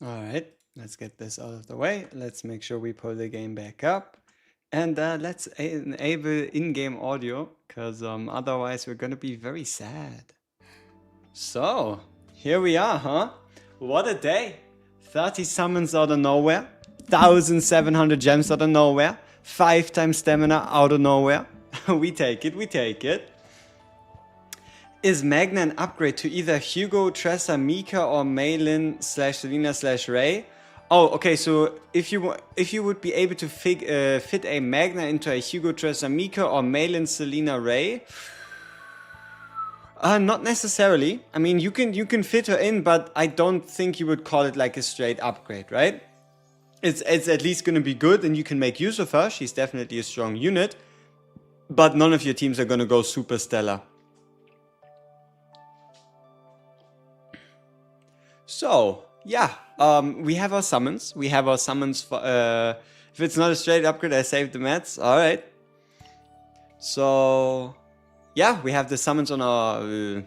Alright, let's get this out of the way. Let's make sure we pull the game back up. And let's enable in-game audio, because otherwise we're gonna be very sad. So, here we are, huh? What a day! 30 summons out of nowhere, 1,700 gems out of nowhere, 5 times stamina out of nowhere. We take it, we take it. Is Magna an upgrade to either Hugo, Tressa, Mika, or Maylin / Selena / Ray? Oh, okay, so if you would be able to fit a Magna into a Hugo, Tressa, Mika, or Maylin, Selena, Ray? Not necessarily. I mean, you can fit her in, but I don't think you would call it like a straight upgrade, right? It's at least gonna be good, and you can make use of her. She's definitely a strong unit, but none of your teams are gonna go super stellar. So, yeah, we have our summons. We have our summons for, if it's not a straight upgrade, I saved the mats. Alright. So, yeah, we have the summons on our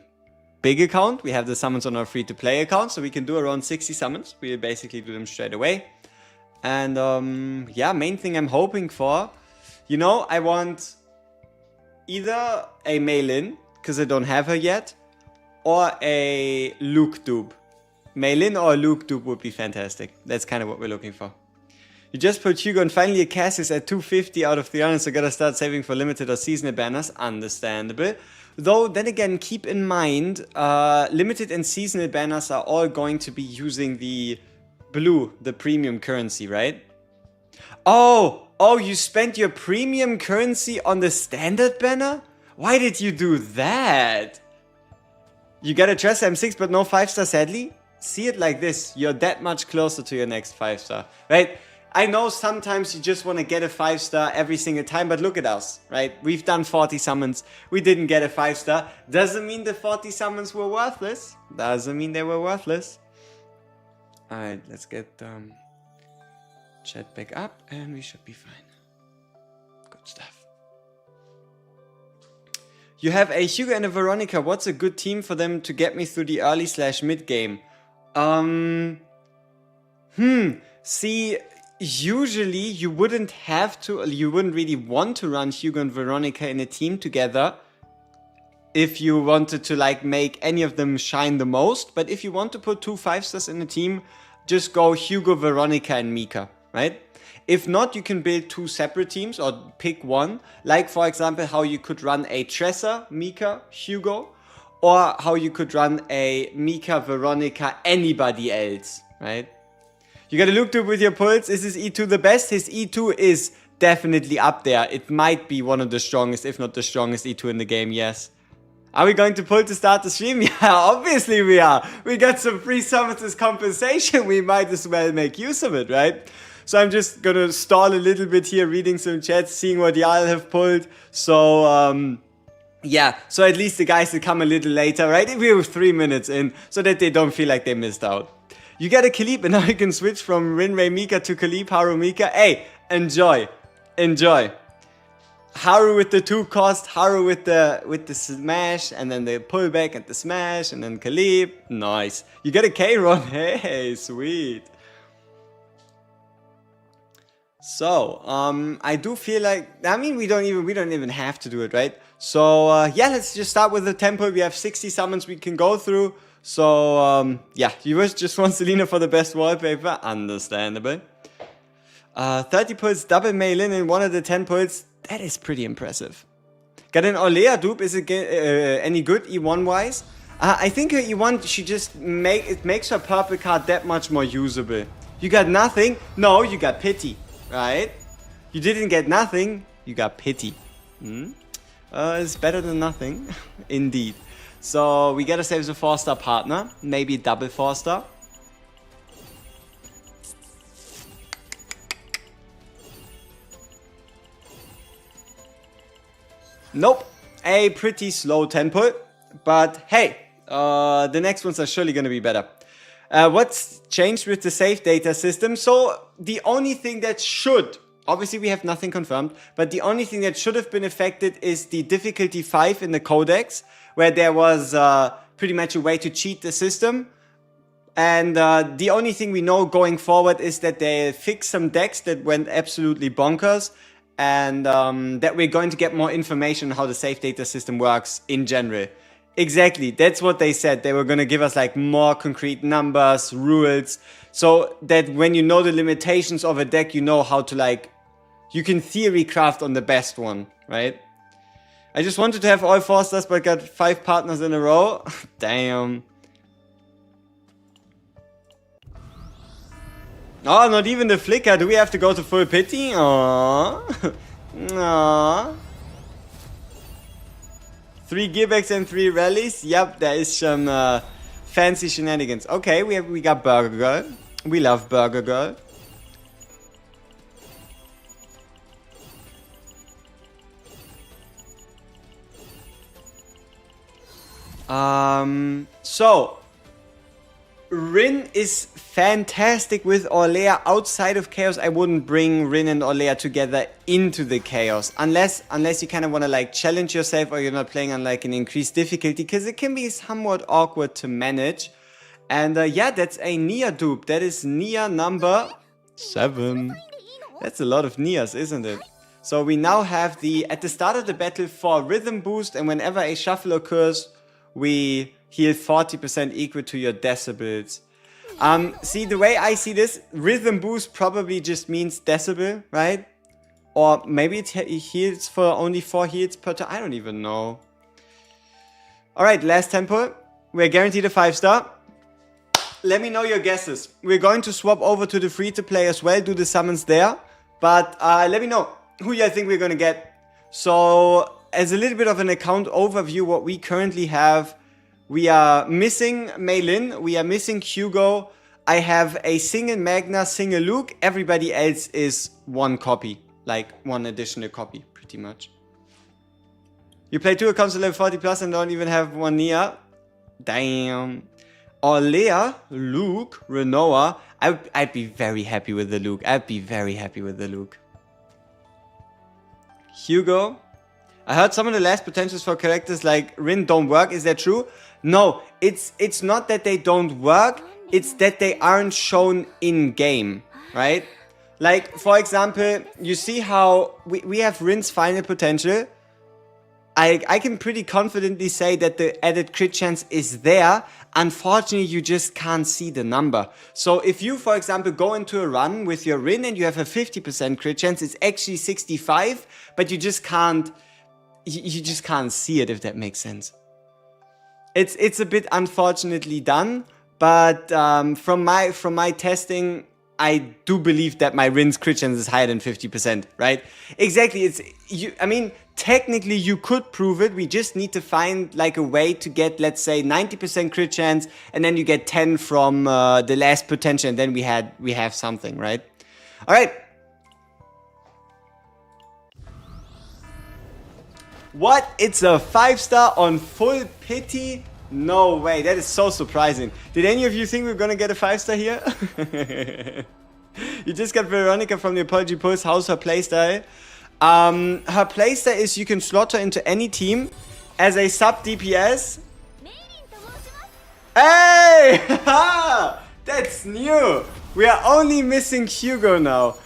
big account. We have the summons on our free-to-play account. So we can do around 60 summons. We basically do them straight away. And, yeah, main thing I'm hoping for, you know, I want either a Maylin, because I don't have her yet, or a Luke dupe. Maylin or Luke dupe would be fantastic. That's kind of what we're looking for. You just put Hugo and finally a Cassius at 250 out of 300, so gotta start saving for limited or seasonal banners. Understandable. Though, then again, keep in mind, limited and seasonal banners are all going to be using the blue, the premium currency, right? Oh, you spent your premium currency on the standard banner? Why did you do that? You got a Tress M6 but no 5-star sadly? See it like this, you're that much closer to your next 5-star, right? I know sometimes you just want to get a 5-star every single time, but look at us, right? We've done 40 summons, we didn't get a 5-star. Doesn't mean the 40 summons were worthless. Doesn't mean they were worthless. Alright, let's get chat back up and we should be fine. Good stuff. You have a Hugo and a Veronica. What's a good team for them to get me through the early / mid game? See, usually you wouldn't really want to run Hugo and Veronica in a team together if you wanted to like make any of them shine the most. But if you want to put 2 5-stars in a team, just go Hugo, Veronica, and Mika, right? If not, you can build 2 separate teams or pick one. Like, for example, how you could run a Tressa, Mika, Hugo, or how you could run a Mika, Veronica, anybody else, right? You got a Luke dupe with your pulse. Is his E2 the best? His E2 is definitely up there. It might be one of the strongest, if not the strongest E2 in the game, yes. Are we going to pull to start the stream? Yeah, obviously we are. We got some free summons as compensation. We might as well make use of it, right? So I'm just gonna stall a little bit here, reading some chats, seeing what y'all have pulled. So, yeah, so at least the guys that come a little later, right? We're 3 minutes in, so that they don't feel like they missed out. You get a Khalib, and now you can switch from Rinray Mika to Khalib Haru Mika. Hey, enjoy. Enjoy. Haru with the 2 cost, Haru with the smash, and then the pullback and the smash, and then Khalib. Nice. You get a K-Ron. Hey, sweet. So, I do feel like, I mean, we don't even have to do it, right? So, yeah, let's just start with the temple. We have 60 summons we can go through. So, yeah, you just want Selena for the best wallpaper. Understandable. 30 pulls, double Maylin in one of the 10 pulls. That is pretty impressive. Got an Olea dupe. Is it any good E1 wise? I think her E1, it makes her purple card that much more usable. You got nothing? No, you got pity, right? You didn't get nothing, you got pity. It's better than nothing, indeed. So we gotta save the 4-star partner, maybe double 4-star. Nope, a pretty slow tempo, but hey, the next ones are surely gonna be better. What's changed with the save data system? So the only thing that should, obviously we have nothing confirmed, but the only thing that should have been affected is the difficulty 5 in the codex, where there was pretty much a way to cheat the system. And the only thing we know going forward is that they fixed some decks that went absolutely bonkers, and that we're going to get more information on how the safe data system works in general. Exactly, that's what they said. They were going to give us like more concrete numbers, rules, so that when you know the limitations of a deck, you know how to like, you can theory craft on the best one, right? I just wanted to have all 4 stars, but got 5 partners in a row. Damn. Oh, not even the flicker. Do we have to go to full pity? Aww. Aww. 3 givebacks and 3 rallies. Yep, there is some fancy shenanigans. Okay, we got Burger Girl. We love Burger Girl. So Rin is fantastic with Orlea. Outside of Chaos, I wouldn't bring Rin and Orlea together into the Chaos. Unless you kind of want to like challenge yourself, or you're not playing on like an increased difficulty, because it can be somewhat awkward to manage. And yeah, that's a Nia dupe. That is Nia number 7. That's a lot of Nias, isn't it? So we now have at the start of the battle, 4 rhythm boost, and whenever a shuffle occurs, we heal 40% equal to your decibels. See, the way I see this, rhythm boost probably just means decibel, right? Or maybe it heals for only 4 heals per turn. I don't even know. Alright, last tempo. We're guaranteed a 5-star. Let me know your guesses. We're going to swap over to the free-to-play as well, do the summons there. But let me know who you think we're going to get. So, as a little bit of an account overview, what we currently have, we are missing Mei Lin, we are missing Hugo, I have a single Magna, single Luke, everybody else is 1 copy, like 1 additional copy, pretty much. You play 2 accounts at level 40 plus and don't even have 1 Nia? Damn. Orlea, Luke, Renoa, I'd be very happy with the Luke, I'd be very happy with the Luke. Hugo. I heard some of the last potentials for characters like Rin don't work. Is that true? No, it's not that they don't work. It's that they aren't shown in game, right? Like, for example, you see how we have Rin's final potential. I can pretty confidently say that the added crit chance is there. Unfortunately, you just can't see the number. So if you, for example, go into a run with your Rin and you have a 50% crit chance, it's actually 65, but you just can't see it, if that makes sense. It's a bit unfortunately done, but from my testing, I do believe that my Rin's crit chance is higher than 50%, right? Exactly. I mean, technically you could prove it. We just need to find like a way to get, let's say, 90% crit chance, and then you get 10 from the last potential, and then we have something, right? All right. What? It's a 5-star on full pity? No way, that is so surprising. Did any of you think we were gonna get a 5-star here? You just got Veronica from the Apology Pulse. How's her playstyle? Her playstyle is you can slot her into any team as a sub DPS. Hey! That's new! We are only missing Hugo now.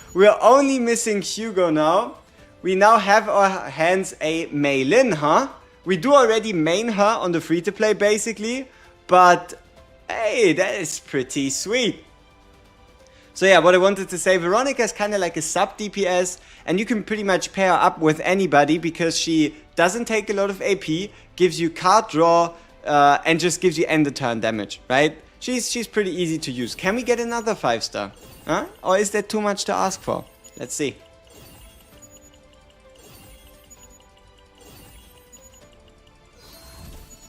We now have our hands a Mei Lin, huh? We do already main her on the free-to-play, basically. But, hey, that is pretty sweet. So yeah, what I wanted to say, Veronica is kind of like a sub-DPS. And you can pretty much pair her up with anybody, because she doesn't take a lot of AP, gives you card draw, and just gives you end-of-turn damage, right? She's pretty easy to use. Can we get another 5-star? Huh? Or is that too much to ask for? Let's see.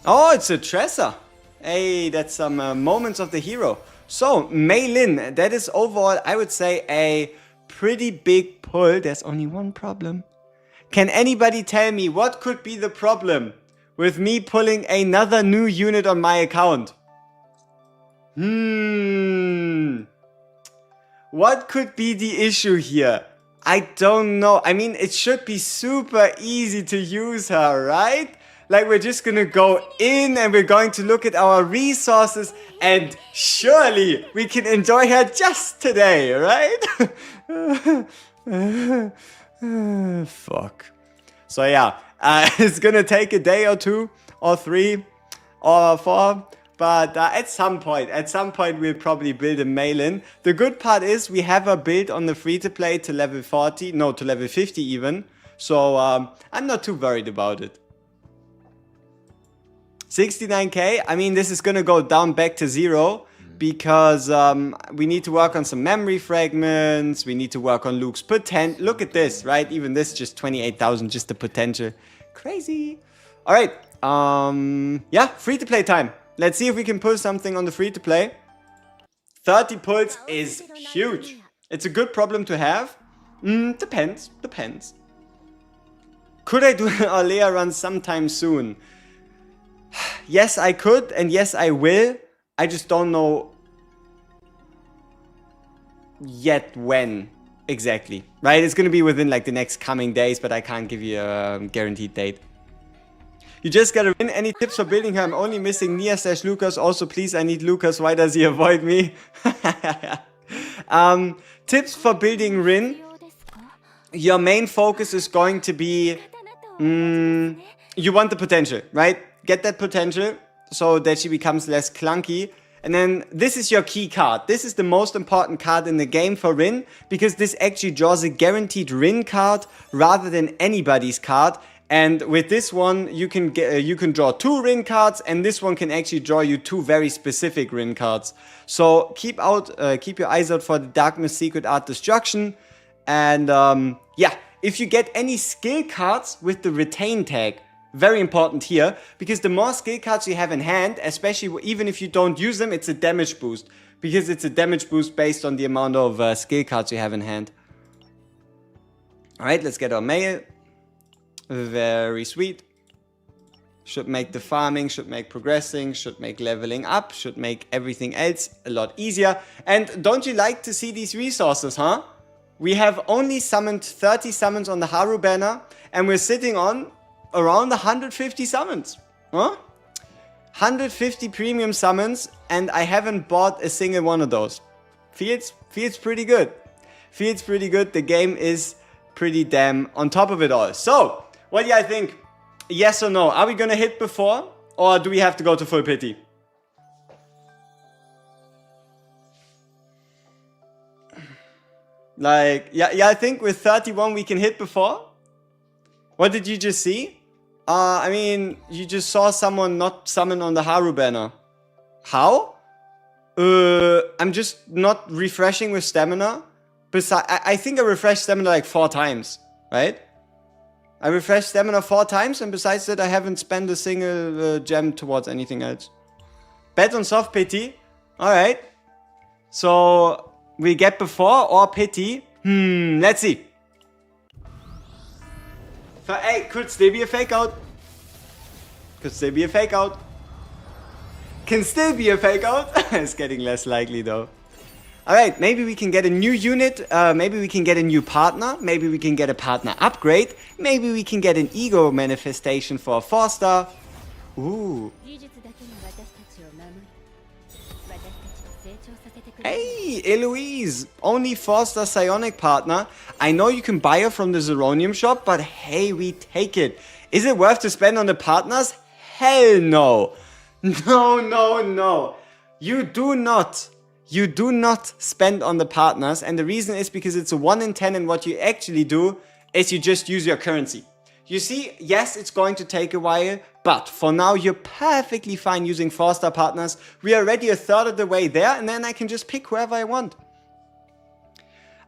Oh, it's a Tressa. Hey, that's some moments of the hero. So, Mei Lin, that is overall, I would say, a pretty big pull. There's only one problem. Can anybody tell me what could be the problem with me pulling another new unit on my account? What could be the issue here? I don't know. I mean, it should be super easy to use her, right? Like we're just gonna go in and we're going to look at our resources and surely we can enjoy her just today, right? Fuck. So yeah, it's gonna take a day or 2 or 3 or 4. But at some point we'll probably build a mail-in. The good part is we have a build on the free-to-play to level 40, no, to level 50 even. So I'm not too worried about it. 69k, I mean this is gonna go down back to 0 because we need to work on some memory fragments, we need to work on Luke's potential. Look at this, right? Even this just 28,000, just the potential. Crazy. Alright, yeah, free-to-play time. Let's see if we can pull something on the free-to-play. 30 pulls is huge. It's a good problem to have. Depends. Could I do an Alea run sometime soon? Yes, I could, and yes, I will. I just don't know yet when exactly. Right? It's gonna be within like the next coming days, but I can't give you a guaranteed date. You just gotta win. Any tips for building her? I'm only missing Nia/Lucas. Also, please, I need Lucas. Why does he avoid me? Tips for building Rin. Your main focus is going to be... you want the potential, right? Get that potential so that she becomes less clunky. And then this is your key card. This is the most important card in the game for Rin, because this actually draws a guaranteed Rin card rather than anybody's card. And with this one, you can draw 2 Rin cards, and this one can actually draw you 2 very specific Rin cards. So keep your eyes out for the Darkness Secret Art Destruction. And yeah, if you get any skill cards with the retain tag, very important here, because the more skill cards you have in hand, especially even if you don't use them, it's a damage boost, because it's a damage boost based on the amount of skill cards you have in hand. All right, let's get our mail. Very sweet. Should make the farming, should make progressing, should make leveling up, should make everything else a lot easier. And don't you like to see these resources, huh? We have only summoned 30 summons on the Haru banner, and we're sitting on around 150 summons, huh? 150 premium summons, and I haven't bought a single one of those. Feels pretty good. Feels pretty good. The game is pretty damn on top of it all. So, what do you guys think? Yes or no? Are we gonna hit before, or do we have to go to full pity? Like, yeah, I think with 31 we can hit before. What did you just see? I mean, you just saw someone not summon on the Haru banner. How? I'm just not refreshing with stamina. I think I refreshed stamina like 4 times, right? I refreshed stamina 4 times, and besides that I haven't spent a single gem towards anything else. Bet on soft pity. Alright. So, we get before or pity. Let's see. Hey, could still be a fake out. Could still be a fake out. Can still be a fake out. It's getting less likely though. Alright, maybe we can get a new unit. Maybe we can get a new partner. Maybe we can get a partner upgrade. Maybe we can get an ego manifestation for a 4-star. Ooh. Hey, Eloise, only 4-star psionic partner. I know you can buy her from the Zeronium shop, but hey, we take it. Is it worth to spend on the partners? Hell no. No. You do not spend on the partners, and the reason is because it's a 1 in 10, and what you actually do is you just use your currency. You see, yes, it's going to take a while, but for now you're perfectly fine using 4-star partners. We are already a third of the way there, and then I can just pick whoever I want.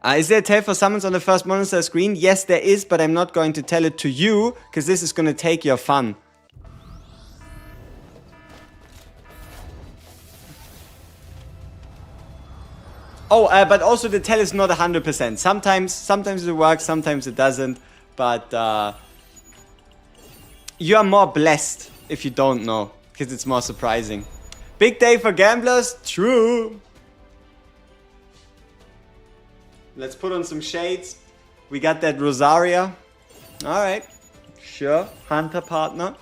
Is there a tell for summons on the first monster screen? Yes, there is, but I'm not going to tell it to you, because this is going to take your fun. Oh, but also the tell is not 100%. Sometimes it works, sometimes it doesn't, but you are more blessed if you don't know, because it's more surprising. Big day for gamblers? True. Let's put on some shades. We got that Rosaria. Alright. Sure. Hunter partner.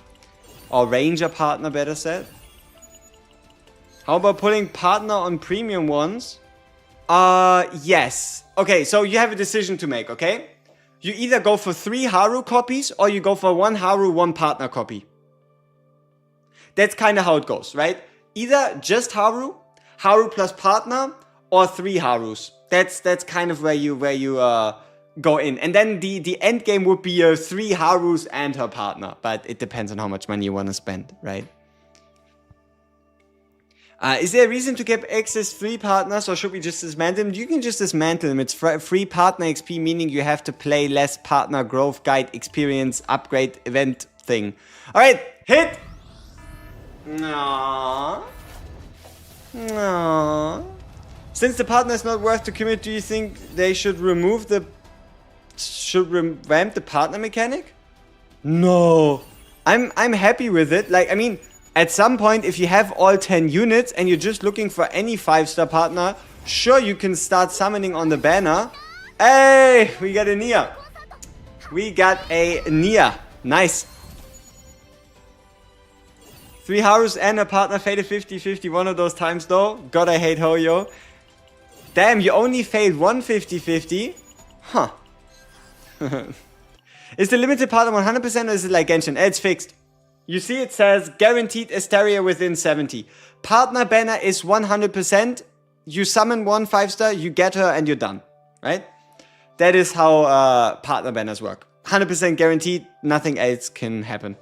Or Ranger partner, better said. How about putting partner on premium ones? Yes. Okay, so you have a decision to make, okay? You either go for 3 Haru copies or you go for 1 Haru, 1 partner copy. That's kind of how it goes, right? Either just Haru, Haru plus partner, or 3 Harus. That's kind of where you go in. And then the end game would be 3 Harus and her partner. But it depends on how much money you want to spend, right? Is there a reason to keep access 3 partners, or should we just dismantle them? You can just dismantle them. It's free partner XP, meaning you have to play less partner growth guide experience upgrade event thing. Alright, hit! No. No. Since the partner is not worth to commit, do you think they should remove the... should revamp the partner mechanic? No. I'm happy with it. Like, I mean... At some point, if you have all 10 units and you're just looking for any 5-star partner, sure, you can start summoning on the banner. Hey, we got a Nia. We got a Nia. Nice. 3 Harus and a partner faded 50-50 one of those times though. God, I hate Hoyo. Damn, you only failed 1 50-50? Huh. Is the limited partner 100% or is it like Genshin? It's fixed. You see it says guaranteed Asteria within 70. Partner banner is 100%. You summon 1 5-star, you get her and you're done. Right? That is how partner banners work. 100% guaranteed, nothing else can happen.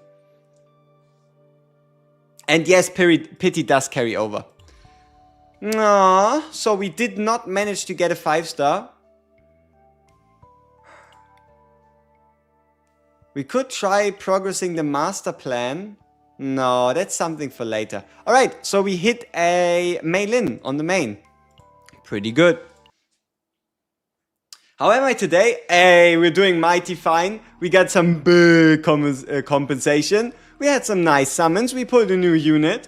And yes, pity does carry over. No, so we did not manage to get a 5-star. We could try progressing the master plan. No, that's something for later. Alright, so we hit a Mei-Lin on the main. Pretty good. How am I today? Hey, we're doing mighty fine. We got some big compensation. We had some nice summons. We pulled a new unit.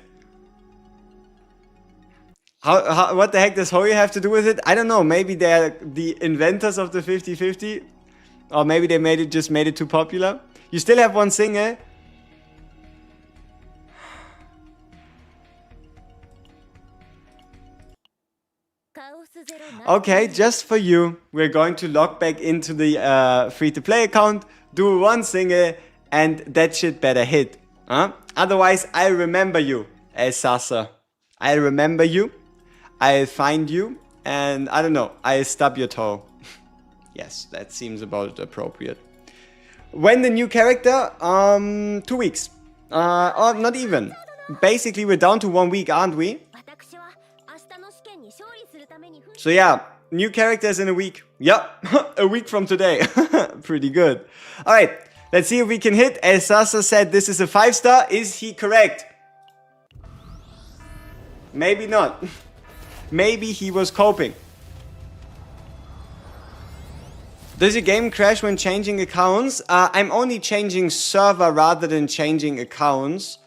What the heck does Hoyo have to do with it? I don't know. Maybe they're the inventors of the 50-50. Or maybe they just made it too popular. You still have 1 single. Okay, just for you, we're going to log back into the free-to-play account, do 1 single, and that shit better hit. Huh? Otherwise, I remember you, Sasa. I remember you, I'll find you, and I don't know, I'll stub your toe. Yes, that seems about appropriate. When the new character? 2 weeks. Or not even. Basically, we're down to 1 week, aren't we? So yeah, new characters in a week. Yep, a week from today. Pretty good. Alright, let's see if we can hit. As Sasa said, this is a 5-star. Is he correct? Maybe not. Maybe he was coping. Does your game crash when changing accounts? I'm only changing server rather than changing accounts.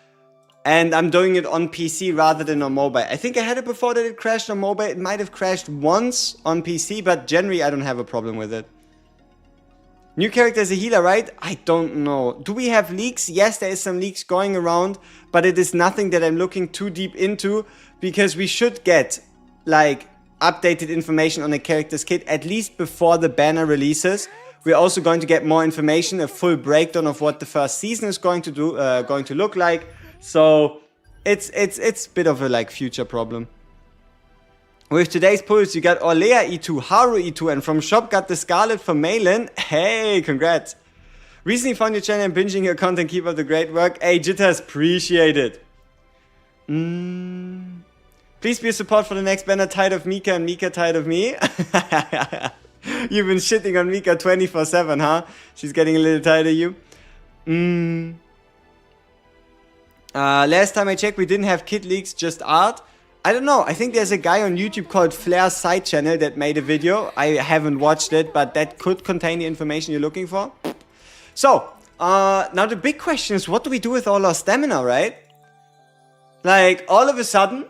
And I'm doing it on PC rather than on mobile. I think I had it before that it crashed on mobile. It might have crashed once on PC, but generally I don't have a problem with it. New character is a healer, right? I don't know. Do we have leaks? Yes, there is some leaks going around, but it is nothing that I'm looking too deep into because we should get, like, updated information on the character's kit at least before the banner releases. We're also going to get more information, a full breakdown of what the first season is going to look like. So it's a bit of a like future problem. With today's pulls, you got Orlea E2, Haru E2, and from shop got the Scarlet for Mei-Lin. Hey, congrats! Recently found your channel and binging your content. Keep up the great work. Hey, Jitters, appreciate it. Please be a support for the next banner. Tired of Mika and Mika tired of me. You've been shitting on Mika 24/7, huh? She's getting a little tired of you. Last time I checked, we didn't have kit leaks, just art. I don't know. I think there's a guy on YouTube called Flair's Side Channel that made a video. I haven't watched it, but that could contain the information you're looking for. So, now the big question is, what do we do with all our stamina, right? Like, all of a sudden,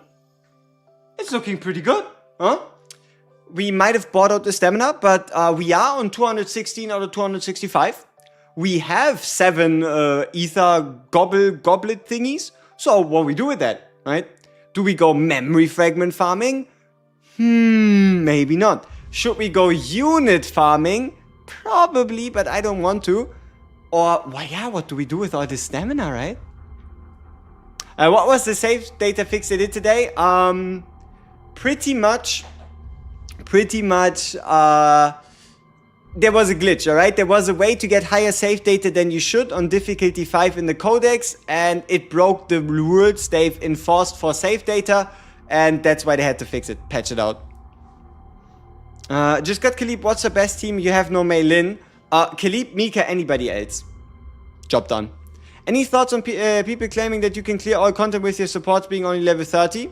it's looking pretty good, huh? We might have bought out the stamina, but we are on 216 out of 265. we have 7 ether goblet thingies. So what we do with that, right? Do we go memory fragment farming? Maybe not. Should we go unit farming? Probably, but I don't want to. Or, well, yeah, what do we do with all this stamina, right? What was the save data fix they did today? Pretty much, there was a glitch, alright? There was a way to get higher save data than you should on difficulty 5 in the codex, and it broke the rules they've enforced for save data, and that's why they had to fix it, patch it out. Just got Khalib, what's the best team? You have no Mei Lin. Khalib, Mika, anybody else. Job done. Any thoughts on people claiming that you can clear all content with your supports being only level 30?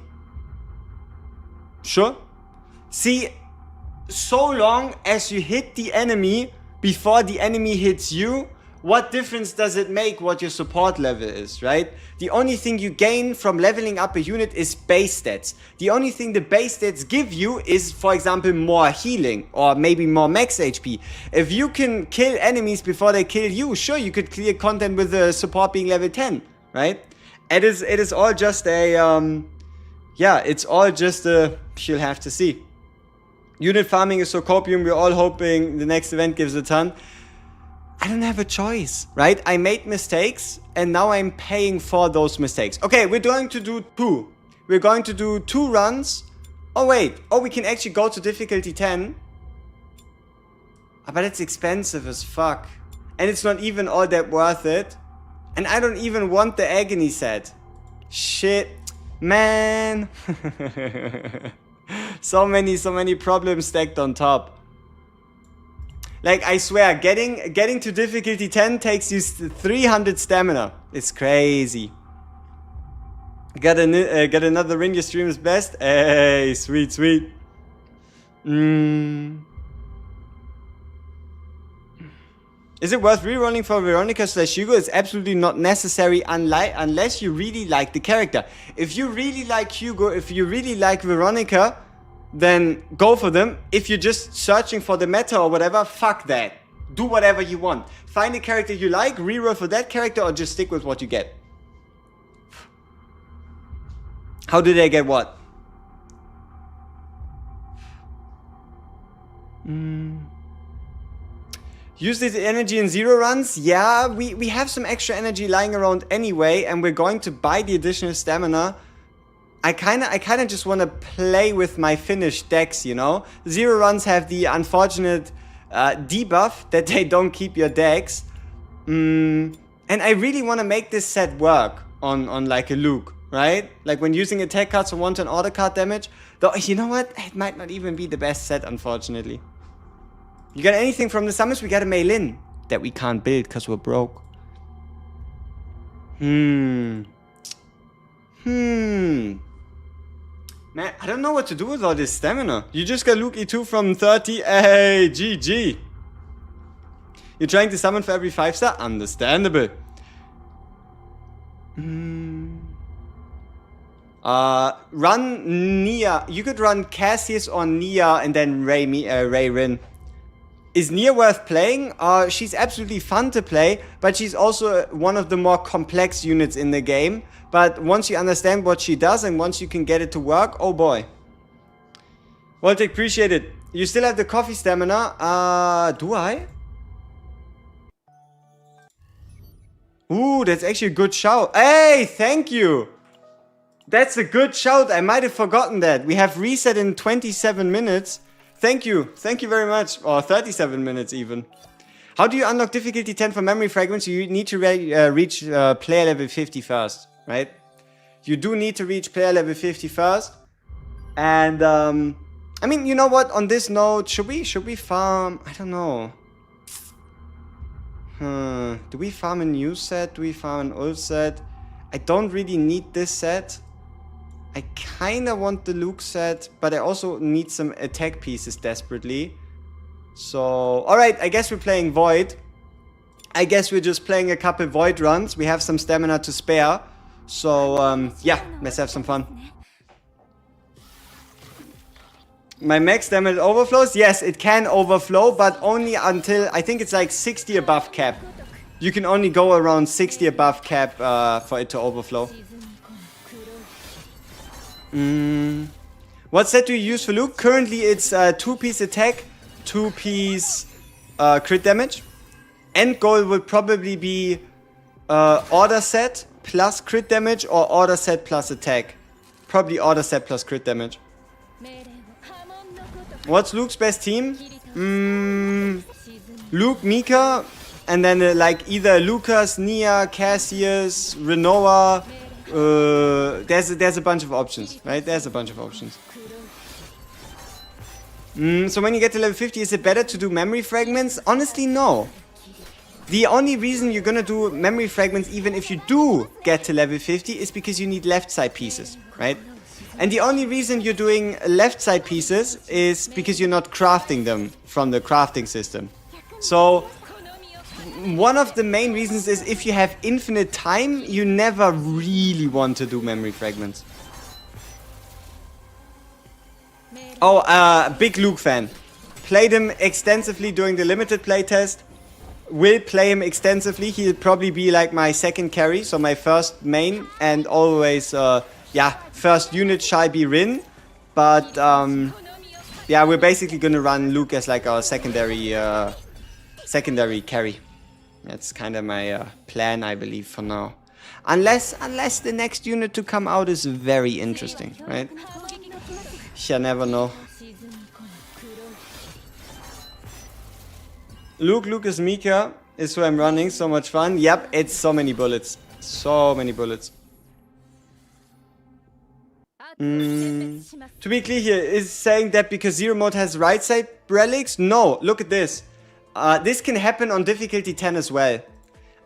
Sure. See, so long as you hit the enemy before the enemy hits you, what difference does it make what your support level is, right? The only thing you gain from leveling up a unit is base stats. The only thing the base stats give you is, for example, more healing or maybe more max HP. If you can kill enemies before they kill you, sure, you could clear content with the support being level 10, right? It is all just a, yeah, it's all just a, you'll have to see. Unit farming is so copium, we're all hoping the next event gives a ton. I don't have a choice, right? I made mistakes and now I'm paying for those mistakes. Okay, we're going to do 2. We're going to do 2 runs. Oh wait, oh, we can actually go to difficulty 10. But it's expensive as fuck. And it's not even all that worth it. And I don't even want the agony set. Shit, man. So many problems stacked on top. Like, I swear, getting to difficulty 10 takes you 300 stamina. It's crazy. Got another ring, your stream is best. Hey, sweet. Is it worth rerolling for Veronica / Hugo? It's absolutely not necessary unless you really like the character. If you really like Hugo, if you really like Veronica, then go for them. If you're just searching for the meta or whatever, fuck that. Do whatever you want. Find a character you like, reroll for that character, or just stick with what you get. How did I get what? Use this energy in 0 runs? Yeah, we have some extra energy lying around anyway, and we're going to buy the additional stamina. I kinda just want to play with my finished decks, you know? 0 runs have the unfortunate debuff that they don't keep your decks. And I really want to make this set work on like a Luke, right? Like when using attack cards for 1-turn order card damage. Though, you know what? It might not even be the best set, unfortunately. You got anything from the summons? We got a Mei Lin that we can't build because we're broke. Man, I don't know what to do with all this stamina. You just got Luke E2 from 30. Hey, GG. You're trying to summon for every 5-star? Understandable. Run Nia. You could run Cassius or Nia and then Ray Rin. Is Nia worth playing? She's absolutely fun to play, but she's also one of the more complex units in the game. But once you understand what she does and once you can get it to work, oh boy. Walter, appreciate it. You still have the coffee stamina. Do I? Ooh, that's actually a good shout. Hey, thank you. That's a good shout. I might have forgotten that. We have reset in 27 minutes. Thank you. Thank you very much. Or 37 minutes even. How do you unlock difficulty 10 for memory fragments? You need to reach player level 50 first. Right? You do need to reach player level 50 first. And, I mean, you know what? On this note, should we farm? I don't know. Do we farm a new set? Do we farm an old set? I don't really need this set. I kinda want the Luke set, but I also need some attack pieces desperately. So, alright, I guess we're playing Void. I guess we're just playing a couple Void runs. We have some stamina to spare. So, yeah, let's have some fun. My max damage overflows? Yes, it can overflow, but only until, I think it's like 60 above cap. You can only go around 60 above cap for it to overflow. What set do you use for Luke? Currently it's 2-piece attack, 2-piece crit damage. End goal would probably be order set plus crit damage or order set plus attack. Probably order set plus crit damage. What's Luke's best team? Luke, Mika, and then like either Lucas, Nia, Cassius, Renoa. There's a bunch of options, right? There's a bunch of options. So when you get to level 50, is it better to do memory fragments? Honestly, no. The only reason you're gonna do memory fragments, even if you do get to level 50, is because you need left side pieces, right? And the only reason you're doing left side pieces is because you're not crafting them from the crafting system. So one of the main reasons is if you have infinite time, you never really want to do memory fragments. Oh, big Luke fan. Played him extensively during the limited playtest. Will play him extensively. He'll probably be like my second carry, so my first main, and always, yeah, first unit shall be Rin. But, yeah, we're basically gonna run Luke as like our secondary carry. That's kind of my plan, I believe, for now. Unless the next unit to come out is very interesting, right? You never know. Luke, Lucas, Mika is who I'm running. So much fun. Yep, it's so many bullets. So many bullets. To be clear here, is saying that because Zero Mode has right side relics? No, look at this. This can happen on difficulty 10 as well.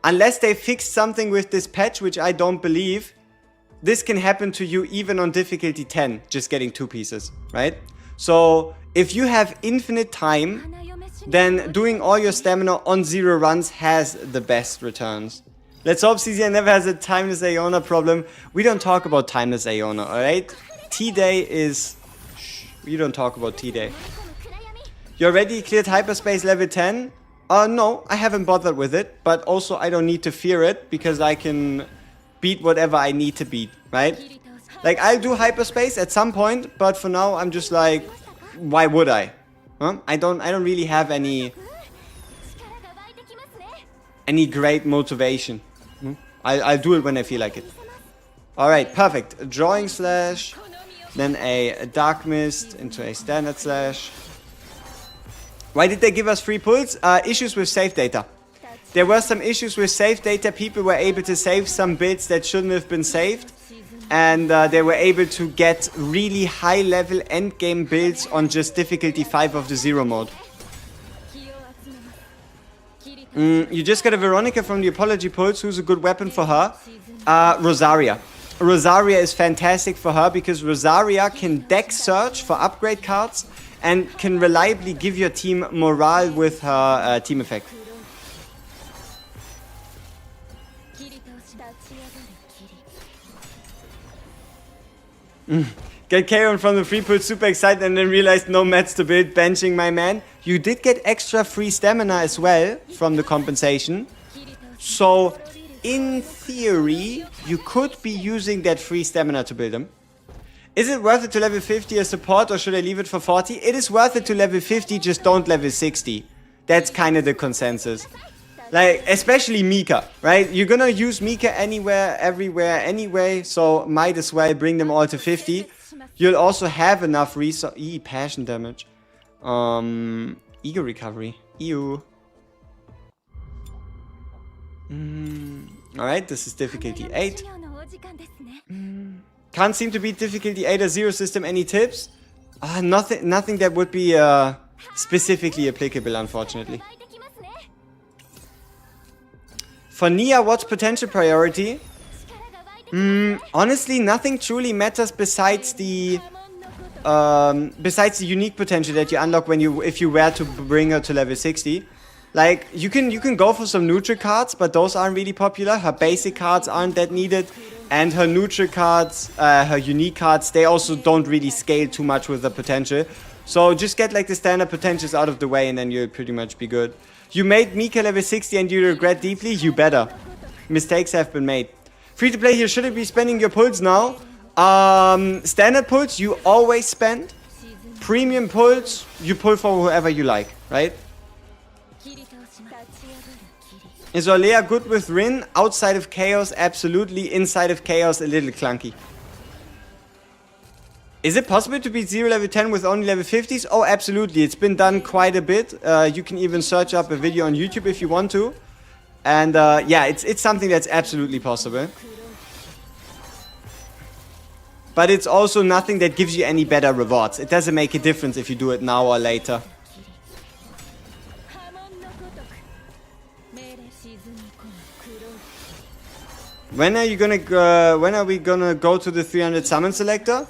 Unless they fixed something with this patch, which I don't believe, this can happen to you even on difficulty 10, just getting 2 pieces, right? So if you have infinite time, then doing all your stamina on 0 runs has the best returns. Let's hope CZN never has a timeless Aeona problem. We don't talk about timeless Aeona, alright? T-Day is... We don't talk about T-Day. You already cleared hyperspace level 10? No, I haven't bothered with it. But also I don't need to fear it, because I can beat whatever I need to beat, right? Like, I'll do hyperspace at some point, but for now I'm just like, why would I? Huh? I don't really have any great motivation. I'll do it when I feel like it. Alright, perfect. Drawing slash, then a dark mist into a standard slash. Why did they give us free pulls? Issues with save data. There were some issues with save data. People were able to save some builds that shouldn't have been saved. And they were able to get really high level endgame builds on just difficulty 5 of the 0 mode. You just got a Veronica from the Apology Pulse. Who's a good weapon for her? Rosaria. Rosaria is fantastic for her because Rosaria can deck search for upgrade cards and can reliably give your team morale with her team effect. Get Karon from the free pool, super excited, and then realized no mats to build, benching my man. You did get extra free stamina as well from the compensation. So, in theory, you could be using that free stamina to build them. Is it worth it to level 50 as support, or should I leave it for 40? It is worth it to level 50, just don't level 60. That's kind of the consensus. Like, especially Mika, right? You're gonna use Mika anywhere, everywhere, anyway, so might as well bring them all to 50. You'll also have enough resource... passion damage. Ego recovery. Ew. Alright, this is difficulty 8. Can't seem to beat difficulty 8 or 0 system. Any tips? Nothing that would be specifically applicable, unfortunately. For Nia, what's potential priority? Honestly, nothing truly matters besides the unique potential that you unlock when if you were to bring her to level 60. Like, you can go for some neutral cards, but those aren't really popular. Her basic cards aren't that needed, and her neutral cards, her unique cards, they also don't really scale too much with the potential. So just get like the standard potentials out of the way, and then you'll pretty much be good. You made Mika level 60 and you regret deeply? You better. Mistakes have been made. Free to play here, should it be spending your pulls now? Standard pulls, you always spend. Premium pulls, you pull for whoever you like, right? Is Orlea good with Rin? Outside of Chaos, absolutely. Inside of Chaos, a little clunky. Is it possible to beat 0 level 10 with only level 50s? Oh, absolutely. It's been done quite a bit. You can even search up a video on YouTube if you want to. And yeah, it's something that's absolutely possible. But it's also nothing that gives you any better rewards. It doesn't make a difference if you do it now or later. When are we gonna go to the 300 summon selector?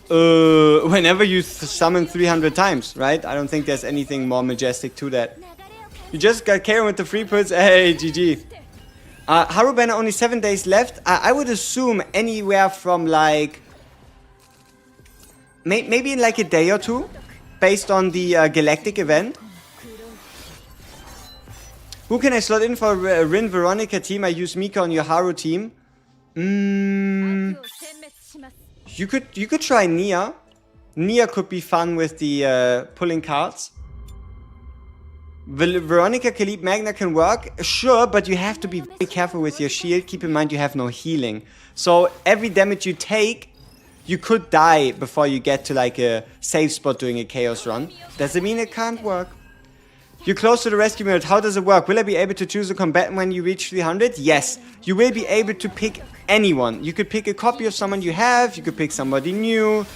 Whenever you summon 300 times, right? I don't think there's anything more majestic to that. You just got Karen with the free pulls. Hey, GG. Haru banner only 7 days left. I would assume anywhere from like maybe in like a day or two, based on the galactic event. Who can I slot in for Rin Veronica team? I use Mika on your Haru team. You could try Nia. Nia could be fun with the pulling cards. Veronica, Khalid, Magna can work. Sure, but you have to be very careful with your shield. Keep in mind you have no healing. So every damage you take, you could die before you get to like a safe spot doing a chaos run. Doesn't mean it can't work. You're close to the rescue mode. How does it work? Will I be able to choose a combatant when you reach 300? Yes. You will be able to pick anyone. You could pick a copy of someone you have. You could pick somebody new.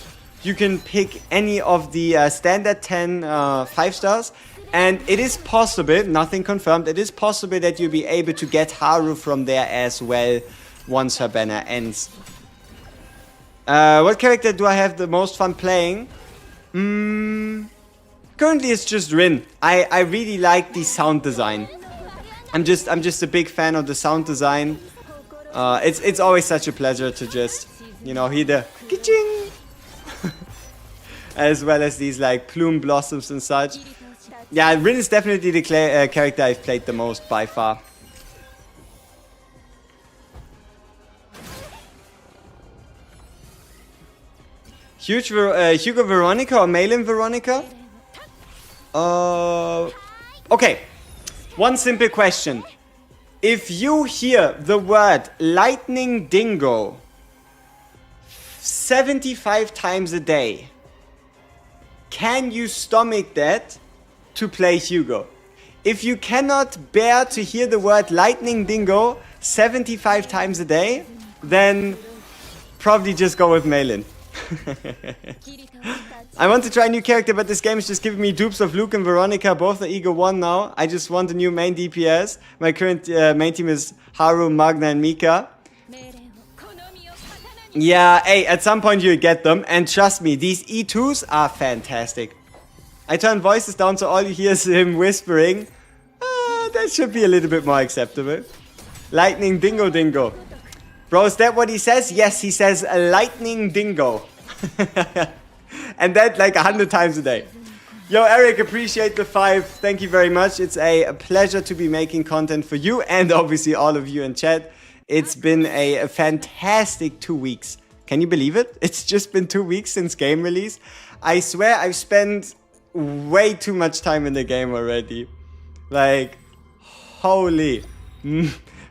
You can pick any of the standard 10 5 stars. And it is possible, nothing confirmed, it is possible that you'll be able to get Haru from there as well once her banner ends. What character do I have the most fun playing? Currently it's just Rin. I really like the sound design. I'm just a big fan of the sound design. It's always such a pleasure to just, you know, hear the ka-ching as well as these like plume blossoms and such. Yeah, Rin is definitely the character I've played the most by far. Hugo Veronica or Malin Veronica? Okay. One simple question. If you hear the word lightning dingo 75 times a day, can you stomach that to play Hugo? If you cannot bear to hear the word lightning dingo 75 times a day, then probably just go with Malin. I want to try a new character, but this game is just giving me dupes of Luke and Veronica. Both are Ego 1 now. I just want a new main DPS. My current main team is Haru, Magna, and Mika. Yeah, hey, at some point you'll get them. And trust me, these E2s are fantastic. I turned voices down so all you hear is him whispering. That should be a little bit more acceptable. Lightning dingo dingo. Bro, is that what he says? Yes, he says lightning dingo. And that like 100 times a day. Yo, Eric, appreciate the 5. Thank you very much. It's a pleasure to be making content for you and obviously all of you in chat. It's been a fantastic 2 weeks. Can you believe it? It's just been 2 weeks since game release. I swear I've spent way too much time in the game already. Like, holy.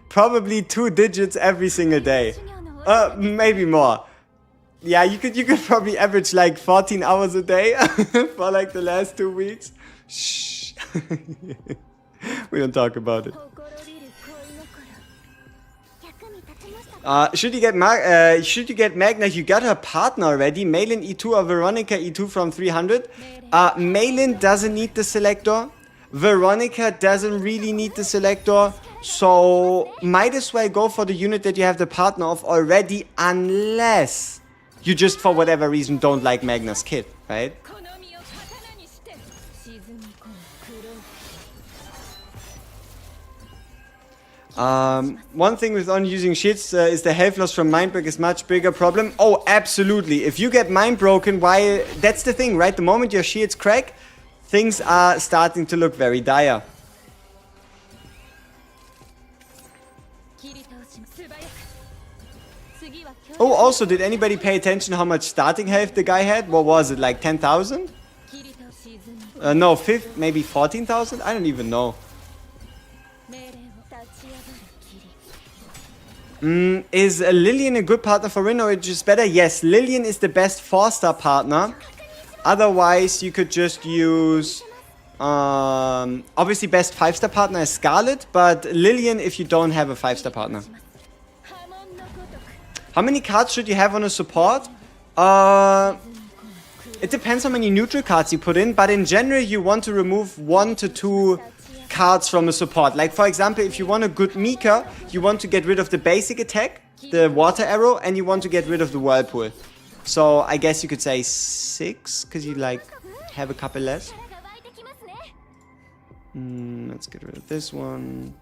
Probably 2 digits every single day. Maybe more. Yeah, you could probably average like 14 hours a day for like the last 2 weeks. Shh. We don't talk about it. Should you get Magna? You got her partner already. Malin E2 or Veronica E2 from 300. Malin doesn't need the selector. Veronica doesn't really need the selector. So might as well go for the unit that you have the partner of already, unless you just for whatever reason don't like Magna's kit, right? One thing with on using shields is the health loss from mind break is much bigger problem. Oh, absolutely. If you get mind broken, why? That's the thing, right? The moment your shields crack, things are starting to look very dire. Oh, also, did anybody pay attention how much starting health the guy had? What was it, like 10,000? No, maybe 14,000? I don't even know. Is Lillian a good partner for Rin, or just better? Yes, Lillian is the best 4-star partner. Otherwise, you could just use... obviously, best 5-star partner is Scarlet, but Lillian if you don't have a 5-star partner. How many cards should you have on a support? It depends how many neutral cards you put in, but in general, you want to remove 1 to 2 cards from a support. Like, for example, if you want a good Mika, you want to get rid of the basic attack, the water arrow, and you want to get rid of the whirlpool. So, I guess you could say 6, because you, like, have a couple less. Let's get rid of this one.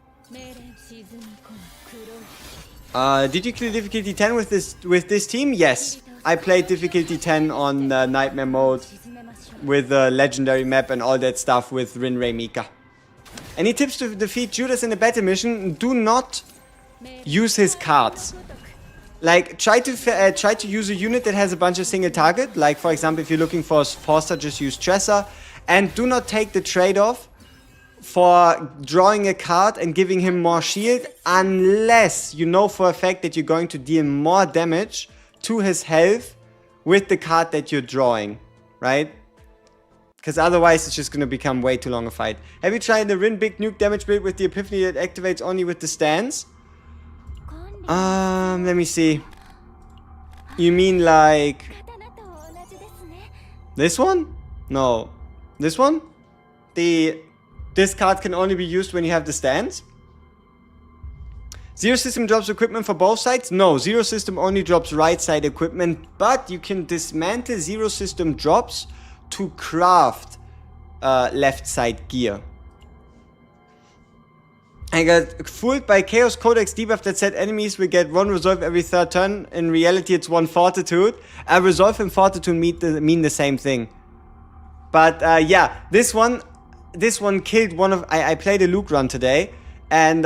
Did you clear difficulty 10 with this team? Yes. I played difficulty 10 on Nightmare mode with the legendary map and all that stuff with Rinrei Mika. Any tips to defeat Judas in a battle mission? Do not use his cards. Like, try to use a unit that has a bunch of single target. Like, for example, if you're looking for a 4-star, just use Tressa. And do not take the trade-off for drawing a card and giving him more shield, unless you know for a fact that you're going to deal more damage to his health with the card that you're drawing, right? Because otherwise it's just going to become way too long a fight. Have you tried the Rin big nuke damage build with the Epiphany that activates only with the stance? Let me see. You mean like... this one? No. This one? This card can only be used when you have the stance? Zero System drops equipment for both sides? No, Zero System only drops right side equipment, but you can dismantle Zero System drops to craft left side gear. I got fooled by Chaos Codex debuff that said enemies will get 1 resolve every 3rd turn. In reality, it's 1 fortitude. Resolve and fortitude mean the same thing. But yeah, this one killed one of... I played a Luke run today, and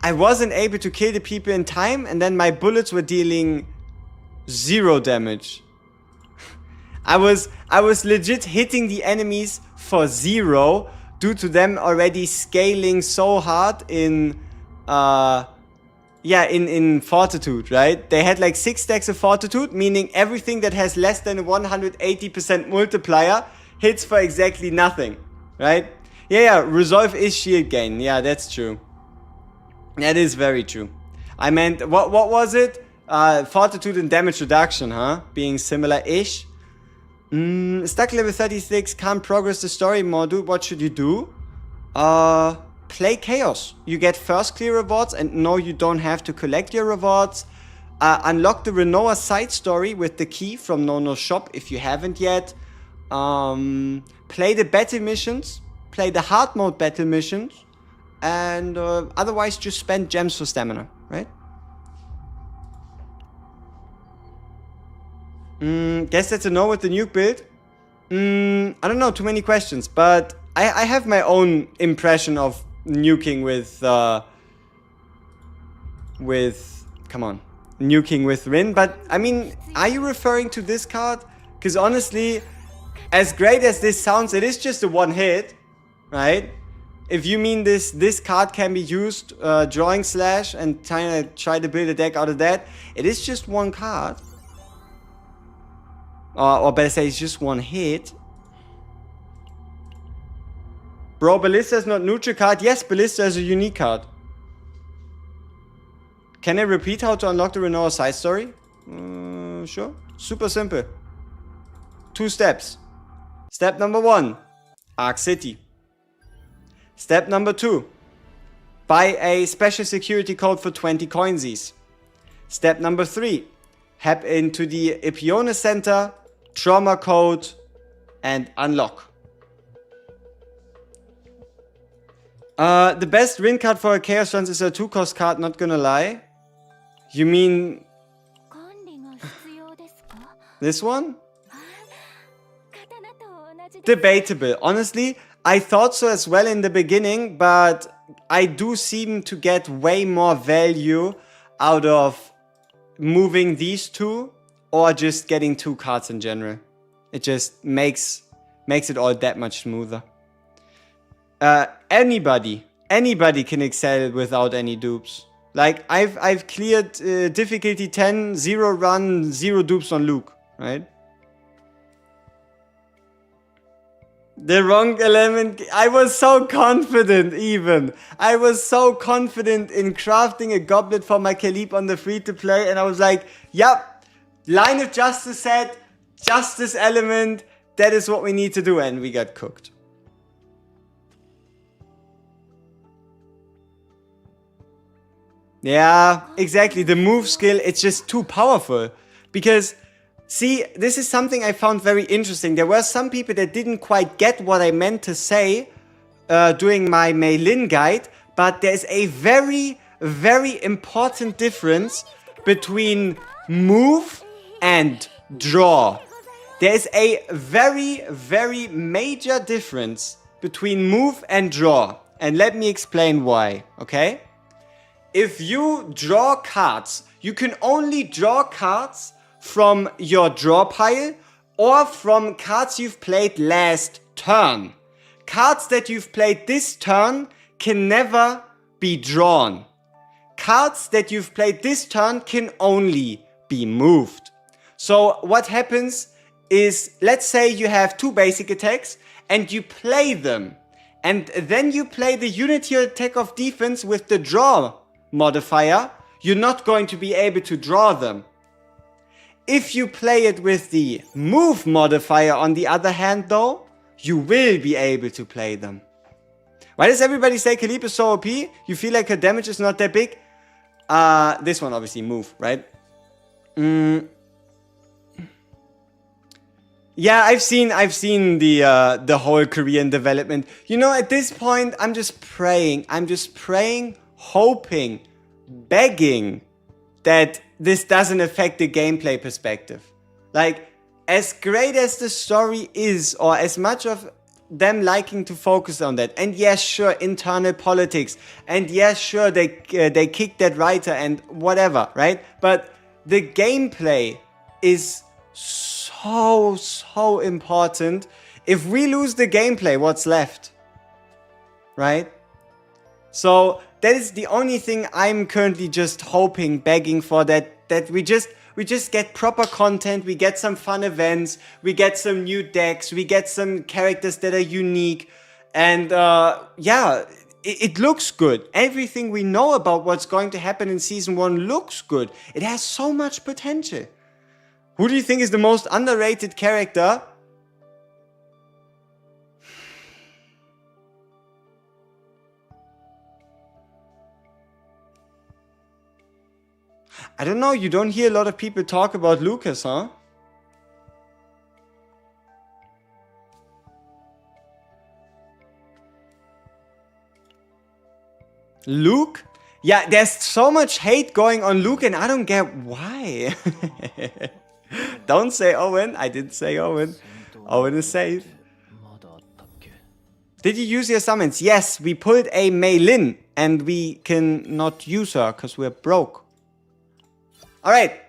I wasn't able to kill the people in time, and then my bullets were dealing 0 damage. I was legit hitting the enemies for 0 due to them already scaling so hard in in fortitude, right? They had like 6 stacks of fortitude, meaning everything that has less than a 180% multiplier hits for exactly nothing, right? Yeah, resolve is shield gain. Yeah, that's true. That is very true. I meant, what was it? Fortitude and damage reduction, huh? Being similar-ish. Stuck level 36, can't progress the story more, dude. What should you do? Play Chaos. You get first clear rewards, and no, you don't have to collect your rewards. Unlock the Renoa side story with the key from Nono's shop if you haven't yet. Play the battle missions. Play the hard mode battle missions. And otherwise just spend gems for stamina, right? Guess that's a no with the nuke build. I don't know, too many questions, but I have my own impression of nuking nuking with Rin. But I mean, are you referring to this card? Because honestly, as great as this sounds, it is just a one hit, right? If you mean this card can be used drawing slash and try to build a deck out of that, it is just one card. Or better say, it's just one hit. Bro, Ballista is not neutral card. Yes, Ballista is a unique card. Can I repeat how to unlock the Renoa side story? Sure. Super simple. 2 steps. Step number 1, Arc City. Step number 2, buy a special security code for 20 coinsies. Step number 3, hop into the Epione Center, trauma code, and unlock. The best Rin card for a Chaos Runs is a 2-cost card, not gonna lie. You mean... this one? Debatable. Honestly, I thought so as well in the beginning, but I do seem to get way more value out of moving these two or just getting 2 cards in general. It just makes it all that much smoother. Anybody can excel without any dupes. Like, I've cleared difficulty 10, 0 run, 0 dupes on Luke, right? The wrong element. I was so confident even. I was so confident in crafting a goblet for my Caleb on the free-to-play, and I was like, yep, Line of Justice said, Justice element, that is what we need to do, and we got cooked. Yeah, exactly. The move skill, it's just too powerful. Because, see, this is something I found very interesting. There were some people that didn't quite get what I meant to say doing my Mei Lin guide, but there's a very, very important difference between move and draw. There is a very, very major difference between move and draw. And let me explain why, okay? If you draw cards, you can only draw cards from your draw pile or from cards you've played last turn. Cards that you've played this turn can never be drawn. Cards that you've played this turn can only be moved. So what happens is, let's say you have 2 basic attacks and you play them. And then you play the unity attack of defense with the draw modifier. You're not going to be able to draw them. If you play it with the move modifier on the other hand though, you will be able to play them. Why does everybody say Caleb is so OP? You feel like her damage is not that big? This one obviously move, right? Yeah, I've seen the whole Korean development. You know, at this point, I'm just praying, hoping, begging that this doesn't affect the gameplay perspective. Like, as great as the story is, or as much of them liking to focus on that, and yes, sure, internal politics, and yes, sure, they kicked that writer and whatever, right? But the gameplay is so important. If we lose the gameplay, what's left? Right? So that is the only thing I'm currently just hoping, begging for, that we just get proper content, we get some fun events, we get some new decks, we get some characters that are unique, and yeah, it looks good. Everything we know about what's going to happen in Season 1 looks good. It has so much potential. Who do you think is the most underrated character? I don't know, you don't hear a lot of people talk about Lucas, huh? Luke? Yeah, there's so much hate going on Luke and I don't get why. Don't say Owen. I didn't say Owen. Owen is safe. Did you use your summons? Yes, we pulled a Mei Lin and we can not use her because we're broke. Alright.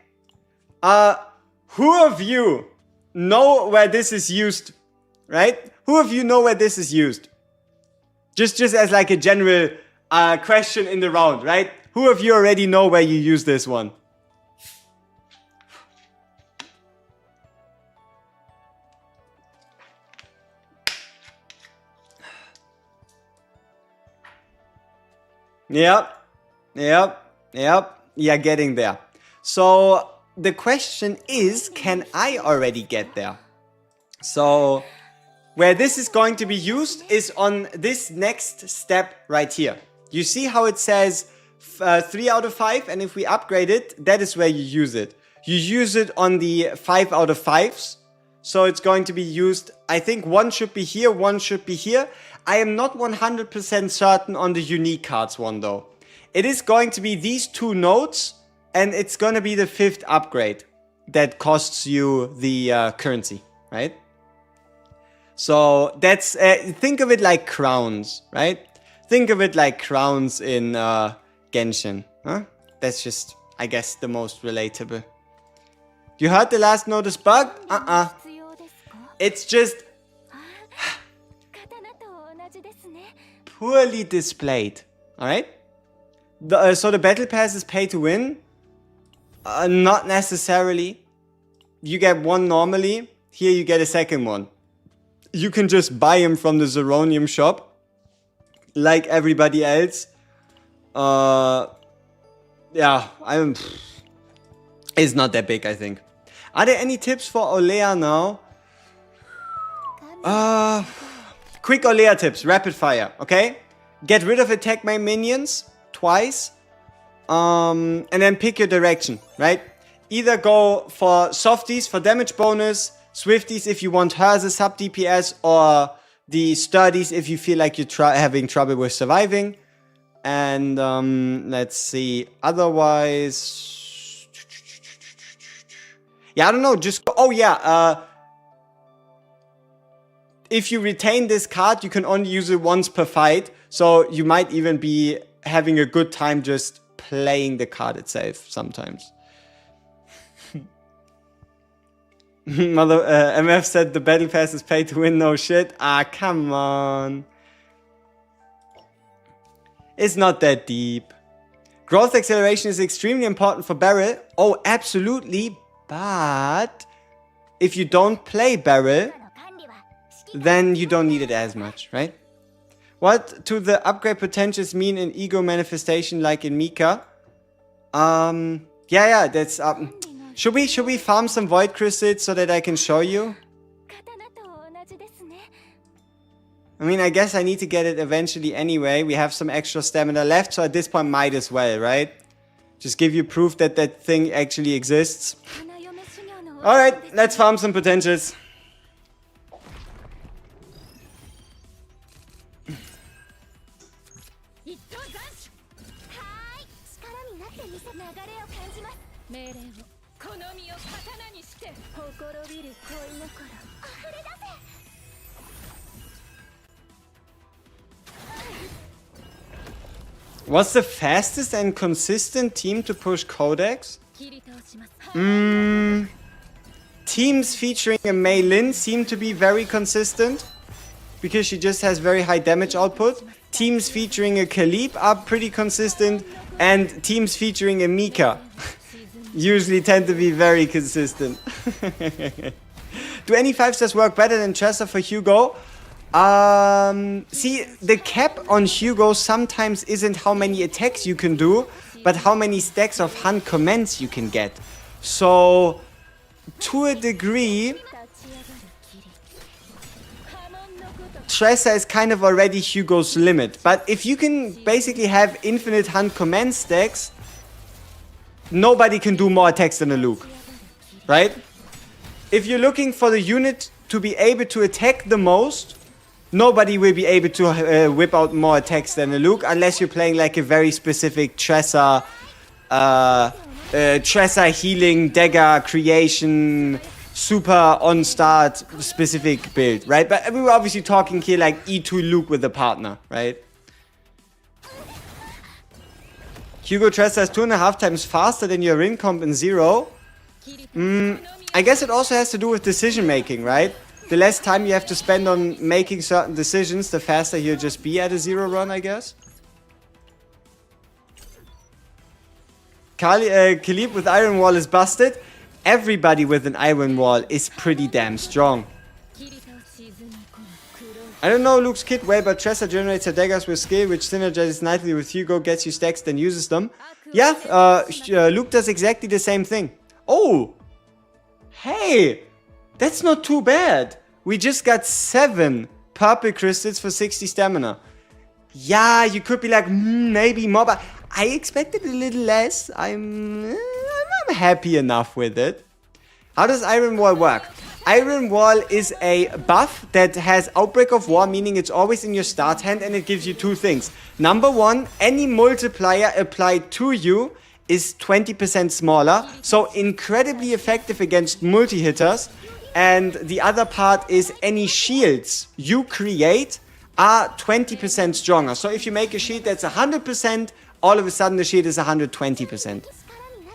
Who of you know where this is used? Right? Who of you know where this is used? Just as like a general question in the round, right? Who of you already know where you use this one? Yep. Yeah, getting there. So the question is, can I already get there? So where this is going to be used is on this next step right here. You see how it says 3 out of 5, and if we upgrade it, that is where you use it. You use it on the 5 out of 5s. So it's going to be used, I think one should be here, one should be here. I am not 100% certain on the unique cards one though. It is going to be these 2 nodes, and it's going to be the 5th upgrade that costs you the currency, right? So that's, think of it like crowns, right? Think of it like crowns in Genshin, huh? That's just I guess, the most relatable. You heard the last notice bug? It's just poorly displayed. Alright? So the battle pass is pay to win? Not necessarily. You get one normally. Here you get a second one. You can just buy him from the Zeronium shop. Like everybody else. Yeah, it's not that big, I think. Are there any tips for Olea now? Quick Olea tips, rapid fire, okay? Get rid of attack my minions twice. And then pick your direction, right? Either go for softies for damage bonus, swifties if you want her as a sub DPS, or the sturdies if you feel like you're having trouble with surviving. And let's see, otherwise, yeah, I don't know, just go, oh yeah, if you retain this card, you can only use it once per fight, so you might even be having a good time just playing the card itself sometimes. Mother, MF said the battle pass is pay to win, no shit. Ah, come on. It's not that deep. Growth acceleration is extremely important for Barrel. Oh, absolutely. But if you don't play Barrel, then you don't need it as much, right? What do the upgrade potentials mean in ego manifestation like in Mika? Yeah, that's should we farm some void crystals so that I can show you? I mean, I guess I need to get it eventually anyway. We have some extra stamina left, so at this point might as well, right? Just give you proof that that thing actually exists. Alright, let's farm some potentials. What's the fastest and consistent team to push Codex? Teams featuring a Mei Lin seem to be very consistent because she just has very high damage output. Teams featuring a Khalib are pretty consistent, and teams featuring a Mika usually tend to be very consistent. Do any 5-stars work better than Tressa for Hugo? See, the cap on Hugo sometimes isn't how many attacks you can do, but how many stacks of hunt commands you can get. So, to a degree, Tressa is kind of already Hugo's limit. But if you can basically have infinite hunt command stacks, nobody can do more attacks than a Luke, right? If you're looking for the unit to be able to attack the most, nobody will be able to whip out more attacks than a Luke unless you're playing like a very specific Tressa, Tressa healing, dagger creation, super on start specific build, right? But we were obviously talking here like E2 Luke with a partner, right? Hugo Tressa is 2.5 times faster than your Rin comp in Zero. I guess it also has to do with decision making, right? The less time you have to spend on making certain decisions, the faster you'll just be at a Zero run, I guess. Khalib with Iron Wall is busted. Everybody with an Iron Wall is pretty damn strong. I don't know Luke's kit well, but Tressa generates her daggers with skill, which synergizes nicely with Hugo, gets you stacks, then uses them. Yeah, Luke does exactly the same thing. Oh! Hey! That's not too bad. We just got 7 purple crystals for 60 stamina. Yeah, you could be like, maybe more, but I expected a little less. I'm happy enough with it. How does Iron Wall work? Iron Wall is a buff that has Outbreak of War, meaning it's always in your start hand, and it gives you 2 things. Number 1, any multiplier applied to you is 20% smaller, so incredibly effective against multi-hitters. And the other part is any shields you create are 20% stronger. So if you make a shield that's 100%, all of a sudden the shield is 120%.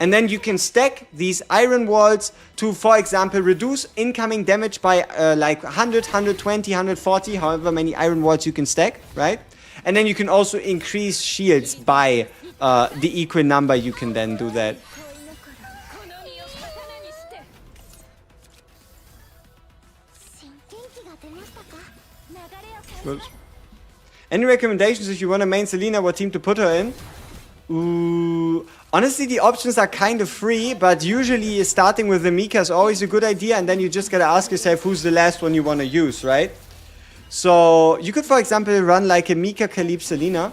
And then you can stack these iron walls to, for example, reduce incoming damage by like 100, 120, 140, however many iron walls you can stack, right? And then you can also increase shields by the equal number you can then do that. Whoops. Any recommendations if you want to main Selena, what team to put her in? Ooh, honestly, the options are kind of free, but usually starting with the Mika is always a good idea, and then you just gotta ask yourself who's the last one you want to use, right? So you could, for example, run like a Mika Kalib Selena.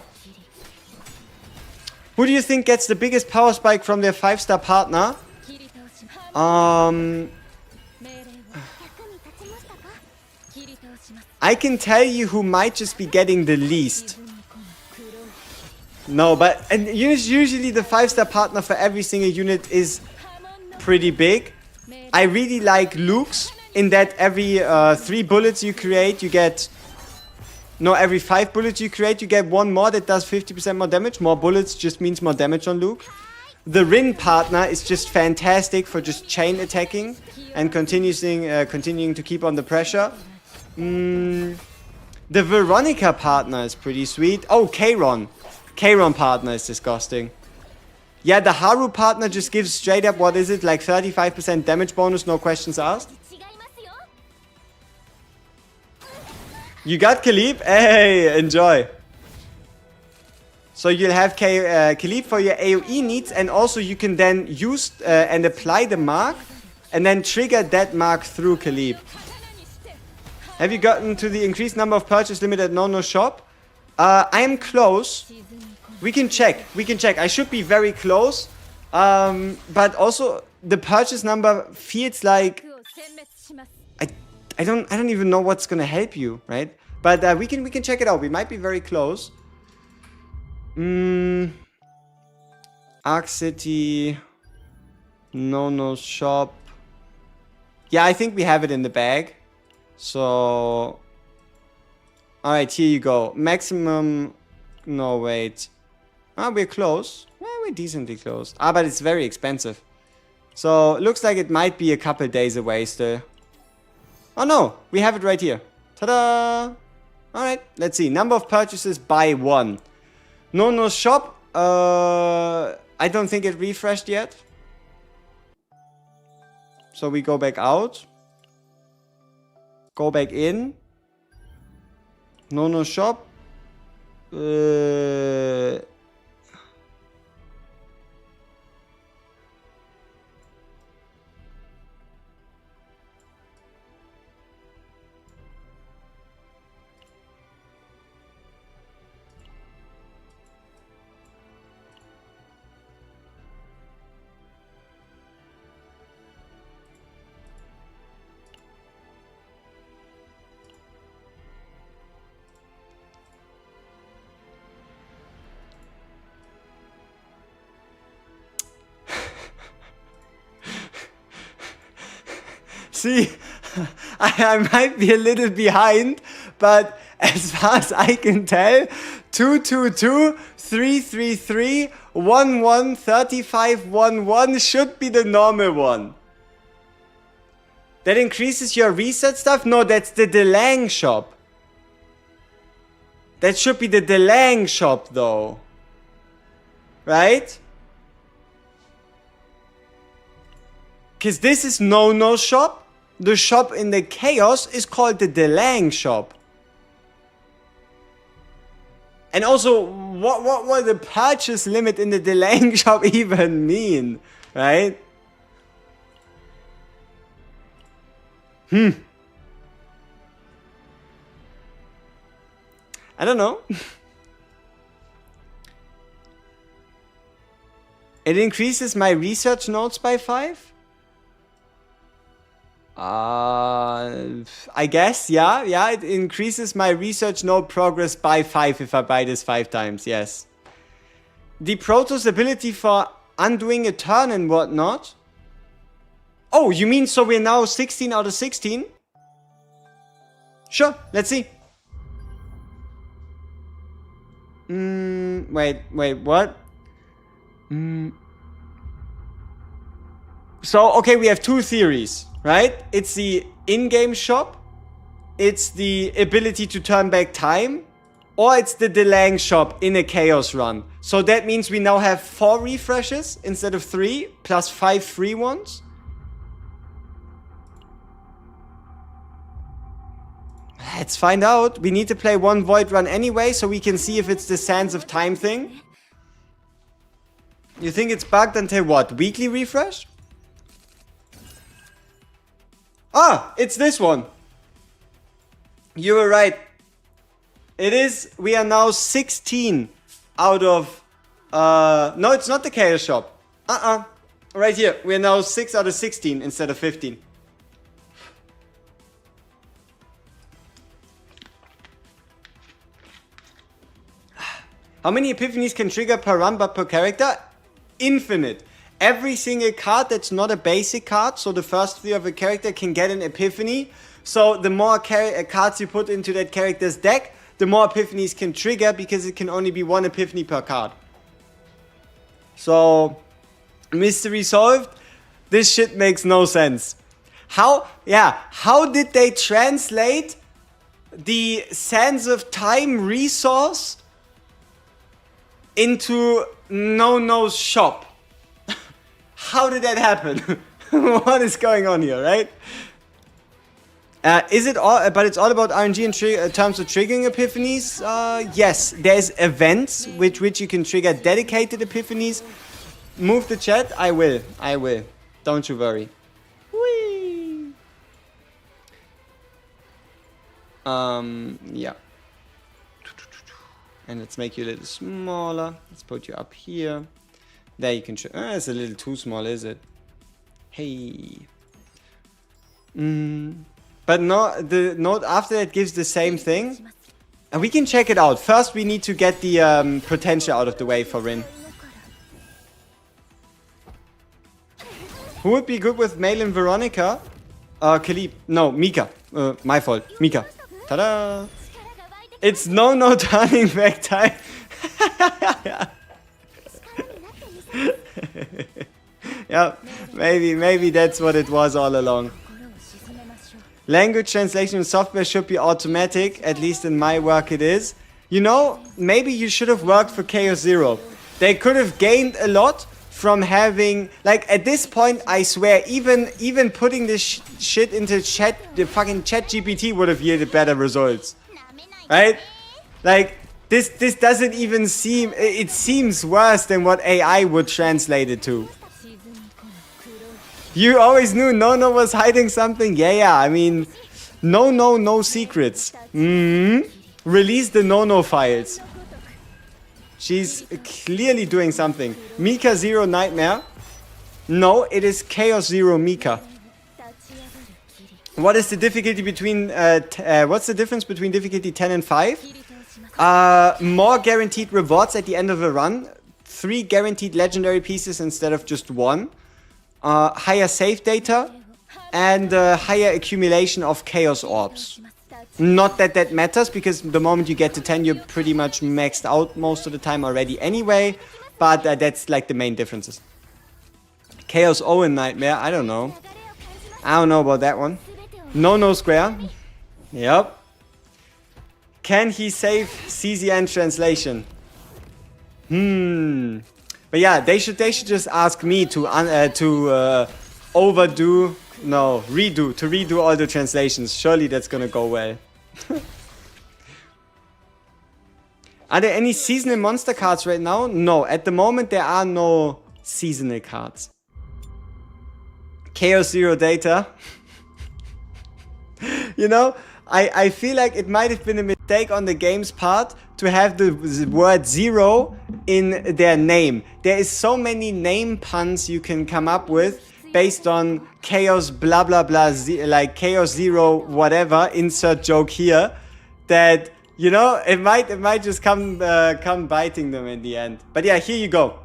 Who do you think gets the biggest power spike from their 5-star partner? I can tell you who might just be getting the least. No, but and usually the 5-star partner for every single unit is pretty big. I really like Luke's in that every 3 bullets you create, you get... No, every 5 bullets you create, you get 1 more that does 50% more damage. More bullets just means more damage on Luke. The Rin partner is just fantastic for just chain attacking and continuing to keep on the pressure. The Veronica partner is pretty sweet. Oh, Kayron. Kayron partner is disgusting. Yeah, the Haru partner just gives straight up, what is it, like 35% damage bonus, no questions asked. You got Kalib? Hey, enjoy. So you'll have Kalib for your AoE needs, and also you can then use and apply the mark, and then trigger that mark through Kalib. Have you gotten to the increased number of purchase limit at Nono shop? I am close. We can check. I should be very close. But also the purchase number feels like I don't even know what's gonna help you, right? But we can check it out. We might be very close. Arc City, Nono shop. Yeah, I think we have it in the bag. So alright, here you go. Maximum. No, wait. Ah, we're close. Well, we're decently close. Ah, but it's very expensive. So, looks like it might be a couple days away still. Oh no, we have it right here. Ta-da! Alright, let's see. Number of purchases by 1. No shop. I don't think it refreshed yet. So we go back out. Go back in. No shop. See, I might be a little behind, but as far as I can tell, 222, 333, 11, 35, 11 should be the normal one. That increases your reset stuff? No, that's the Delang shop. That should be the Delang shop though. Right? Because this is No shop. The shop in the Chaos is called the Delang shop. And also, what the purchase limit in the Delang shop even mean? Right? I don't know. It increases my research nodes by 5? I guess, yeah. Yeah, it increases my research node progress by 5 if I buy this 5 times, yes. The Protoss ability for undoing a turn and whatnot. Oh, you mean so we're now 16 out of 16? Sure, let's see. Wait, what? So, okay, we have two theories, right? It's the in-game shop, it's the ability to turn back time, or it's the delaying shop in a chaos run. So that means we now have 4 refreshes instead of 3, plus 5 free ones. Let's find out. We need to play one void run anyway, so we can see if it's the Sands of Time thing. You think it's bugged until what? Weekly refresh? Ah, it's this one. You were right. It is. We are now 16 out of... no, it's not the chaos shop. Right here. We are now 6 out of 16 instead of 15. How many epiphanies can trigger per run but per character? Infinite. Every single card that's not a basic card, so the first 3 of a character can get an epiphany. So the more cards you put into that character's deck, the more epiphanies can trigger, because it can only be 1 epiphany per card. So, mystery solved. This shit makes no sense. How did they translate the Sands of Time resource into No-No's shop? How did that happen? What is going on here, right? Is it all? But it's all about RNG in terms of triggering epiphanies. Yes, there's events with which you can trigger dedicated epiphanies. Move the chat. I will. Don't you worry. Whee. Yeah. And let's make you a little smaller. Let's put you up here. There you can... it's a little too small, is it? Hey. But no, the note after that gives the same thing. And we can check it out. First, we need to get the potential out of the way for Rin. Who would be good with Malin Veronica? Khalib. No, Mika. My fault. Mika. Ta-da! It's no turning back time. Yeah, maybe that's what it was all along. Language translation in software should be automatic, at least in my work it is. You know, maybe you should have worked for Chaos Zero. They could have gained a lot from having, like, at this point, I swear, even putting this shit into chat, the fucking chat GPT would have yielded better results. Right? Like, this doesn't even seem, it seems worse than what AI would translate it to. You always knew No was hiding something? Yeah, I mean, no secrets. Release the No files. She's clearly doing something. Mika Zero Nightmare? No, it is Chaos Zero Mika. What is the difficulty between, what's the difference between difficulty 10 and 5? More guaranteed rewards at the end of a run. 3 guaranteed legendary pieces instead of just 1. Higher save data. And higher accumulation of chaos orbs. Not that that matters, because the moment you get to 10, you're pretty much maxed out most of the time already anyway. But that's like the main differences. Chaos Owen Nightmare, I don't know. I don't know about that one. No square. Yep. Can he save CZN translation? But yeah, they should just ask me to redo all the translations. Surely that's gonna go well. Are there any seasonal monster cards right now? No, at the moment there are no seasonal cards. Chaos Zero data. You know, I feel like it might have been a mistake on the game's part to have the word zero in their name. There is so many name puns you can come up with based on chaos blah blah blah, like chaos zero whatever, insert joke here, that, you know, it might just come biting them in the end. But yeah, here you go.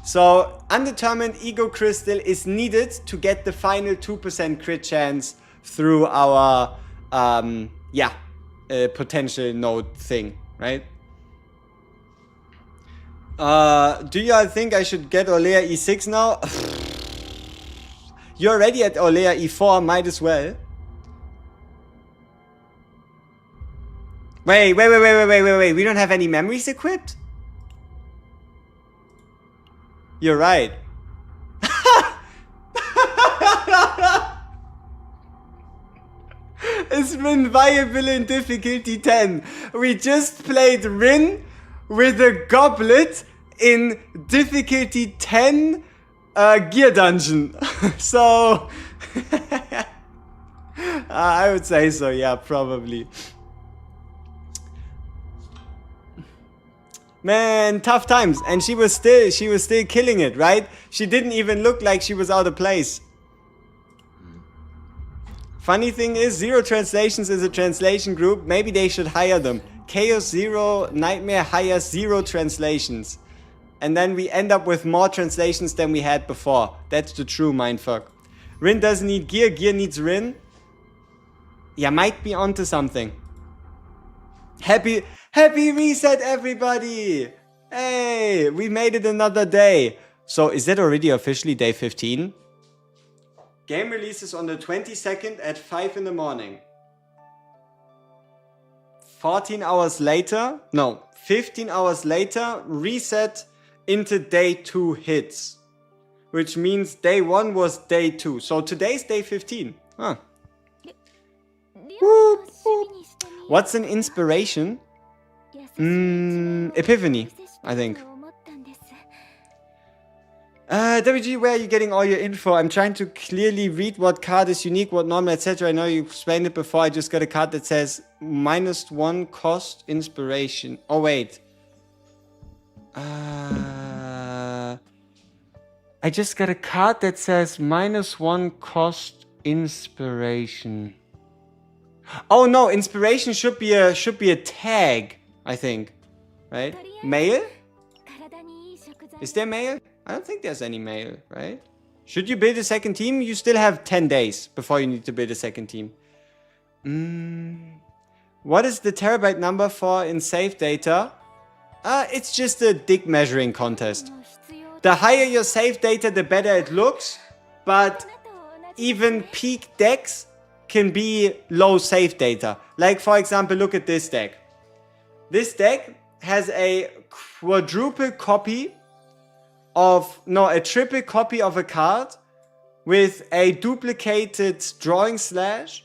So undetermined ego crystal is needed to get the final 2% crit chance through our potential node thing, right? Do you think I should get Olea E6 now? You're already at Olea E4, might as well. Wait. We don't have any memories equipped? You're right. It's Rin viable in difficulty 10. We just played Rin with a goblet in difficulty 10 gear dungeon. So I would say so, yeah, probably. Man, tough times. And she was still killing it, right? She didn't even look like she was out of place. Funny thing is, Zero Translations is a translation group. Maybe they should hire them. Chaos Zero Nightmare hires Zero Translations. And then we end up with more translations than we had before. That's the true mindfuck. Rin doesn't need gear. Gear needs Rin. Yeah, might be onto something. Happy reset, everybody! Hey, we made it another day. So is that already officially day 15? Game releases on the 22nd at 5 in the morning. 14 hours later, no, 15 hours later, reset into day 2 hits. Which means day 1 was day 2. So today's day 15. Huh. Whoop, whoop. What's an inspiration? Epiphany, I think. WG, where are you getting all your info? I'm trying to clearly read what card is unique, what normal, etc. I know you explained it before. I just got a card that says -1 cost inspiration. Oh, wait. I just got a card that says -1 cost inspiration. Oh no, inspiration should be a tag, I think. Right? Mail? Is there mail? I don't think there's any mail, right? Should you build a second team? You still have 10 days before you need to build a second team. What is the terabyte number for in save data? It's just a dick measuring contest. The higher your save data, the better it looks. But even peak decks can be low save data. Like, for example, look at this deck. This deck has a quadruple copy of, no, a triple copy of a card with a duplicated drawing slash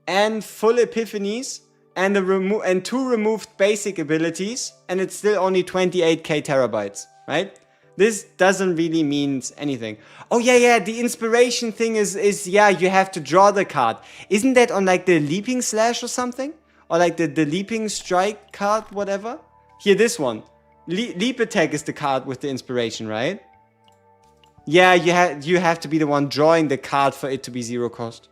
and full epiphanies and and 2 removed basic abilities, and it's still only 28k terabytes, right? This doesn't really mean anything. Oh yeah, the inspiration thing is yeah, you have to draw the card. Isn't that on like the leaping slash or something? Or like the leaping strike card, whatever? Here, this one. Leap attack is the card with the inspiration, right? Yeah, you have to be the one drawing the card for it to be 0 cost.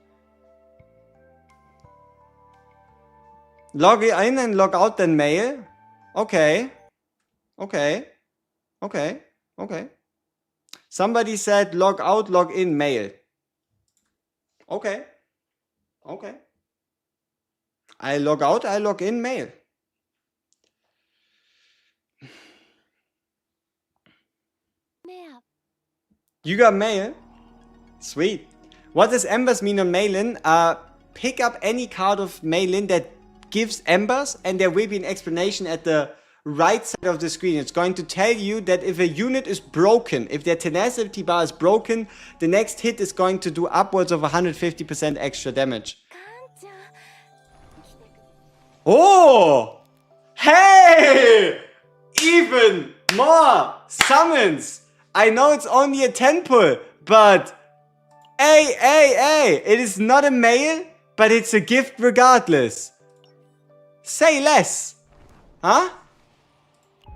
Log in and log out then mail. Okay. Somebody said log out, log in mail. Okay. I log out, I log in mail. You got mail? Sweet. What does embers mean on Mailin? Pick up any card of Mailin that gives embers, and there will be an explanation at the right side of the screen. It's going to tell you that if a unit is broken, if their tenacity bar is broken, the next hit is going to do upwards of 150% extra damage. Oh! Hey! Even more summons! I know it's only a 10 pull, but hey! It is not a mail, but it's a gift regardless. Say less. Huh?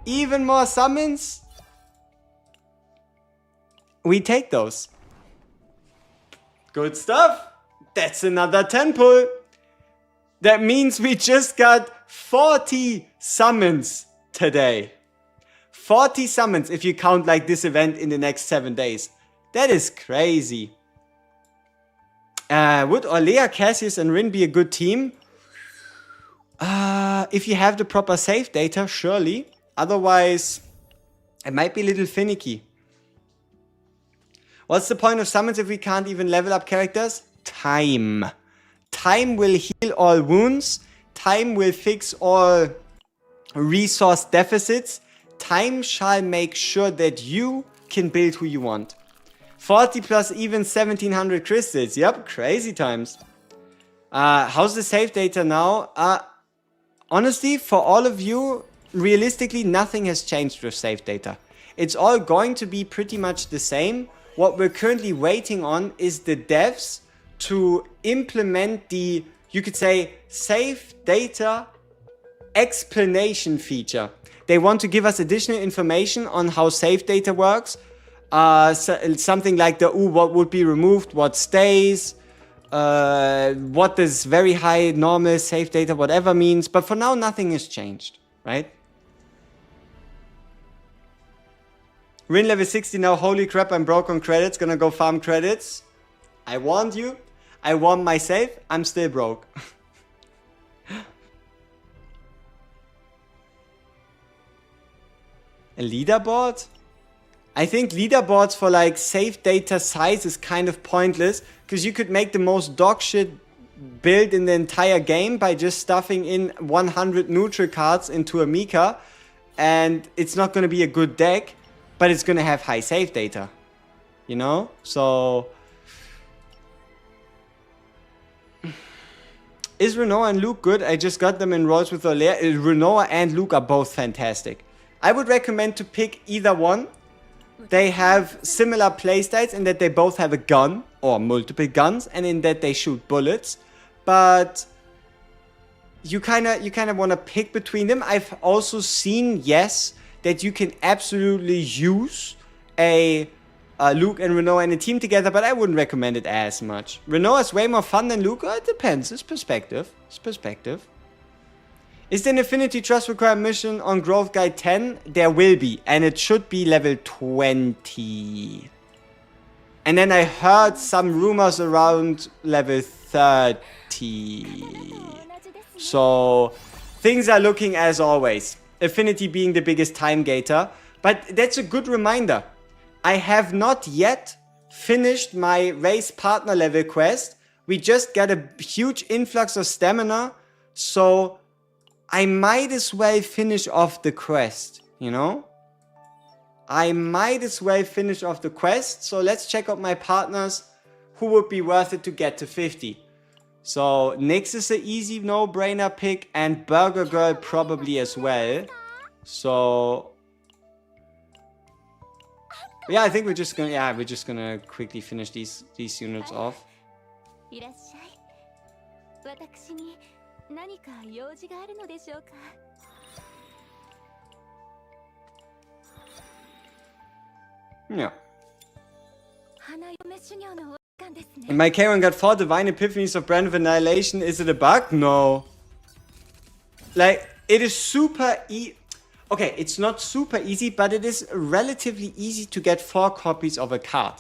Even more summons? We take those. Good stuff. That's another 10 pull. That means we just got 40 summons today. 40 summons if you count like this event in the next 7 days. That is crazy. Would Orlea, Cassius and Rin be a good team? If you have the proper save data, surely. Otherwise, it might be a little finicky. What's the point of summons if we can't even level up characters? Time. Time will heal all wounds. Time will fix all resource deficits. Time shall make sure that you can build who you want. 40 plus even 1700 crystals. Yep, crazy times. How's the save data now? Honestly, for all of you, realistically, nothing has changed with save data. It's all going to be pretty much the same. What we're currently waiting on is the devs to implement the, you could say, save data explanation feature. They want to give us additional information on how save data works. Something like what would be removed, what stays, what does very high normal save data, whatever means. But for now, nothing has changed, right? Rin level 60 now. Holy crap, I'm broke on credits. Gonna go farm credits. I warned you. I won my save. I'm still broke. A leaderboard? I think leaderboards for like save data size is kind of pointless, because you could make the most dog shit build in the entire game by just stuffing in 100 neutral cards into a Mika, and it's not going to be a good deck, but it's going to have high save data, you know? So is Renoa and Luke good? I just got them in rolls with Olaire. Renoa and Luke are both fantastic. I would recommend to pick either one. They have similar playstyles in that they both have a gun or multiple guns, and in that they shoot bullets. But you kind of want to pick between them. I've also seen, yes, that you can absolutely use a Luke and Renoa in a team together, but I wouldn't recommend it as much. Renoa is way more fun than Luke. It depends. It's perspective. It's perspective. Is there an Affinity Trust required mission on Growth Guide 10? There will be, and it should be level 20. And then I heard some rumors around level 30. So things are looking as always. Affinity being the biggest time gator. But that's a good reminder. I have not yet finished my race partner level quest. We just got a huge influx of stamina. So I might as well finish off the quest, you know? I might as well finish off the quest. So let's check out my partners who would be worth it to get to 50. So Nyx is an easy no-brainer pick, and Burger Girl probably as well. So yeah, I think we're just gonna quickly finish these units off. Yeah. My K1 got 4 divine epiphanies of Brand of Annihilation. Is it a bug? No. Like, it is super okay, it's not super easy, but it is relatively easy to get 4 copies of a card.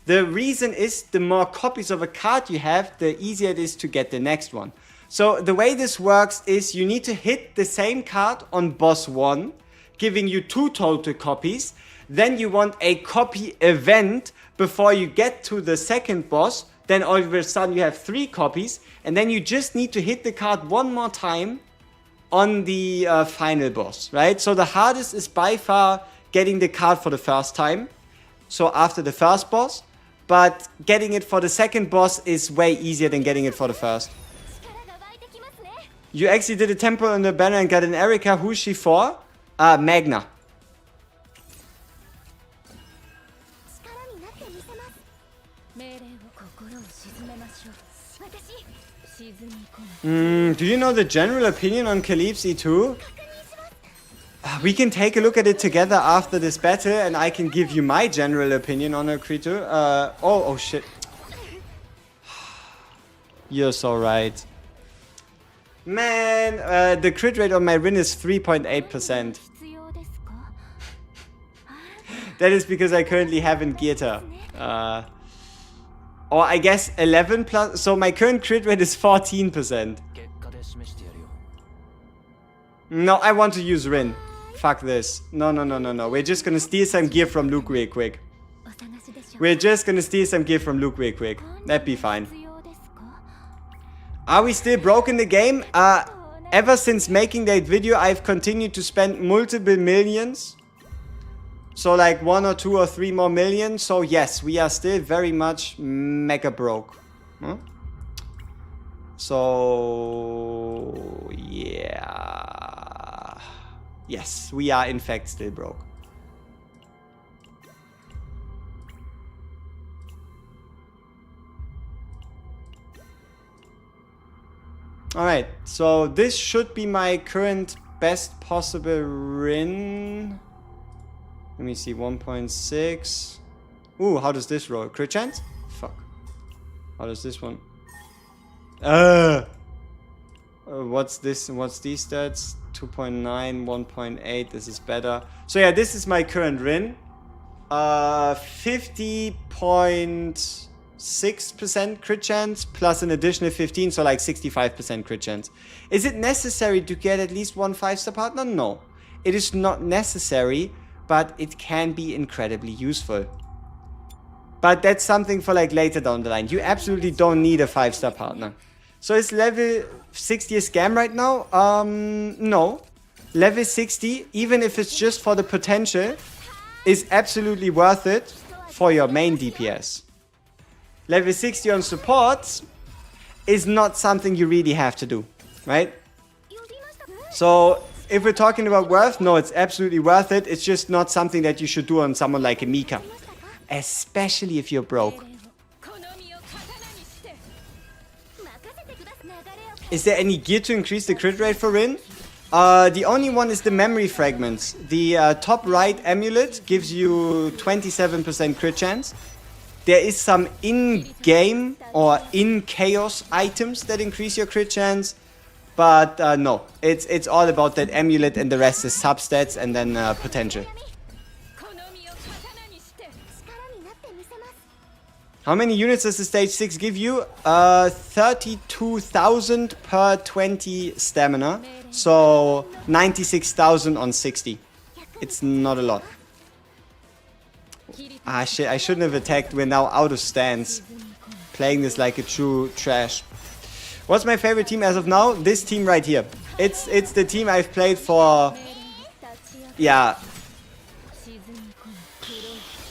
The reason is, the more copies of a card you have, the easier it is to get the next one. So the way this works is you need to hit the same card on boss 1, giving you 2 total copies. Then you want a copy event before you get to the second boss. Then all of a sudden you have 3 copies. And then you just need to hit the card one more time on the final boss, right? So the hardest is by far getting the card for the first time. So after the first boss. But getting it for the second boss is way easier than getting it for the first. You actually did a temple on the banner and got an Erika. Who's she for? Magna. Do you know the general opinion on Calypso E2? We can take a look at it together after this battle, and I can give you my general opinion on her creature. Oh shit. You're so right. Man, the crit rate on my Rin is 3.8%. That is because I currently haven't geared her. Or I guess 11 plus. So my current crit rate is 14%. No, I want to use Rin. Fuck this. No. We're just gonna steal some gear from Luke real quick. We're just gonna steal some gear from Luke real quick. That'd be fine. Are we still broke in the game? Ever since making that video, I've continued to spend multiple millions. So like 1 or 2 or 3 more million. So yes, we are still very much mega broke. Huh? So yeah. Yes, we are in fact still broke. Alright, so this should be my current best possible Rin. Let me see, 1.6. Ooh, how does this roll? Crit chance? Fuck. How does this one? What's this? What's these stats? 2.9, 1.8. This is better. So yeah, this is my current Rin. 50.6% crit chance plus an additional 15, so like 65% crit chance. Is it necessary to get at least one 5-star partner? No. It is not necessary, but it can be incredibly useful. But that's something for like later down the line. You absolutely don't need a 5-star partner. So is level 60 a scam right now? No. Level 60, even if it's just for the potential, is absolutely worth it for your main DPS. Level 60 on supports is not something you really have to do, right? So if we're talking about worth, no, it's absolutely worth it. It's just not something that you should do on someone like a Mika. Especially if you're broke. Is there any gear to increase the crit rate for Rin? The only one is the memory fragments. The top right amulet gives you 27% crit chance. There is some in-game or in-chaos items that increase your crit chance. But no, it's all about that amulet and the rest is substats and then potential. How many units does the stage 6 give you? 32,000 per 20 stamina. So 96,000 on 60. It's not a lot. Ah shit, I shouldn't have attacked. We're now out of stance. Playing this like a true trash. What's my favorite team as of now? This team right here. It's the team I've played for, yeah,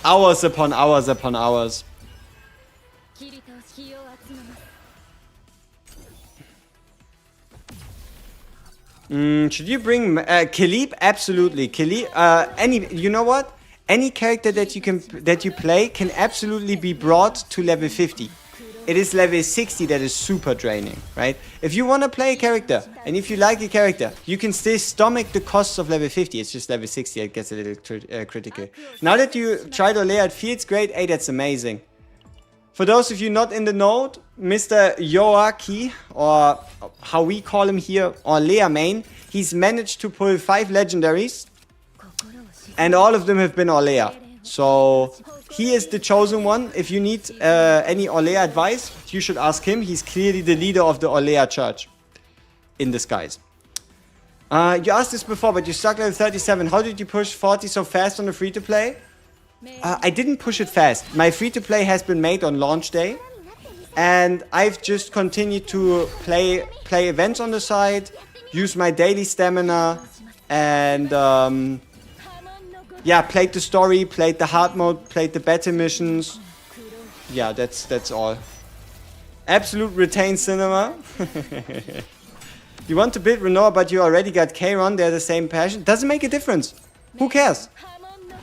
hours upon hours upon hours. Should you bring Khalib? Absolutely, Khalib. You know what? Any character that you play can absolutely be brought to level 50. It is level 60 that is super draining, right? If you want to play a character, and if you like a character, you can still stomach the costs of level 50. It's just level 60 that gets a little critical. Now that you tried Olea at Fields grade 8, that's amazing. For those of you not in the know, Mr. Yoaki, or how we call him here, Olea main, he's managed to pull 5 legendaries, and all of them have been Olea. So he is the chosen one. If you need any Olea advice, you should ask him. He's clearly the leader of the Olea church in disguise. You asked this before, but you stuck level 37. How did you push 40 so fast on the free-to-play? I didn't push it fast. My free-to-play has been made on launch day. And I've just continued to play events on the side, use my daily stamina, and yeah, played the story, played the hard mode, played the battle missions. Yeah, that's all. Absolute retained cinema. You want to build Renoir, but you already got Kayron, they're the same passion. Doesn't make a difference. Who cares?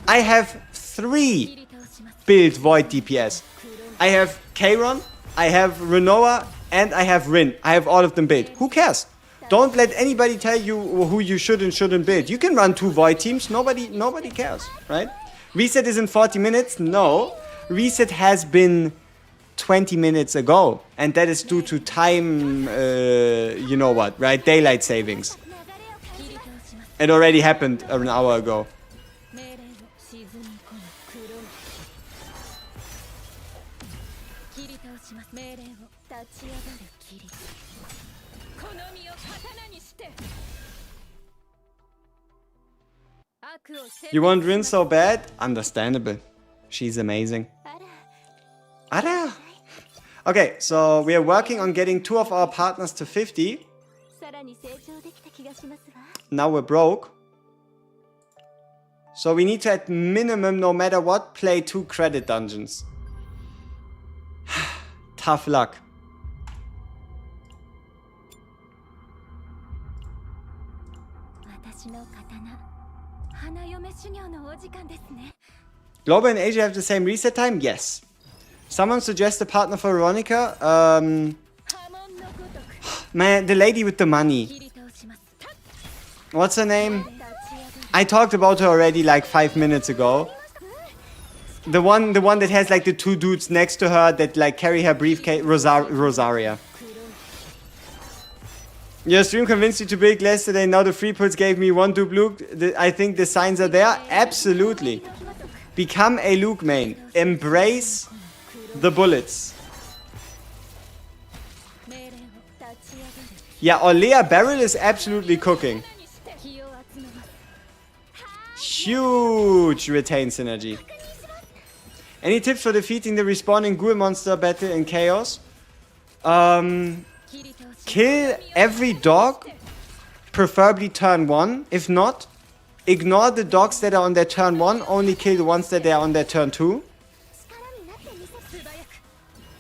I have 3 build Void DPS. I have Kayron, I have Renoir, and I have Rin. I have all of them built. Who cares? Don't let anybody tell you who you should and shouldn't build. You can run 2 Void teams. Nobody cares, right? Reset is in 40 minutes? No. Reset has been 20 minutes ago. And that is due to time, you know what, right? Daylight savings. It already happened an hour ago. You want Rin so bad? Understandable. She's amazing. Are there? Okay, so we are working on getting 2 of our partners to 50. Now we're broke. So we need to, at minimum, no matter what, play 2 credit dungeons. Tough luck. Global and Asia have the same reset time? Yes. Someone suggest a partner for Veronica? Man, the lady with the money. What's her name? I talked about her already like 5 minutes ago. The one that has like the 2 dudes next to her that like carry her briefcase. Rosaria. Your stream convinced you to build yesterday. Now the free pulse gave me 1 dupe Luke. I think the signs are there. Absolutely. Become a Luke main. Embrace the bullets. Yeah, Olea Barrel is absolutely cooking. Huge retain synergy. Any tips for defeating the respawning ghoul monster battle in Chaos? Kill every dog, preferably turn 1. If not, ignore the dogs that are on their turn 1, only kill the ones that are on their turn 2.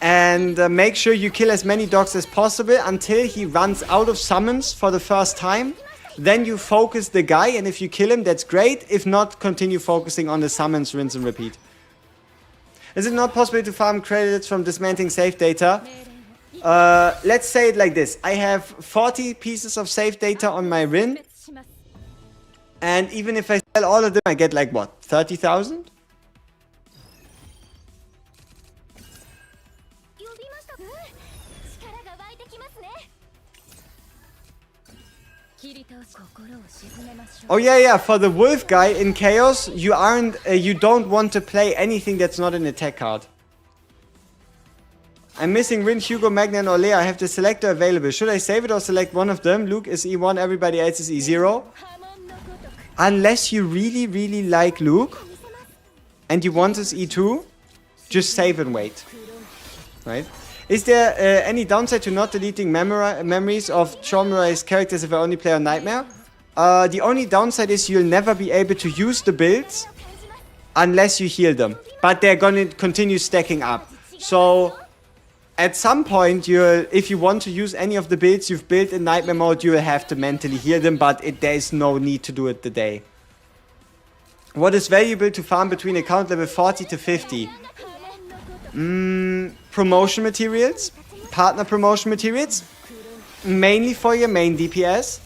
And make sure you kill as many dogs as possible until he runs out of summons for the first time. Then you focus the guy, and if you kill him, that's great. If not, continue focusing on the summons, rinse and repeat. Is it not possible to farm credits from dismantling save data? Let's say it like this. I have 40 pieces of save data on my Rin. And even if I sell all of them, I get like what? 30,000? Oh yeah, for the wolf guy in Chaos, you don't want to play anything that's not an attack card. I'm missing Rin, Hugo, Magna, and Olea. I have the selector available. Should I save it or select one of them? Luke is E1, everybody else is E0. Unless you really, really like Luke and you want his E2, just save and wait. Right? Is there any downside to not deleting memories of traumatized characters if I only play on Nightmare? The only downside is you'll never be able to use the builds unless you heal them. But they're gonna continue stacking up. So at some point, if you want to use any of the builds you've built in Nightmare mode, you will have to mentally heal them, but there is no need to do it today. What is valuable to farm between account level 40 to 50? Promotion materials, partner promotion materials, mainly for your main DPS.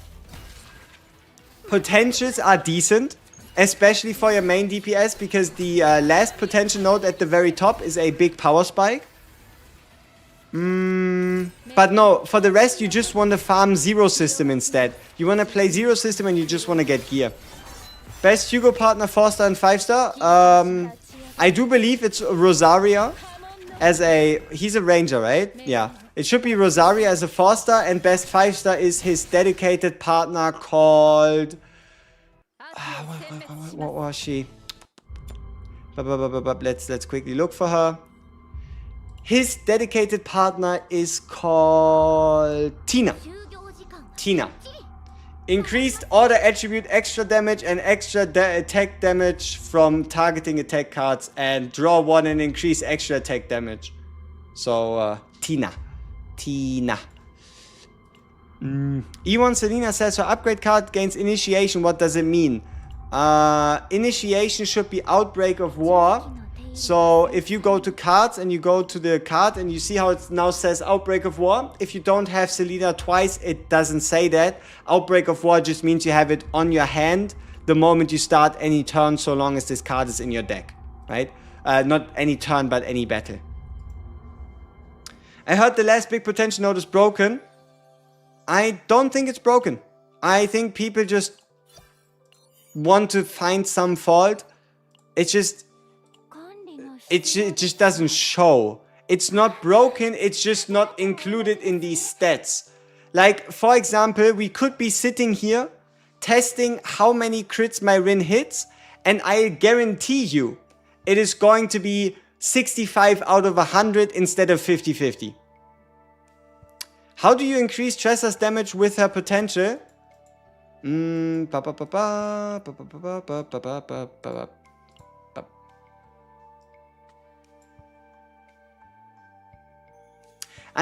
Potentials are decent, especially for your main DPS, because the last potential node at the very top is a big power spike. But no, for the rest, you just want to farm Zero System instead. You want to play Zero System and you just want to get gear. Best Hugo partner 4-star and 5-star? I do believe it's Rosaria. He's a ranger, right? Yeah. It should be Rosaria as a 4-star, and best 5-star is his dedicated partner called... what was she? Let's quickly look for her. His dedicated partner is called Tina. Increased order attribute, extra damage and extra attack damage from targeting attack cards, and draw 1 and increase extra attack damage. So, Tina. E1 Selena says her upgrade card gains initiation. What does it mean? Initiation should be Outbreak of War. So if you go to cards and you go to the card and you see how it now says Outbreak of War, if you don't have Selena twice, it doesn't say that. Outbreak of War just means you have it on your hand the moment you start any turn, so long as this card is in your deck, right? Not any turn, but any battle. I heard the last big potential node is broken. I don't think it's broken. I think people just want to find some fault. It just doesn't show. It's not broken, it's just not included in these stats. Like, for example, we could be sitting here testing how many crits my Rin hits, and I guarantee you it is going to be 65 out of 100 instead of 50-50. How do you increase Tressa's damage with her potential? And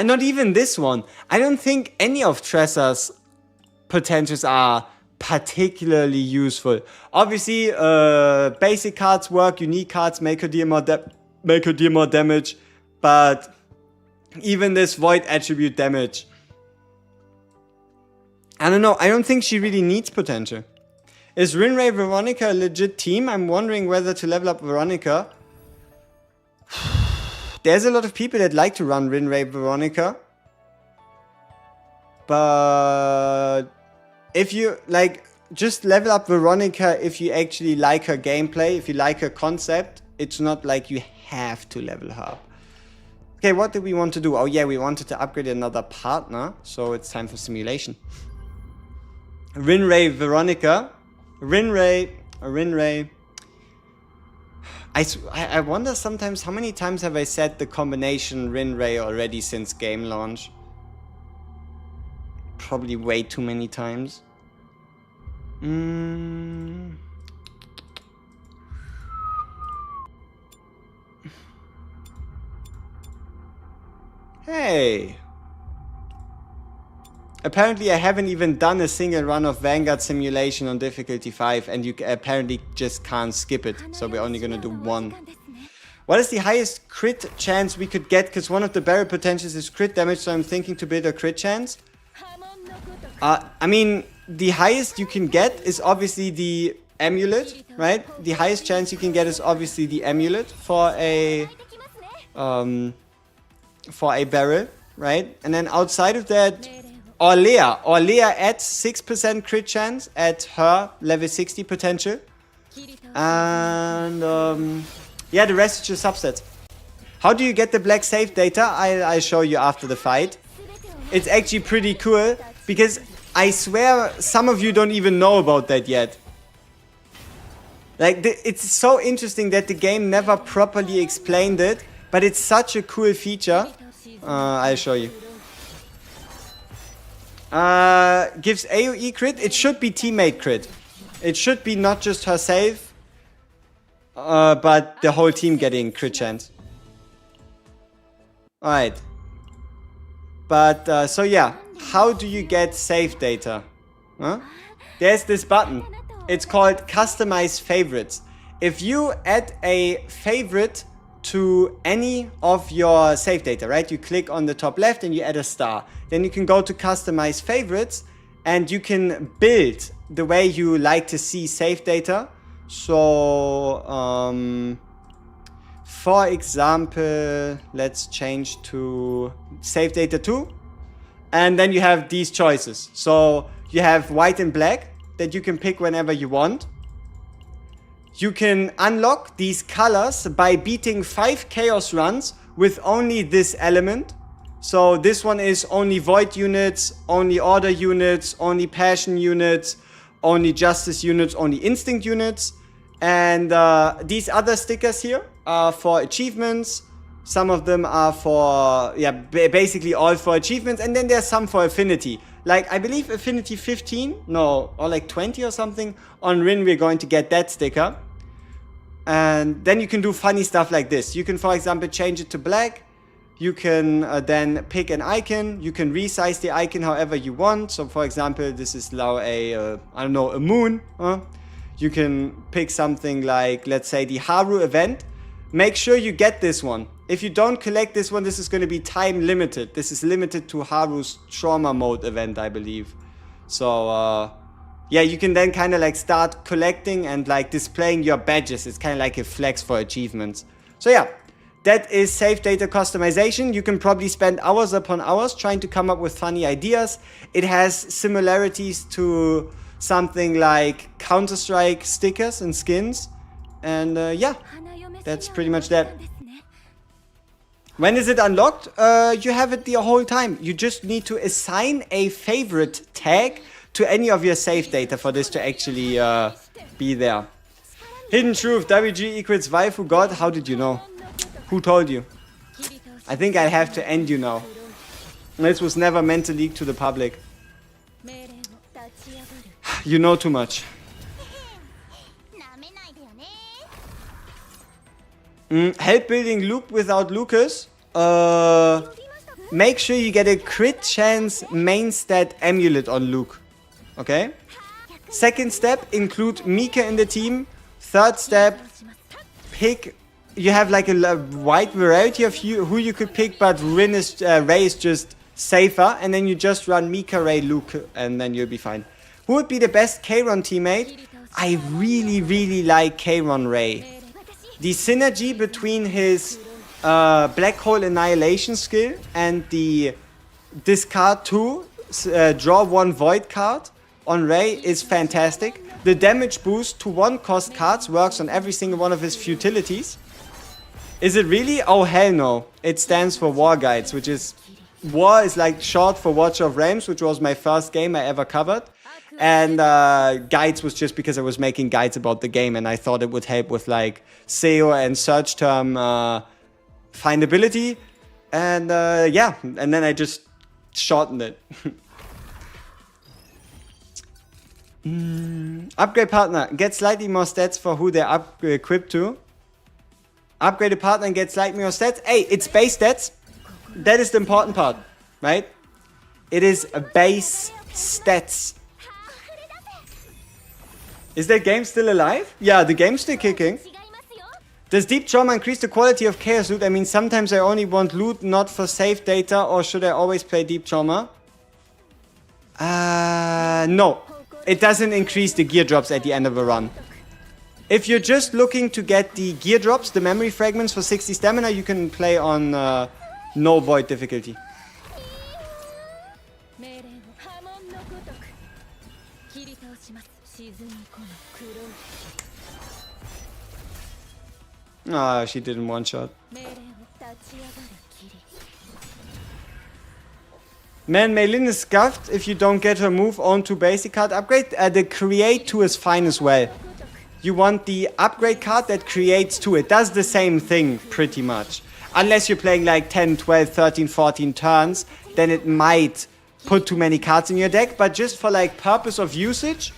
not even this one. I don't think any of Tressa's potentials are particularly useful. Obviously, basic cards work, unique cards make her deal more damage, but even this void attribute damage, I don't know. I don't think she really needs potential. Is Rinray Veronica a legit team? I'm wondering whether to level up Veronica. There's a lot of people that like to run Rinray Veronica. But if you like, just level up Veronica if you actually like her gameplay, if you like her concept. It's not like you have to level her up. Okay, what did we want to do? Oh yeah, we wanted to upgrade another partner. So it's time for simulation. Rinray Veronica. Rinray. I wonder sometimes how many times have I said the combination Rinray already since game launch? Probably way too many times. Hey. Apparently I haven't even done a single run of Vanguard Simulation on difficulty 5 and you apparently just can't skip it. So we're only gonna do one. What is the highest crit chance we could get? Because one of the barrel potentials is crit damage, so I'm thinking to build a crit chance. I mean, the highest you can get is obviously the amulet, right? The highest chance you can get is obviously the amulet for a barrel, right? And then outside of that, Orlea adds 6% crit chance at her level 60 potential. And yeah, the rest is just subsets. How do you get the black save data? I'll show you after the fight. It's actually pretty cool because I swear some of you don't even know about that yet. Like, it's so interesting that the game never properly explained it, but it's such a cool feature. I'll show you. Gives AoE crit. It should be teammate crit. It should be not just her save, but the whole team getting crit chance. Alright. But, so yeah. How do you get save data? Huh? There's this button. It's called Customize Favorites. If you add a favorite to any of your save data, right? You click on the top left and you add a star. Then you can go to Customize Favorites and you can build the way you like to see save data. So, for example, let's change to save data 2. And then you have these choices. So you have white and black that you can pick whenever you want. You can unlock these colors by beating 5 chaos runs with only this element. So this one is only void units, only order units, only passion units, only justice units, only instinct units. And these other stickers here are for achievements. Some of them are for, yeah, basically all for achievements. And then there's some for affinity. Like, I believe affinity 15, no, or like 20 or something. On Rin, we're going to get that sticker. And then you can do funny stuff like this. You can, for example, change it to black. You can then pick an icon. You can resize the icon however you want. So, for example, this is now a, I don't know, a moon. You can pick something like, let's say, the Haru event. Make sure you get this one. If you don't collect this one, this is going to be time limited. This is limited to Haru's trauma mode event, I believe. So, yeah, you can then kind of like start collecting and like displaying your badges. It's kind of like a flex for achievements. So yeah, that is save data customization. You can probably spend hours upon hours trying to come up with funny ideas. It has similarities to something like Counter-Strike stickers and skins. And yeah, that's pretty much that. When is it unlocked? You have it the whole time. You just need to assign a favorite tag to any of your save data for this to actually be there. Hidden truth, WG equals waifu god. How did you know? Who told you? I think I have to end you now. This was never meant to leak to the public. You know too much. Help building Luke without Lucas. Make sure you get a crit chance main stat amulet on Luke. Okay? Second step, include Mika in the team. Third step, pick. You have like a wide variety of who you could pick, but Ray is just safer. And then you just run Mika, Ray, Luke, and then you'll be fine. Who would be the best Kayron teammate? I really, really like Kayron Ray. The synergy between his Black Hole Annihilation skill and the discard 2, draw 1 Void card on Ray is fantastic. The damage boost to 1 cost cards works on every single one of his futilities. Is it really? Oh hell no. It stands for War Guides, which is... War is like short for Watcher of Realms, which was my first game I ever covered. And guides was just because I was making guides about the game and I thought it would help with like SEO and search term findability. And yeah, and then I just shortened it. Upgrade partner, get slightly more stats for who they're equipped to. Upgrade a partner and get slightly more stats. Hey, it's base stats. That is the important part, right? It is a base stats. Is that game still alive? Yeah, the game's still kicking. Does Deep Trauma increase the quality of Chaos Loot? I mean, sometimes I only want loot not for save data, or should I always play Deep Trauma? No. It doesn't increase the gear drops at the end of a run. If you're just looking to get the gear drops, the memory fragments for 60 stamina, you can play on no void difficulty. Ah, she didn't one shot. Man, Meilin is scuffed if you don't get her move on to basic card upgrade. The create 2 is fine as well. You want the upgrade card that creates 2. It does the same thing pretty much. Unless you're playing like 10, 12, 13, 14 turns, then it might put too many cards in your deck. But just for like purpose of usage,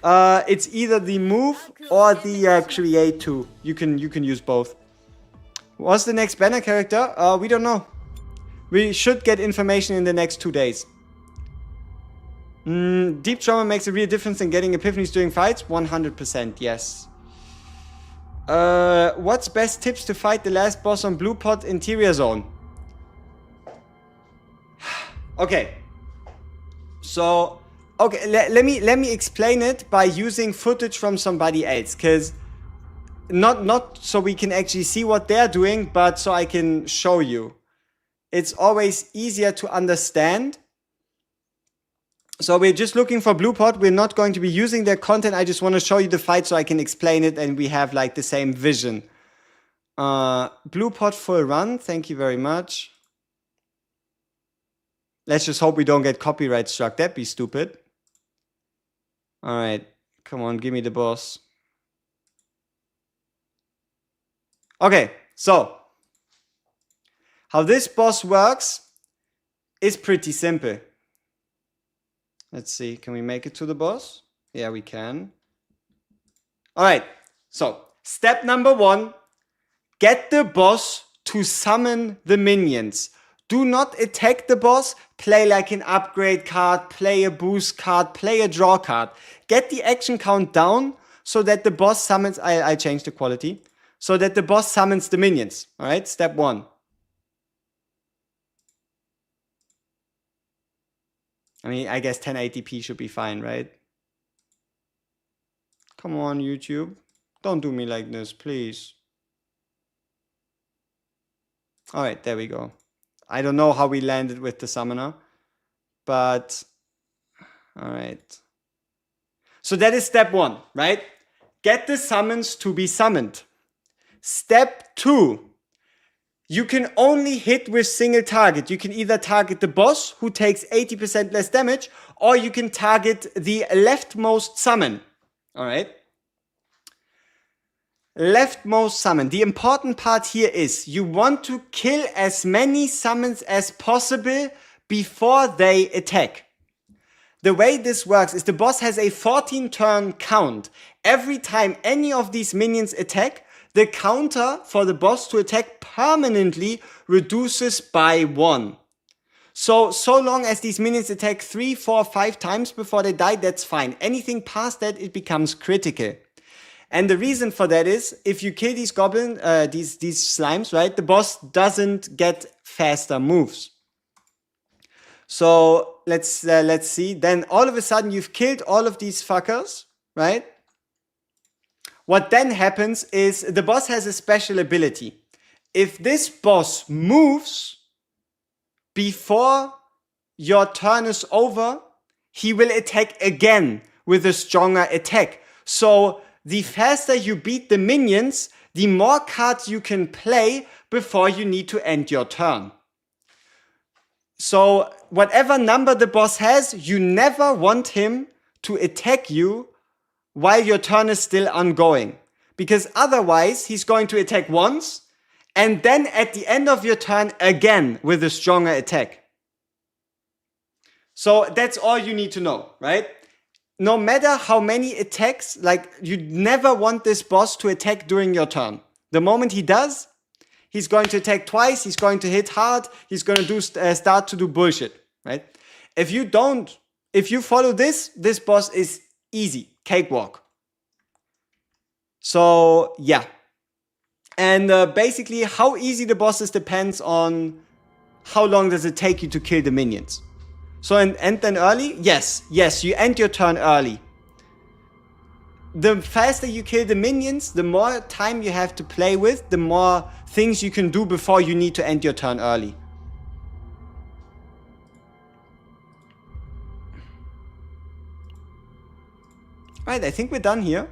it's either the move or the create 2. You can use both. What's the next banner character? We don't know. We should get information in the next 2 days. Deep Trauma makes a real difference in getting epiphanies during fights? 100%, yes. What's best tips to fight the last boss on Blue Pot Interior Zone? Okay. So, okay, let me explain it by using footage from somebody else, because not so we can actually see what they're doing, but so I can show you. It's always easier to understand. So we're just looking for Blue Pot. We're not going to be using their content. I just want to show you the fight so I can explain it and we have like the same vision. Blue Pot full run. Thank you very much. Let's just hope we don't get copyright struck. That'd be stupid. All right. Come on, give me the boss. Okay, so how this boss works is pretty simple. Let's see, can we make it to the boss? Yeah, we can. All right, so step number 1, get the boss to summon the minions. Do not attack the boss, play like an upgrade card, play a boost card, play a draw card. Get the action count down so that the boss summons, I changed the quality, so that the boss summons the minions. All right, step 1. I mean, I guess 1080p should be fine, right? Come on, YouTube. Don't do me like this, please. All right, there we go. I don't know how we landed with the summoner, but all right. So that is step 1, right? Get the summons to be summoned. Step 2. You can only hit with single target. You can either target the boss, who takes 80% less damage, or you can target the leftmost summon. All right. leftmost summon. The important part here is you want to kill as many summons as possible before they attack. The way this works is the boss has a 14 turn count. Every time any of these minions attack, the counter for the boss to attack permanently reduces by 1. So long as these minions attack 3, 4, 5 times before they die, that's fine. Anything past that, it becomes critical. And the reason for that is, if you kill these these slimes, right, the boss doesn't get faster moves. So let's see. Then all of a sudden you've killed all of these fuckers, right? What then happens is the boss has a special ability. If this boss moves before your turn is over, he will attack again with a stronger attack. So the faster you beat the minions, the more cards you can play before you need to end your turn. So whatever number the boss has, you never want him to attack you while your turn is still ongoing. Because otherwise, he's going to attack once, and then at the end of your turn again with a stronger attack. So that's all you need to know, right? No matter how many attacks, like you never want this boss to attack during your turn. The moment he does, he's going to attack twice, he's going to hit hard, he's going to start to do bullshit, right? If you follow this boss is easy, cakewalk. So yeah. And basically how easy the boss is depends on how long does it take you to kill the minions. So end then early? Yes, you end your turn early. The faster you kill the minions, the more time you have to play with, the more things you can do before you need to end your turn early. Right, I think we're done here.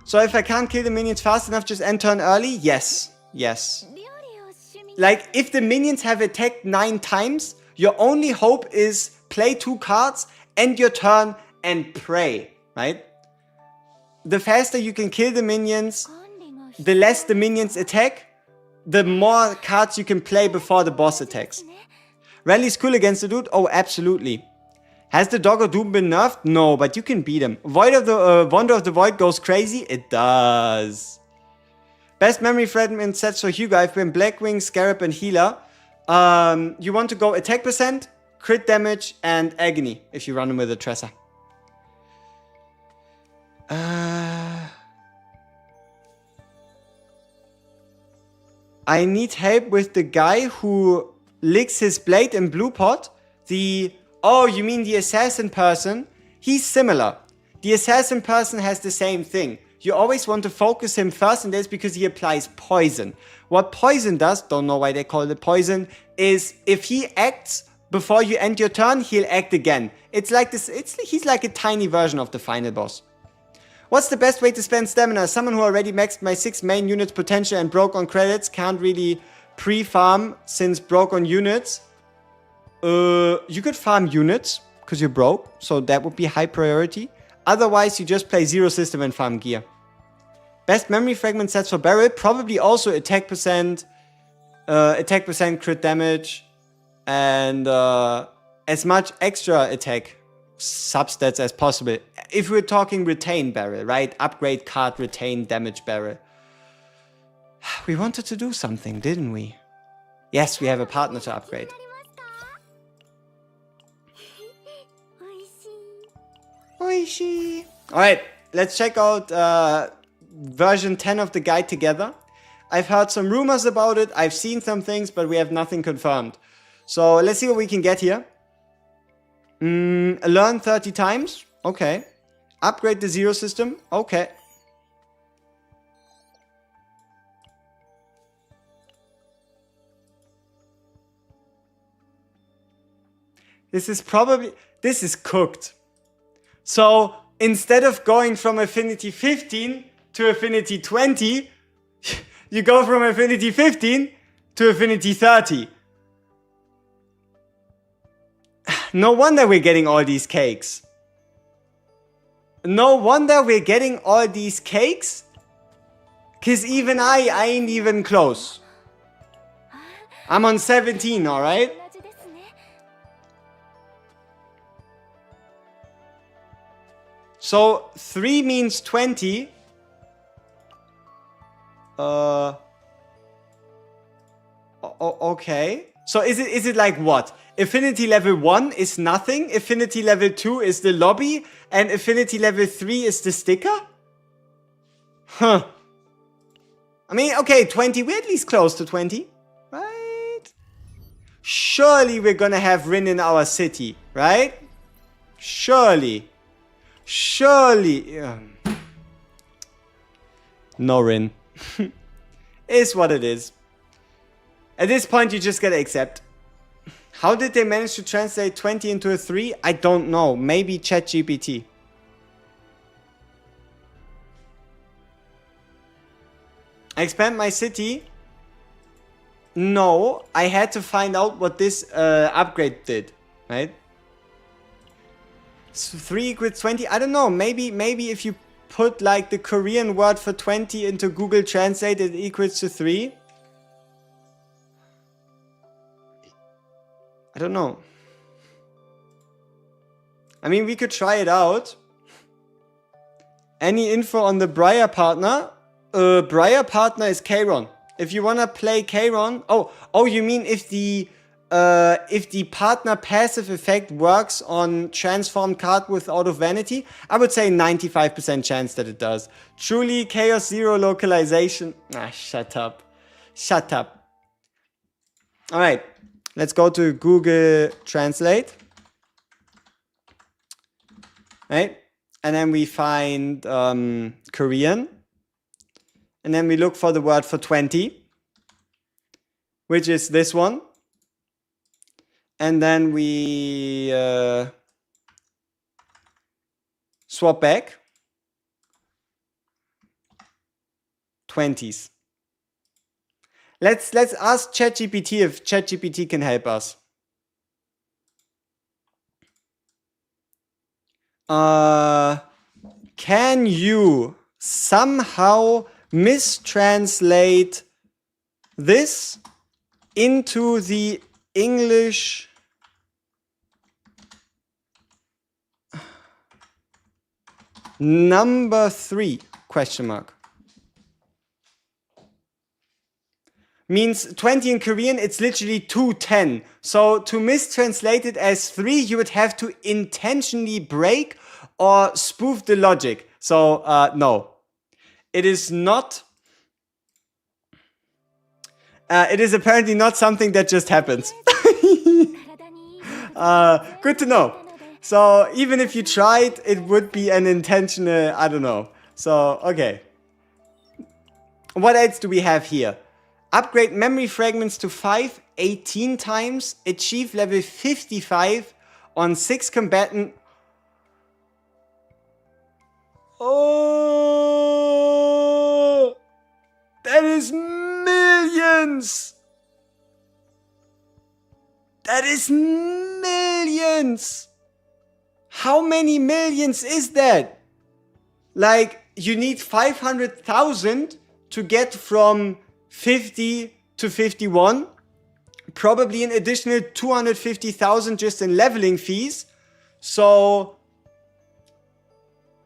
So if I can't kill the minions fast enough, just end turn early? Yes. Like, if the minions have attacked 9 times, your only hope is play 2 cards, end your turn, and pray, right? The faster you can kill the minions, the less the minions attack, the more cards you can play before the boss attacks. Rally's cool against the dude? Oh, absolutely. Has the Dog of Doom been nerfed? No, but you can beat him. Wonder of the Void goes crazy? It does. Best memory fragment sets for Hugo. I've been Blackwing, Scarab, and Healer. You want to go attack percent, crit damage, and agony if you run him with a Tresser. I need help with the guy who licks his blade in Blue Pot. Oh, you mean the assassin person? He's similar. The assassin person has the same thing. You always want to focus him first, and that's because he applies poison. What poison does, don't know why they call it poison, is if he acts before you end your turn, he'll act again. It's like this, he's like a tiny version of the final boss. What's the best way to spend stamina? Someone who already maxed my 6 main units potential and broke on credits, can't really pre-farm since broke on units. You could farm units, because you're broke, so that would be high priority. Otherwise, you just play zero system and farm gear. Best memory fragment sets for Barrel, probably also attack percent, crit damage, and as much extra attack substats as possible. If we're talking retain Barrel, right? Upgrade card, retain damage Barrel. We wanted to do something, didn't we? Yes, we have a partner to upgrade. Oishi. Alright, let's check out version 10 of the guide together. I've heard some rumors about it, I've seen some things, but we have nothing confirmed. So let's see what we can get here. Learn 30 times. Okay. Upgrade the zero system. Okay. This is cooked. So instead of going from Affinity 15 to Affinity 20, you go from Affinity 15 to Affinity 30. No wonder we're getting all these cakes. No wonder we're getting all these cakes Cause even I ain't even close. I'm on 17, alright? So 3 means 20. Okay. So is it like what? Affinity level 1 is nothing, affinity level 2 is the lobby, and affinity level 3 is the sticker? Huh. I mean, okay, 20, we're at least close to 20, right? Surely we're gonna have Rin in our city, right? Surely. Surely. No Rin. Is what it is. At this point, you just gotta accept. How did they manage to translate 20 into a 3? I don't know. Maybe ChatGPT. Expand my city? No, I had to find out what this upgrade did, right? So 3 equals 20? I don't know. Maybe if you put like the Korean word for 20 into Google Translate, it equals to 3. I don't know. I mean, we could try it out. Any info on the Briar partner? Briar partner is Kayron. If you wanna play Kayron, oh, you mean if the partner passive effect works on transformed card with Auto Vanity? I would say 95% chance that it does. Truly Chaos Zero localization. Ah, shut up. Shut up. Alright, let's go to Google Translate. Right? And then we find Korean. And then we look for the word for 20, which is this one. And then we swap back 20s. Let's ask ChatGPT if ChatGPT can help us. Can you somehow mistranslate this into the English number 3 question mark? Means 20 in Korean, it's literally 210. So to mistranslate it as 3, you would have to intentionally break or spoof the logic. So no. It is not. It is apparently not something that just happens. Good to know. So even if you tried, it would be an intentional, I don't know. So, okay. What else do we have here? Upgrade memory fragments to 5, 18 times. Achieve level 55 on 6 combatant. Oh, that is millions. That is millions. How many millions is that? Like, you need 500,000 to get from 50 to 51. Probably an additional 250,000 just in leveling fees. So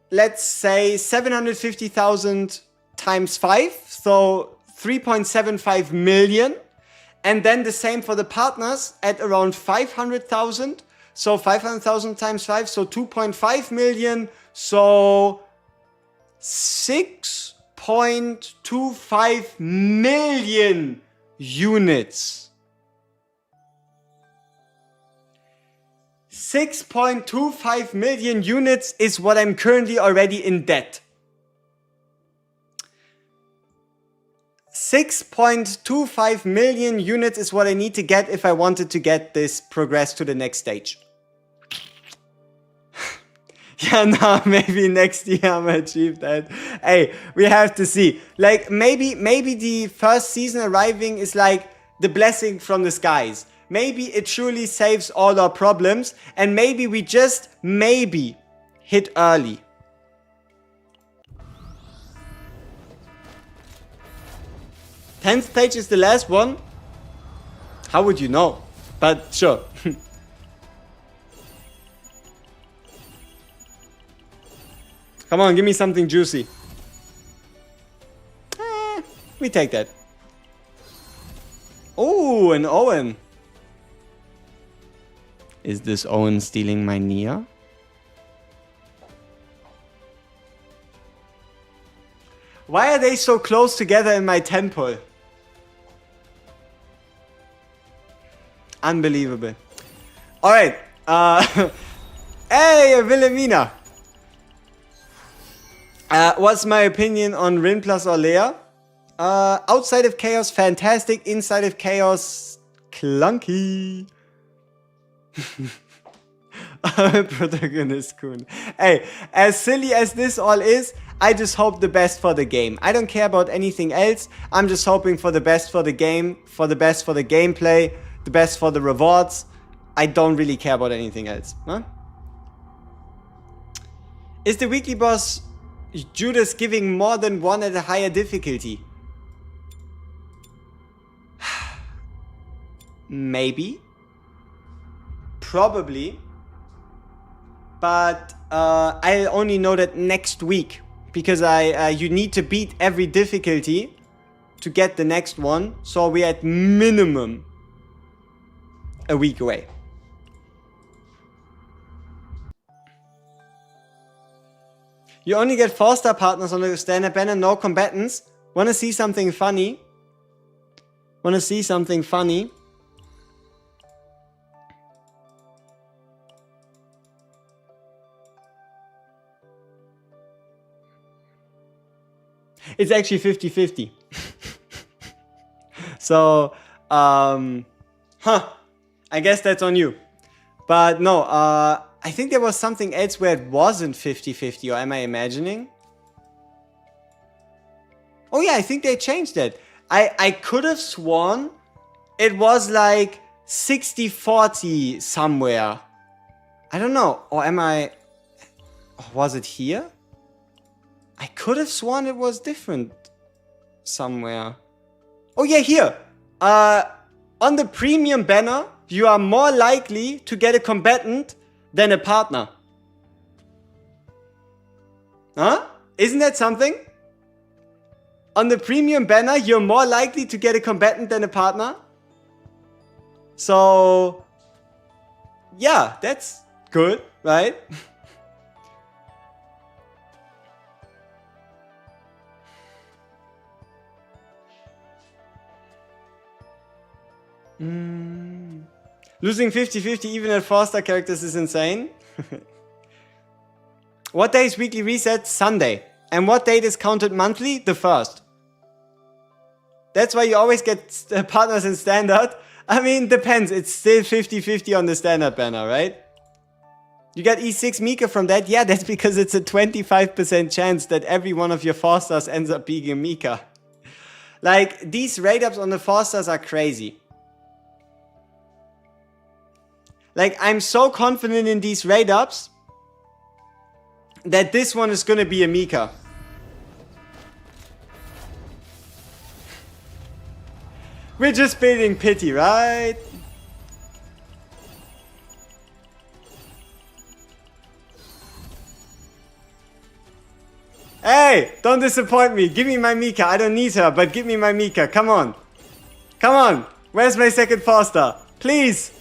let's say 750,000 times 5, so 3.75 million. And then the same for the partners at around 500,000. So 500,000 times 5, so 2.5 million. So 6.25 million units. 6.25 million units is what I'm currently already in debt. 6.25 million units is what I need to get if I wanted to get this progress to the next stage. Yeah, no, maybe next year I'm achieve that. Hey, we have to see. Like, maybe the first season arriving is like the blessing from the skies. Maybe it truly saves all our problems, and maybe we just, maybe, hit early. 10th page is the last one? How would you know? But sure. Come on, give me something juicy. We take that. Oh, an Owen. Is this Owen stealing my Nia? Why are they so close together in my temple? Unbelievable. Alright. Hey, Wilhelmina. What's my opinion on Rin plus Orlea? Outside of Chaos, fantastic. Inside of Chaos, clunky. Protagonist Kun. Hey, as silly as this all is, I just hope the best for the game. I don't care about anything else. I'm just hoping for the best for the game, for the best for the gameplay, the best for the rewards. I don't really care about anything else. Huh? Is the weekly boss Judas giving more than one at a higher difficulty? Maybe. Probably. But I'll only know that next week. Because you need to beat every difficulty to get the next one. So we're at minimum a week away. You only get 4-star partners on the standard banner, no combatants. Wanna see something funny? Wanna see something funny? It's actually 50-50. So, I guess that's on you. But no, I think there was something else where it wasn't 50-50, or am I imagining? Oh yeah, I think they changed that. I could have sworn it was like 60-40 somewhere. I don't know. Or am I... Was it here? I could have sworn it was different somewhere. Oh yeah, here. On the premium banner, you are more likely to get a combatant than a partner. Huh? Isn't that something? On the premium banner, you're more likely to get a combatant than a partner. So, yeah, that's good, right? Losing 50-50 even at 4-star characters is insane. What day is weekly reset? Sunday. And what date is counted monthly? The 1st. That's why you always get partners in standard. I mean, depends. It's still 50-50 on the standard banner, right? You got E6 Mika from that? Yeah, that's because it's a 25% chance that every one of your 4-stars ends up being a Mika. Like, these raid-ups on the 4-stars are crazy. Like, I'm so confident in these raid-ups that this one is gonna be a Mika. We're just building pity, right? Hey, don't disappoint me. Give me my Mika. I don't need her, but give me my Mika. Come on. Come on. Where's my second 4-star? Please.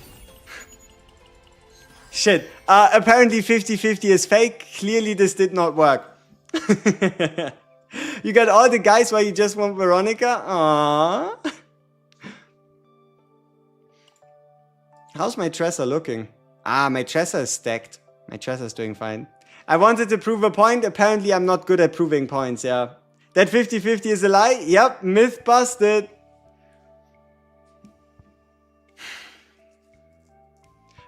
Shit. Apparently 50-50 is fake. Clearly this did not work. You got all the guys while you just want Veronica? Aww. How's my Tresor looking? Ah, my Tresor is stacked. My Tresor is doing fine. I wanted to prove a point. Apparently I'm not good at proving points, yeah. That 50-50 is a lie? Yep, myth busted.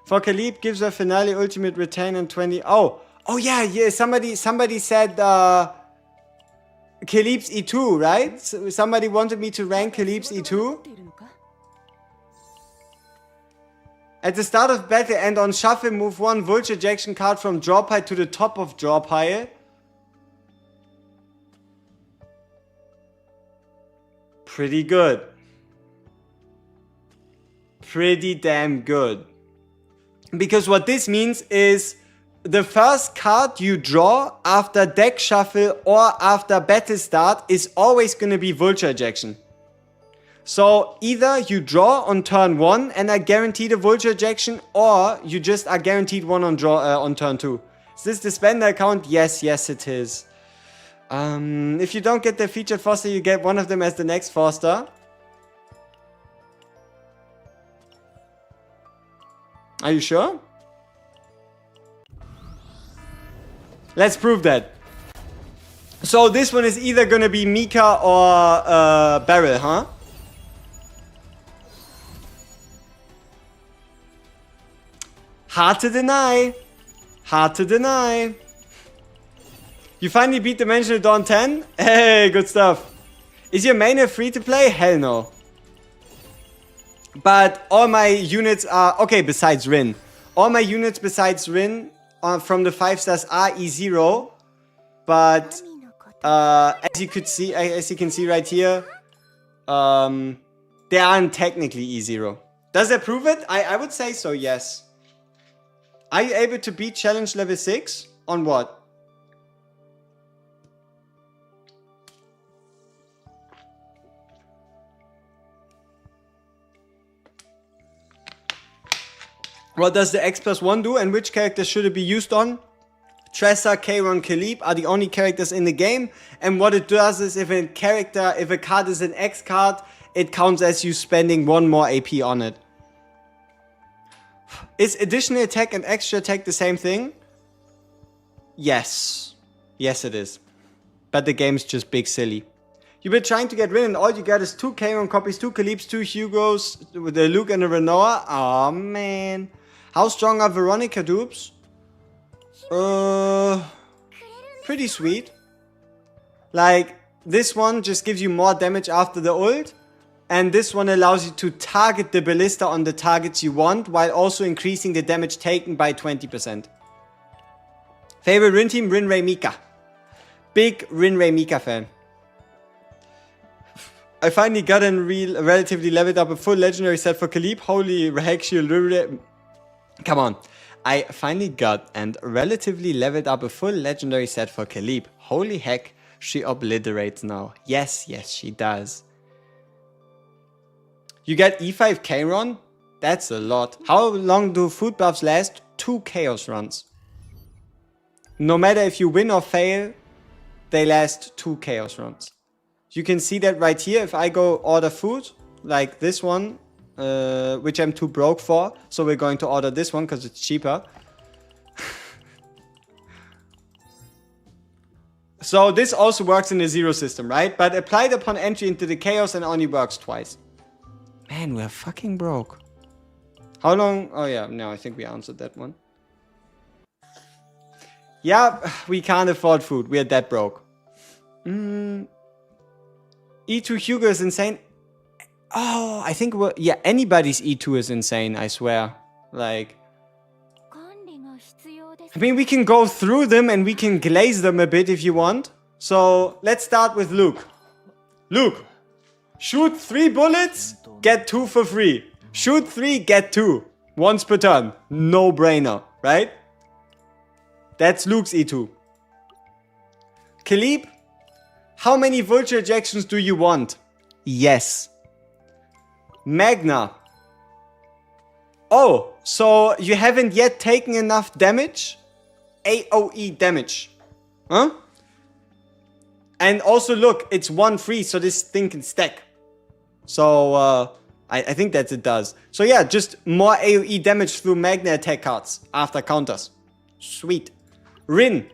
For Khalib gives a finale ultimate retain on 20. Oh yeah. Somebody said Khalib's E2, right? Somebody wanted me to rank Khalib's E2. At the start of battle and on shuffle, move one vulture ejection card from draw pile to the top of draw pile. pretty good. Pretty damn good. Because what this means is the first card you draw after deck shuffle or after battle start is always going to be Vulture Ejection. So either you draw on turn 1 and are guaranteed a Vulture Ejection, or you just are guaranteed one on on turn 2. Is this the spender account? Yes, it is. If you don't get the featured Foster, you get one of them as the next Foster. Are you sure? Let's prove that. So this one is either gonna be Mika or Beryl, huh? Hard to deny. Hard to deny. You finally beat Dimensional Dawn 10? Hey, good stuff. Is your main a free to play? Hell no. But all my units are... Okay, besides Rin. All my units besides Rin from the 5 stars are E0. But as you can see right here, they aren't technically E0. Does that prove it? I would say so, yes. Are you able to beat challenge level 6? On what? What does the X+1 do, and which characters should it be used on? Tressa, Kayron, Kalib are the only characters in the game, and what it does is if a card is an X card, it counts as you spending one more AP on it. Is additional attack and extra attack the same thing? Yes. Yes, it is. But the game's just big silly. You've been trying to get Rin and all you got is 2 Kayron copies, 2 Kalibs, 2 Hugos, with a Luke and a Renoa. Aw, man. How strong are Veronica dupes? Pretty sweet. Like, this one just gives you more damage after the ult. And this one allows you to target the ballista on the targets you want, while also increasing the damage taken by 20%. Favorite Rin team? Rin Ray Mika. Big Rin Ray Mika fan. I finally got and relatively leveled up a full legendary set for Kalib. Holy heck, come on. I finally got and relatively leveled up a full legendary set for Kalib. Holy heck, she obliterates now. Yes, she does. You get E5 Kayron? That's a lot. How long do food buffs last? 2 chaos runs. No matter if you win or fail, they last 2 chaos runs. You can see that right here. If I go order food, like this one, which I'm too broke for, so we're going to order this one because it's cheaper. So this also works in the 0 system, right? But applied upon entry into the chaos and only works twice. Man, we're fucking broke. How long? Oh yeah, no, I think we answered that one. Yeah, we can't afford food. We are that broke. E2 Hugo is insane. Oh, I think yeah, anybody's E2 is insane, I swear. Like, I mean, we can go through them and we can glaze them a bit if you want. So let's start with Luke. Luke, shoot 3 bullets, get 2 for free. Shoot 3, get 2. Once per turn. No brainer, right? That's Luke's E2. Kalib, how many Vulture Ejections do you want? Yes. Magna. Oh, so you haven't yet taken enough damage? AoE damage. Huh? And also look, it's 1 free, so this thing can stack. So, I think that it does. So yeah, just more AoE damage through Magna attack cards after counters. Sweet. Rin.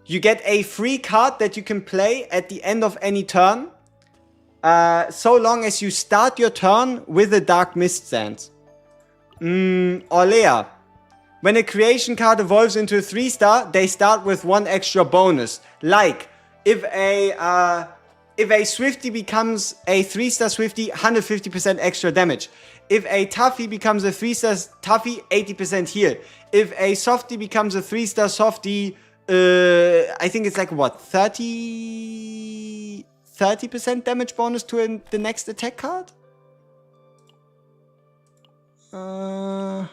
You get a free card that you can play at the end of any turn. So long as you start your turn with a Dark Mist stance. Orlea. When a creation card evolves into a 3-star, they start with 1 extra bonus. Like, if a Swifty becomes a 3-star Swifty, 150% extra damage. If a Tuffy becomes a 3-star Tuffy, 80% heal. If a Softy becomes a 3-star Softy, I think it's like what, 30 30% damage bonus to the next attack card? 20%.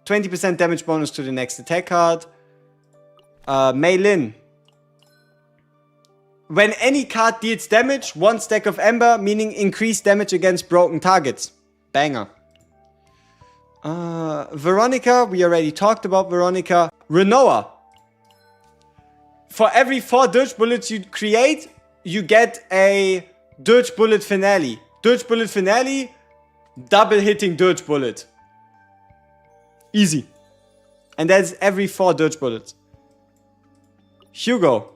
20% damage bonus to the next attack card. Mei Lin. When any card deals damage, 1 stack of Ember, meaning increased damage against broken targets. Banger. Veronica, we already talked about Veronica. Renoa. For every 4 Dirge Bullets you create, you get a Dirge Bullet Finale. Dirge Bullet Finale, double hitting Dirge Bullet. Easy. And that's every 4 Dirge Bullets. Hugo.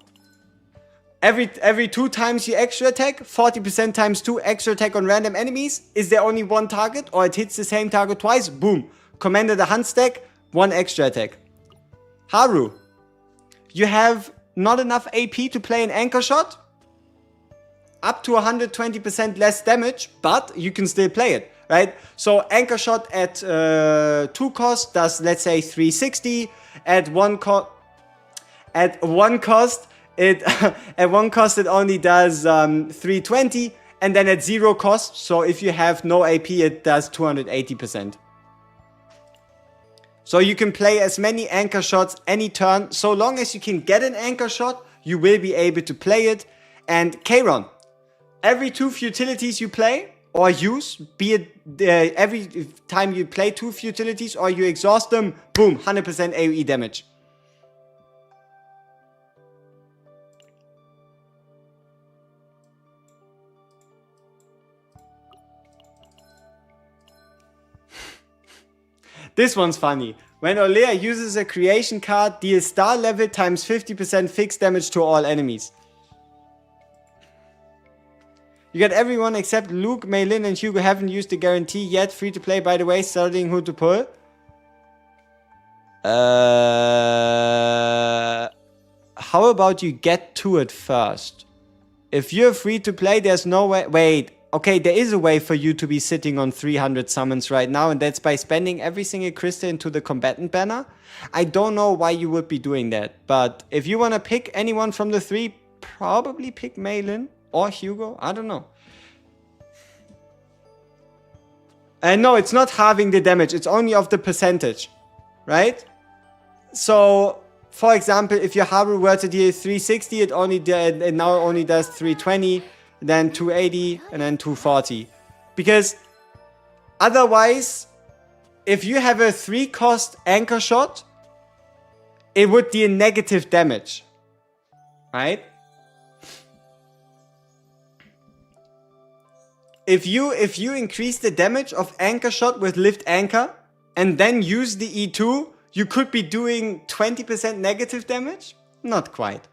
Every 2 times you extra attack, 40% times 2 extra attack on random enemies. Is there only 1 target or it hits the same target twice? Boom. Commander the Hunt stack, 1 extra attack. Haru. You have not enough AP to play an anchor shot. Up to 120% less damage, but you can still play it, right? So anchor shot at 2 cost does, let's say, 360. At 1 cost, it only does 320, and then at 0 cost, so if you have no AP, it does 280%. So you can play as many anchor shots any turn. So long as you can get an anchor shot, you will be able to play it. And Kayron, every 2 futilities you play or use, be it every time you play 2 futilities or you exhaust them, boom, 100% AoE damage. This one's funny. When Olea uses a creation card, deal star level times 50% fixed damage to all enemies. You got everyone except Luke, Mei Lin, and Hugo haven't used the guarantee yet. Free to play, by the way, studying who to pull. How about you get to it first? If you're free to play, there's no way... Wait. Okay, there is a way for you to be sitting on 300 summons right now, and that's by spending every single crystal into the combatant banner. I don't know why you would be doing that, but if you want to pick anyone from the 3, probably pick Mei Lin or Hugo. I don't know. And no, it's not halving the damage. It's only of the percentage, right? So, for example, if your Haru were to deal 360, it now only does 320. Then 280, and then 240. Because otherwise, if you have a 3 cost anchor shot, it would deal negative damage. Right? If you increase the damage of anchor shot with lift anchor, and then use the E2, you could be doing 20% negative damage? Not quite.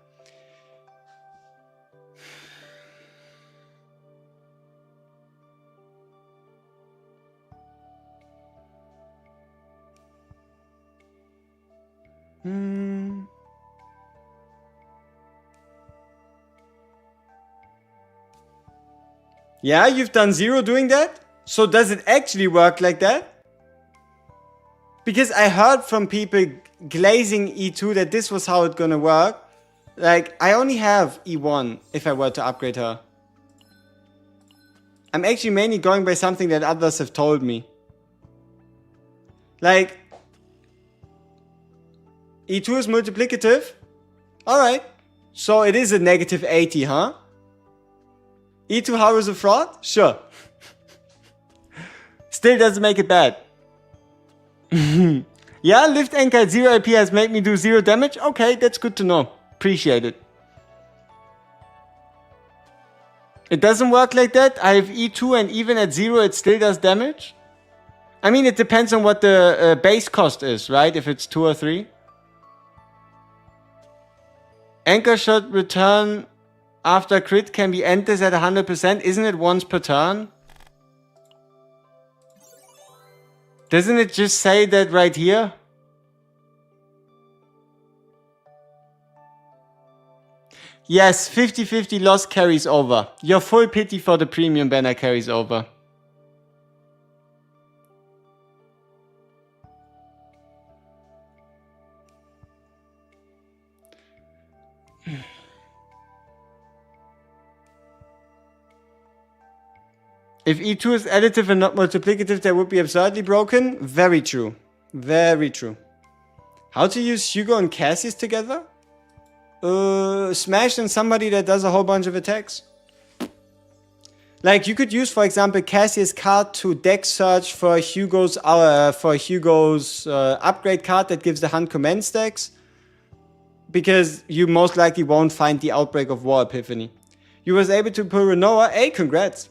Yeah, you've done 0 doing that? So does it actually work like that? Because I heard from people glazing E2 that this was how it's gonna work. Like, I only have E1 if I were to upgrade her. I'm actually mainly going by something that others have told me. Like, E2 is multiplicative? Alright. So it is a negative 80, huh? E2 Haru is a fraud? Sure. Still doesn't make it bad. Yeah, lift anchor at 0 AP has made me do 0 damage? Okay, that's good to know. Appreciate it. It doesn't work like that? I have E2 and even at 0 it still does damage? I mean, it depends on what the base cost is, right? If it's 2 or 3. Anchor shot return after crit can be enters at 100%. Isn't it once per turn? Doesn't it just say that right here? Yes, 50-50 loss carries over. Your full pity for the premium banner carries over. If E2 is additive and not multiplicative, that would be absurdly broken. Very true. Very true. How to use Hugo and Cassius together? Smash in somebody that does a whole bunch of attacks. Like, you could use, for example, Cassius' card to deck search for Hugo's upgrade card that gives the Hunt command stacks. Because you most likely won't find the Outbreak of War Epiphany. You was able to pull Renoa. Hey, congrats.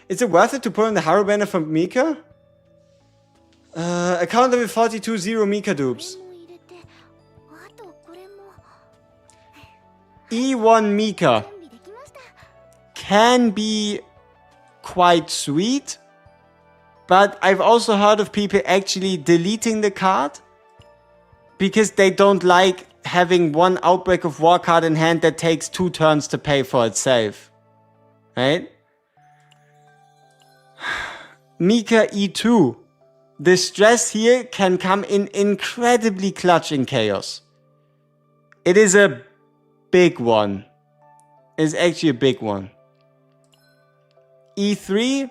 Is it worth it to pull in the Haro banner from Mika? Account level 42, 0 Mika dupes. E1 Mika can be quite sweet, but I've also heard of people actually deleting the card because they don't like having one Outbreak of War card in hand that takes 2 turns to pay for itself. Right? Mika E2. The stress here can come in incredibly clutch in Chaos. It is a big one. It's actually a big one. E3,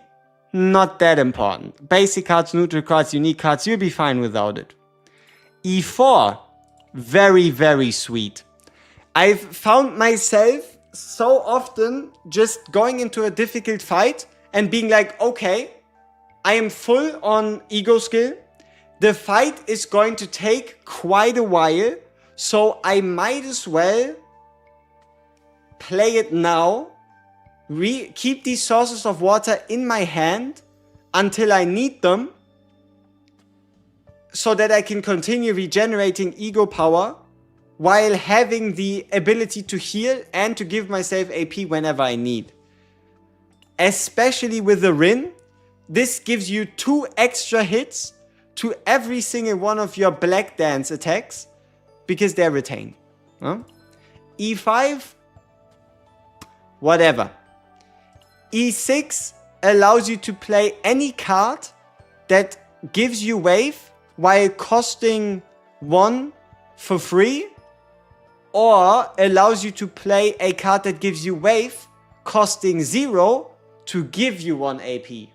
not that important. Basic cards, neutral cards, unique cards, you'll be fine without it. E4, very, very sweet. I've found myself so often just going into a difficult fight and being like, okay, I am full on ego skill. The fight is going to take quite a while, so I might as well play it now, keep these sources of water in my hand until I need them, so that I can continue regenerating ego power while having the ability to heal and to give myself AP whenever I need. Especially with the Rin, this gives you 2 extra hits to every single one of your Black Dance attacks because they're retained. Huh? E5, whatever. E6 allows you to play any card that gives you wave while costing 1 for free, or allows you to play a card that gives you wave costing 0 to give you 1 AP.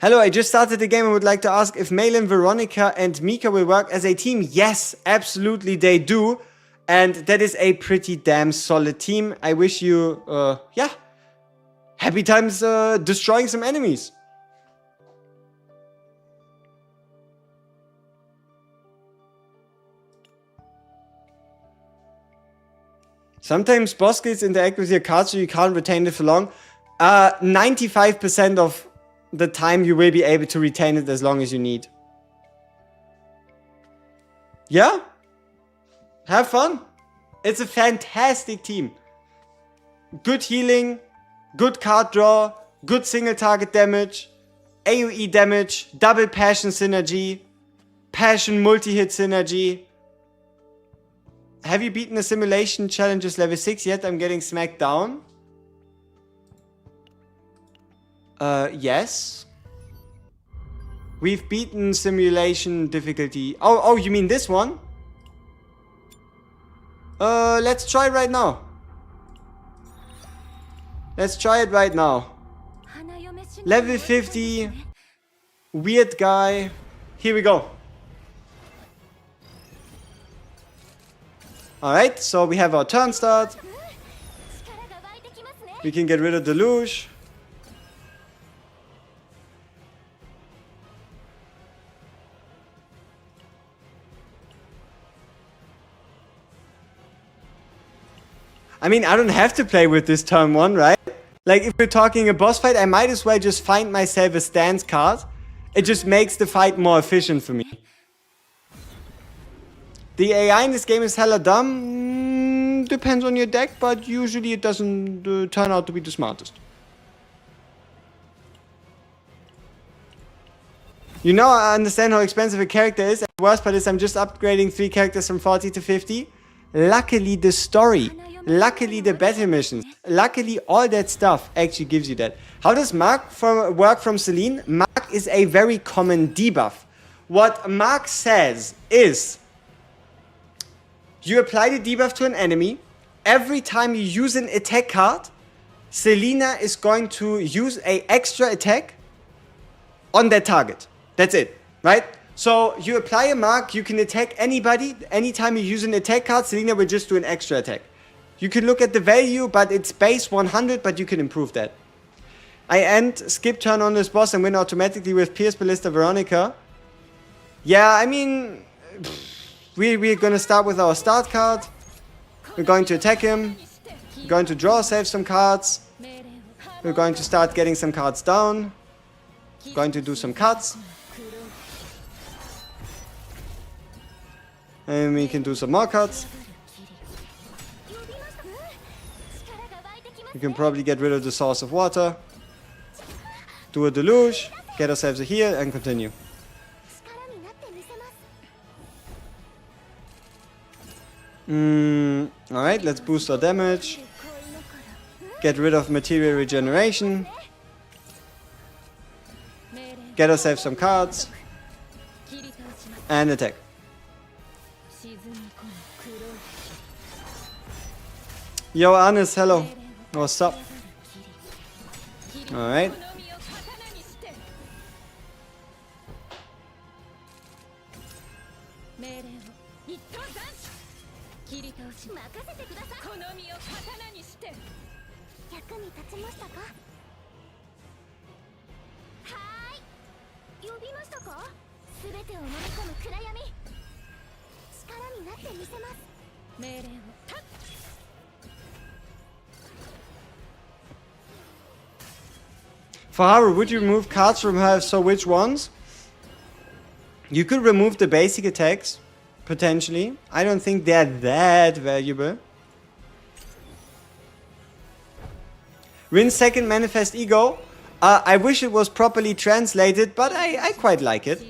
Hello, I just started the game and would like to ask if Malin, Veronica and Mika will work as a team. Yes, absolutely they do. And that is a pretty damn solid team. I wish you, happy times destroying some enemies. Sometimes boss skills interact with your cards so you can't retain it for long. 95% of the time you will be able to retain it as long as you need. Yeah? Have fun. It's a fantastic team. Good healing, good card draw, good single target damage, AoE damage, double passion synergy, passion multi-hit synergy. Have you beaten the simulation challenges level 6 yet? I'm getting smacked down. Yes. We've beaten simulation difficulty. Oh, you mean this one? Let's try it right now. Let's try it right now. Level 50. Weird guy. Here we go. Alright, so we have our turn start. We can get rid of the Deluge. I mean, I don't have to play with this turn 1, right? Like, if we're talking a boss fight, I might as well just find myself a stance card. It just makes the fight more efficient for me. The AI in this game is hella dumb. Depends on your deck, but usually it doesn't turn out to be the smartest. You know, I understand how expensive a character is. And the worst part is I'm just upgrading 3 characters from 40 to 50. Luckily, the story, luckily the battle missions, luckily all that stuff actually gives you that. How does Mark work from Celine? Mark is a very common debuff. What Mark says is, you apply the debuff to an enemy. Every time you use an attack card, Selena is going to use a extra attack on that target. That's it, right? So you apply a mark, you can attack anybody. Anytime you use an attack card, Selena will just do an extra attack. You can look at the value, but it's base 100, but you can improve that. I end skip turn on this boss and win automatically with Pierce, Ballista, Veronica. Yeah, I mean, we're gonna start with our start card. We're going to attack him. We're going to draw, save some cards. We're going to start getting some cards down. Going to do some cuts. And we can do some more cuts. We can probably get rid of the source of water. Do a deluge. Get ourselves a heal and continue. Alright, let's boost our damage. Get rid of material regeneration. Get ourselves some cards. And attack. Yo, Anis, hello. What's up? Alright. Faharu, would you remove cards from her? So which ones? You could remove the basic attacks, potentially. I don't think they're that valuable. Rin's second manifest ego. I wish it was properly translated, but I quite like it.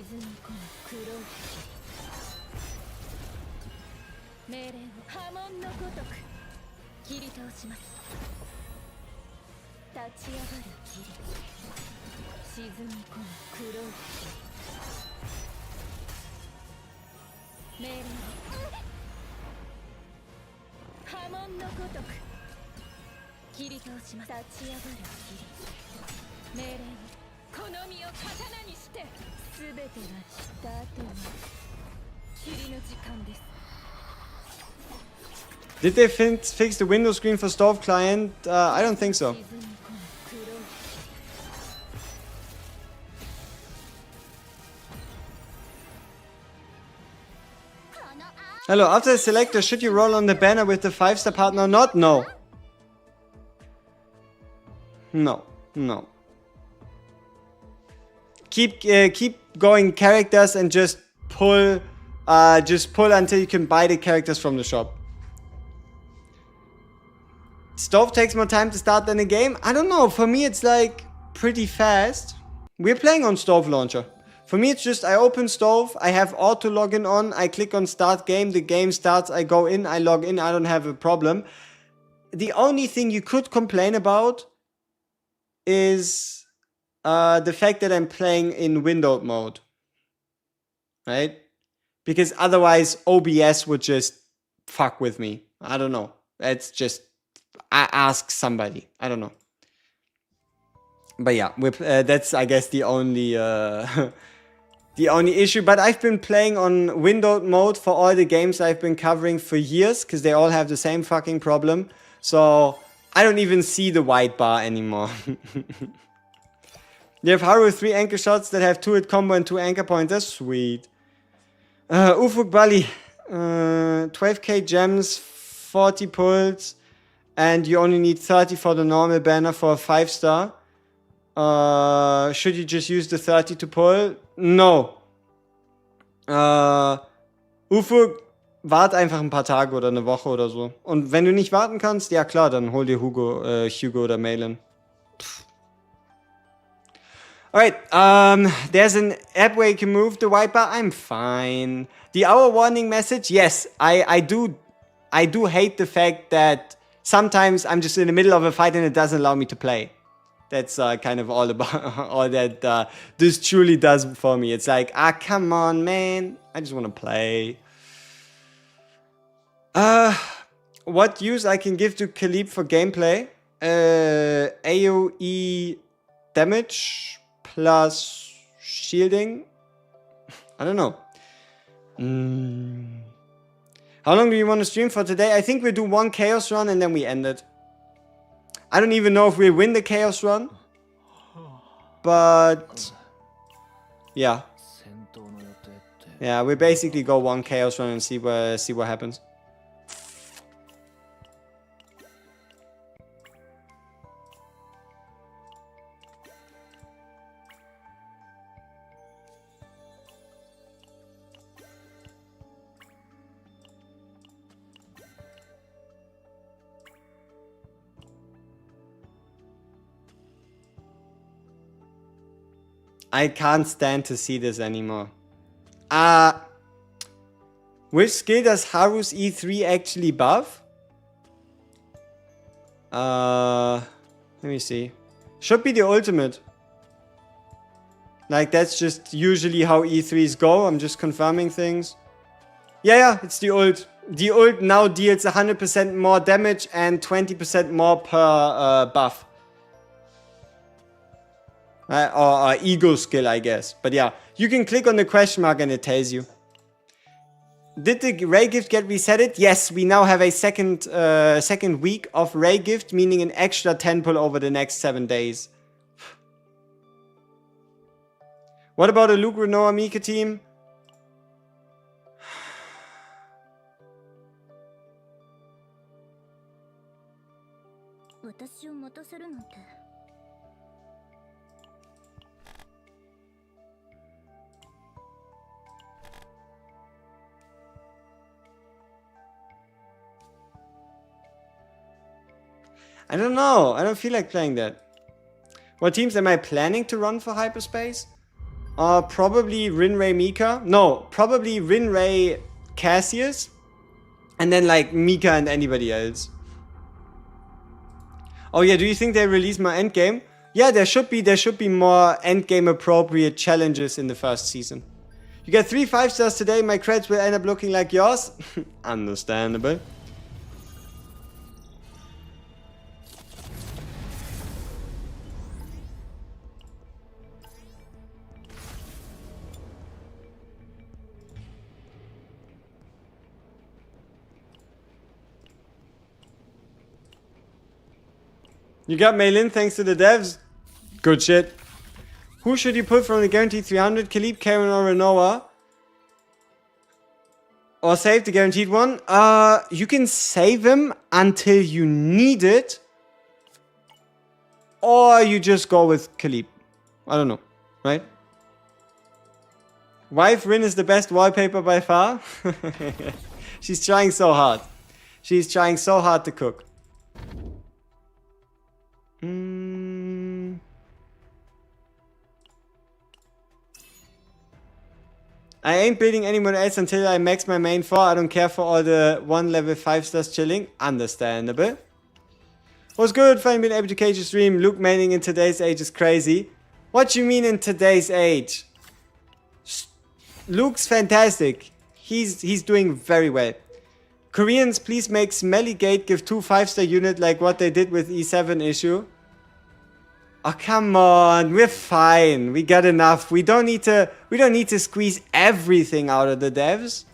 Did they fix the window screen for Stove Client? I don't think so. Hello, after the Selector, should you roll on the banner with the 5-star partner or not? No. No. Keep going characters and just pull until you can buy the characters from the shop. Stove takes more time to start than a game? I don't know, for me it's like pretty fast. We're playing on Stove Launcher. For me it's just I open Stove, I have auto login on, I click on start game, the game starts, I go in, I log in, I don't have a problem. The only thing you could complain about is the fact that I'm playing in windowed mode. Right? Because otherwise OBS would just fuck with me. I don't know. It's just... I ask somebody. I don't know. But yeah, that's I guess the only the only issue. But I've been playing on windowed mode for all the games I've been covering for years, because they all have the same fucking problem. So I don't even see the white bar anymore. They have Haru with 3 anchor shots that have 2-hit combo and 2 anchor pointers. Sweet. Ufuk Bali. 12k gems, 40 pulls. And you only need 30 for the normal banner for a 5-star. Should you just use the 30 to pull? No. Ufuk, wart einfach ein paar Tage oder eine Woche oder so. Und wenn du nicht warten kannst, ja klar, dann hol dir Hugo oder Malin. Alright, there's an app where you can move the white bar. I'm fine. The hour warning message, yes, I do hate the fact that sometimes I'm just in the middle of a fight and it doesn't allow me to play. That's kind of all about all that this truly does for me. It's like, come on, man. I just want to play. What use I can give to Khalib for gameplay? AoE damage plus shielding. I don't know. How long do you want to stream for today? I think we'll do one chaos run and then we end it. I don't even know if we'll win the chaos run. But yeah. Yeah, we basically go one chaos run and see what happens. I can't stand to see this anymore. Which skill does Haru's E3 actually buff? Let me see. Should be the ultimate. Like, that's just usually how E3s go. I'm just confirming things. Yeah, it's the ult. The ult now deals 100% more damage and 20% more per buff. Or ego skill, I guess. But yeah, you can click on the question mark and it tells you. Did the Ray Gift get resetted? Yes, we now have a second week of Ray Gift, meaning an extra 10 pull over the next 7 days. What about a Luke Renoa Mika team? I don't know. I don't feel like playing that. What teams am I planning to run for hyperspace? Probably Rinray Mika. No, probably Rinray Cassius. And then like Mika and anybody else. Oh yeah, do you think they release more endgame? Yeah, there should be more endgame appropriate challenges in the first season. You get 3 5-stars today, my creds will end up looking like yours. Understandable. You got mail-in thanks to the devs? Good shit. Who should you pull from the guaranteed 300? Khalib, Karen, or Renoa? Or save the guaranteed one? You can save him until you need it. Or you just go with Khalib. I don't know, right? Wife Rin is the best wallpaper by far. She's trying so hard. She's trying so hard to cook. I ain't building anyone else until I max my main 4. I don't care for all the 1 level 5-stars chilling. Understandable. What's good? Finally been able to catch a stream. Luke maining in today's age is crazy. What you mean in today's age? Luke's fantastic. He's doing very well. Koreans, please make Smelly Gate give 2 5-star unit like what they did with E7 issue. Oh, come on. We're fine. We got enough. We don't need to squeeze everything out of the devs.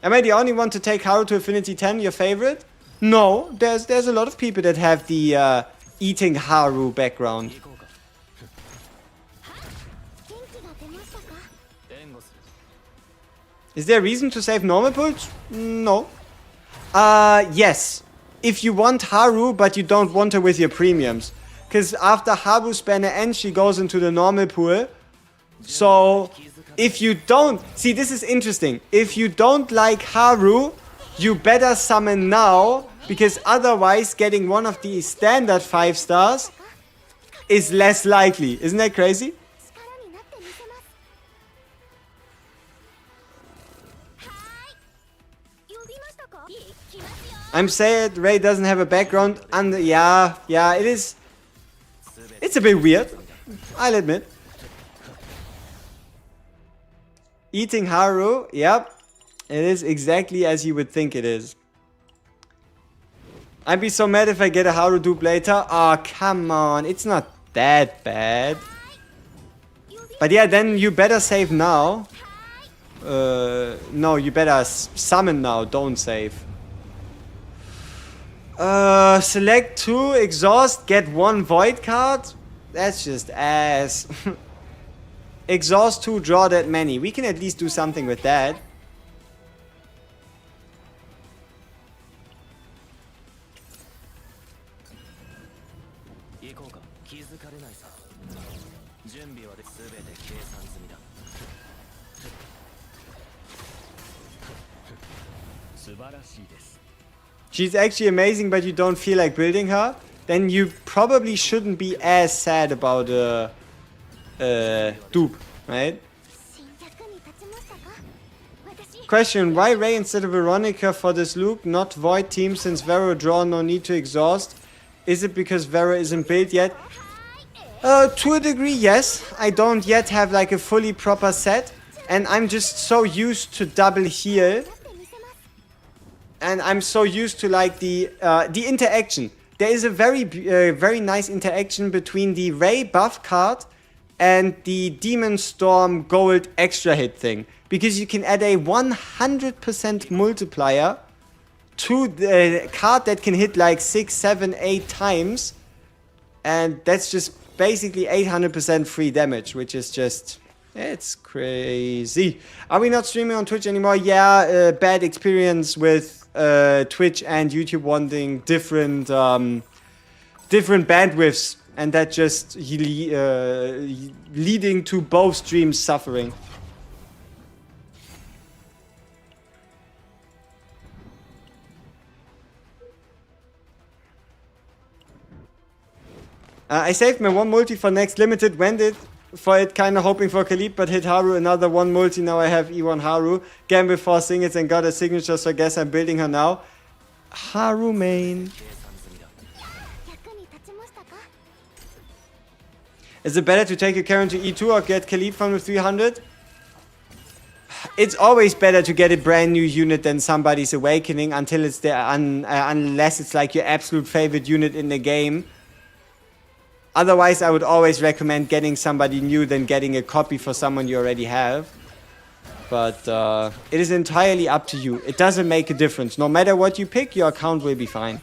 Am I the only one to take Haru to Affinity 10, your favorite? No, there's a lot of people that have the eating Haru background. Is there a reason to save normal pulls? No. Yes. If you want Haru, but you don't want her with your premiums. Because after Haru's banner ends, she goes into the normal pool. So, if you don't... See, this is interesting. If you don't like Haru, you better summon now. Because otherwise, getting one of the standard 5-stars is less likely. Isn't that crazy? I'm sad Ray doesn't have a background. And yeah, it is... It's a bit weird, I'll admit. Eating Haru, yep. It is exactly as you would think it is. I'd be so mad if I get a Haru dupe later. Oh, come on. It's not that bad. But yeah, then you better save now. No, you better summon now. Don't save. Select 2, exhaust, get 1 void card. That's just ass. Exhaust 2, draw that many. We can at least do something with that. She's actually amazing, but you don't feel like building her. Then you probably shouldn't be as sad about dupe, right? Question, why Ray instead of Veronica for this loop? Not Void team since Vero draw, no need to exhaust. Is it because Vero isn't built yet? To a degree, yes. I don't yet have like a fully proper set. And I'm just so used to double heal. And I'm so used to like the interaction. There is a very nice interaction between the Ray buff card and the Demon Storm gold extra hit thing. Because you can add a 100% multiplier to the card that can hit like 6, 7, 8 times. And that's just basically 800% free damage, which is just... it's crazy. Are we not streaming on Twitch anymore? Yeah, bad experience with Twitch and YouTube wanting different bandwidths, and that just leading to both streams suffering. I saved my 1 multi for next limited, went it for it, kinda hoping for Khalid, but hit Haru, another 1 multi, now I have E1 Haru. Gamble 4 singles and got a signature, so I guess I'm building her now. Haru main. Is it better to take a Karen to E2 or get Khalid from the 300? It's always better to get a brand new unit than somebody's awakening until it's there, unless it's like your absolute favorite unit in the game. Otherwise, I would always recommend getting somebody new than getting a copy for someone you already have. But it is entirely up to you. It doesn't make a difference. No matter what you pick, your account will be fine.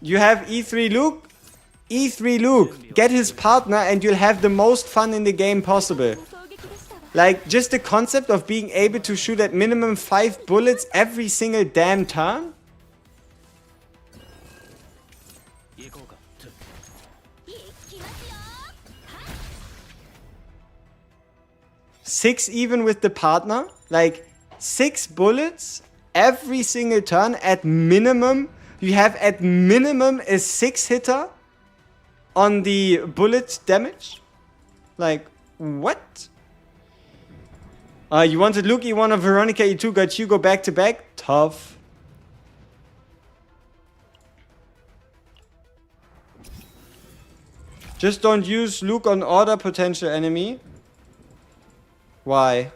You have E3 Luke? E3 Luke. Get his partner and you'll have the most fun in the game possible. Like, just the concept of being able to shoot at minimum 5 bullets every single damn turn? 6 even with the partner, like 6 bullets every single turn at minimum. You have at minimum a 6 hitter on the bullet damage. Like, what? You wanted Luke E1 or Veronica E2, got Hugo back to back? Tough. Just don't use Luke on order potential enemy. Why?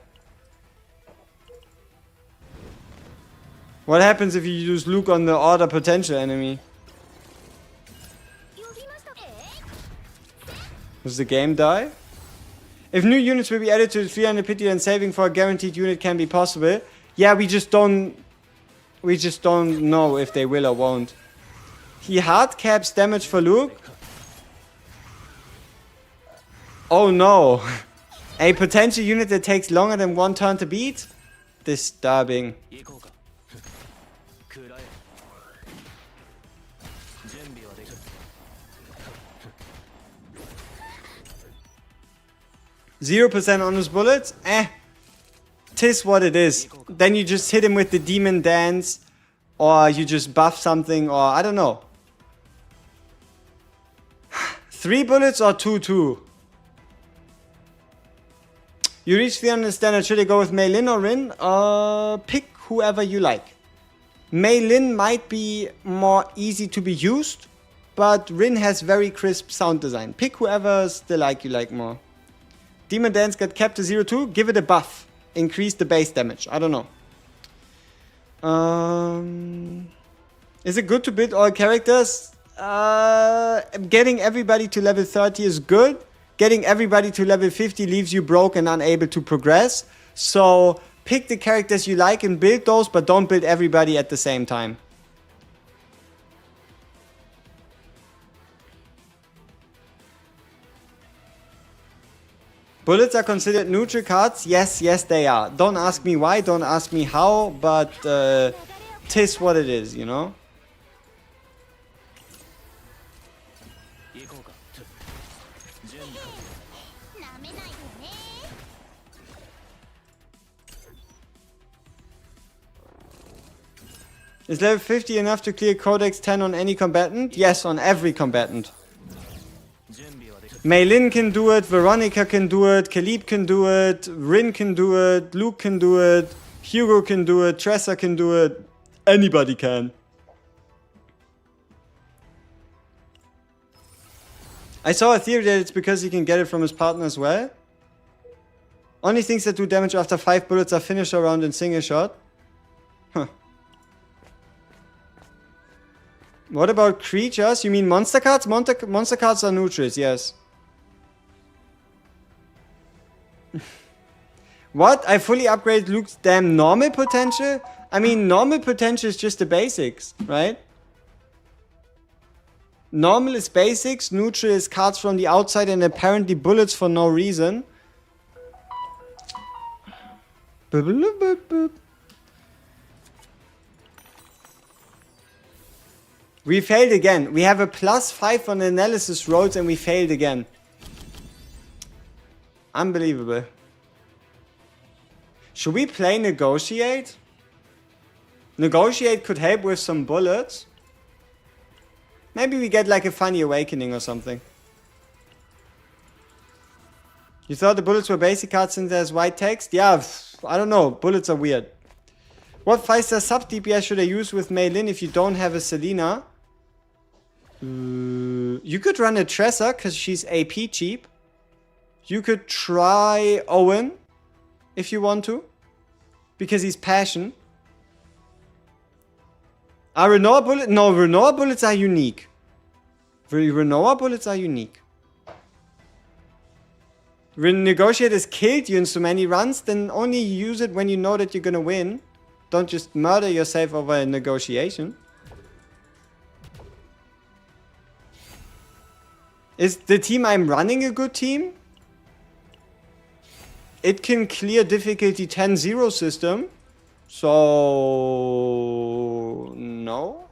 What happens if you use Luke on the order potential enemy? Does the game die? If new units will be added to the 300 pity, then saving for a guaranteed unit can be possible. Yeah, we just don't know if they will or won't. He hard caps damage for Luke. Oh no. A potential unit that takes longer than 1 turn to beat? Disturbing. %0 on his bullets? Tis what it is. Then you just hit him with the demon dance, or you just buff something, or I don't know. 3 bullets or 2-2? You reach 300 standard, should I go with Mei Lin or Rin? Pick whoever you like. Mei Lin might be more easy to be used, but Rin has very crisp sound design. Pick whoever's the like you like more. Demon Dance got capped to 0-2, give it a buff. Increase the base damage, I don't know. Is it good to build all characters? Getting everybody to level 30 is good. Getting everybody to level 50 leaves you broke and unable to progress. So pick the characters you like and build those, but don't build everybody at the same time. Bullets are considered neutral cards? Yes, yes they are. Don't ask me why, don't ask me how, but tis what it is, you know? Is level 50 enough to clear Codex 10 on any combatant? Yes, on every combatant. Mei Lin can do it, Veronica can do it, Khalib can do it, Rin can do it, Luke can do it, Hugo can do it, Tressa can do it, anybody can. I saw a theory that it's because he can get it from his partner as well. Only things that do damage after 5 bullets are finisher round and single shot. Huh. What about creatures? You mean monster cards? Monster cards are neutrals, yes. What? I fully upgraded Luke's damn normal potential? I mean, normal potential is just the basics, right? Normal is basics, neutral is cards from the outside, and apparently bullets for no reason. We failed again. We have a +5 on analysis rolls and we failed again. Unbelievable. Should we play Negotiate? Negotiate could help with some bullets. Maybe we get like a funny awakening or something. You thought the bullets were basic cards since there's white text? Yeah, I don't know. Bullets are weird. What 5-star sub DPS should I use with Mei Lin if you don't have a Selena? You could run a Tressa because she's AP cheap. You could try Owen if you want to, because he's passion. Are Renoa bullets? No, Renoa bullets are unique. Renoa bullets are unique. When Negotiate has killed you in so many runs, then only use it when you know that you're gonna win. Don't just murder yourself over a negotiation. Is the team I'm running a good team? It can clear difficulty 10-0 system. So no.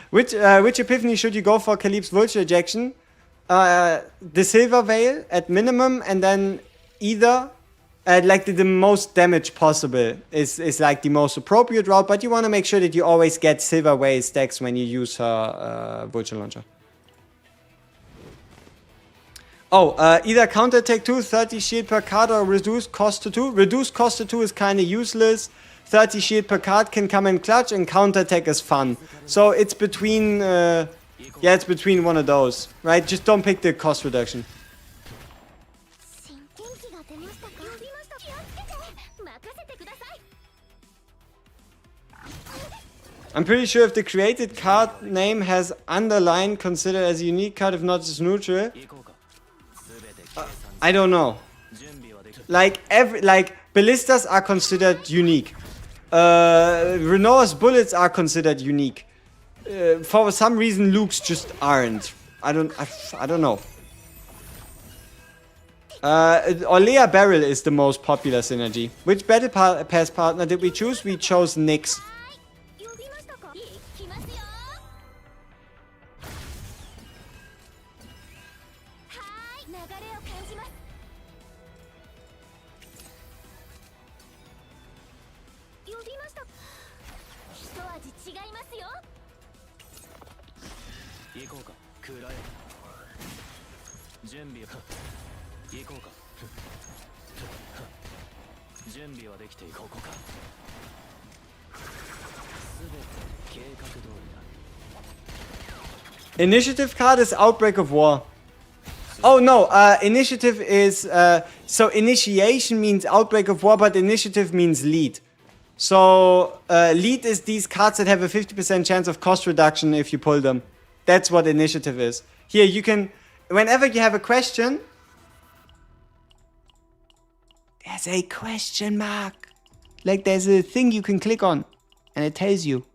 Which epiphany should you go for Khalib's vulture ejection? The silver veil at minimum, and then either like the most damage possible is like the most appropriate route, but you want to make sure that you always get silver veil stacks when you use her vulture launcher. Oh, either counterattack 2, 30 shield per card, or reduced cost to 2. Reduced cost to 2 is kind of useless. 30 shield per card can come in clutch, and counterattack is fun. So it's between, yeah, it's between one of those, right? Just don't pick the cost reduction. I'm pretty sure if the created card name has underline, considered as a unique card, if not just neutral. I don't know. Like ballistas are considered unique. Renoa's bullets are considered unique. For some reason, Luke's just aren't. I don't know. Olea Barrel is the most popular synergy. Which battle pass partner did we choose? We chose Nyx. Initiative card is Outbreak of War. Oh no, initiative is so initiation means Outbreak of War, but initiative means lead. So, lead is these cards that have a 50% chance of cost reduction if you pull them. That's what initiative is. Here, you can, whenever you have a question, there's a question mark. Like there's a thing you can click on and it tells you.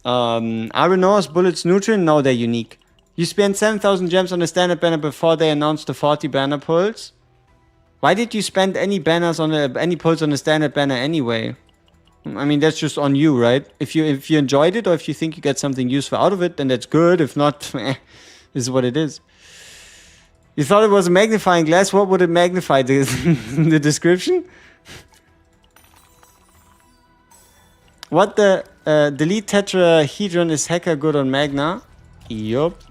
Arenor's bullets neutral? No, they're unique. You spent 7,000 gems on the standard banner before they announced the 40 banner pulls. Why did you spend any banners on any pulls on the standard banner anyway? I mean, that's just on you, right? If you enjoyed it or if you think you get something useful out of it, then that's good. If not, this is what it is. You thought it was a magnifying glass? What would it magnify? The description? What the delete tetrahedron is hacker good on Magna? Yup.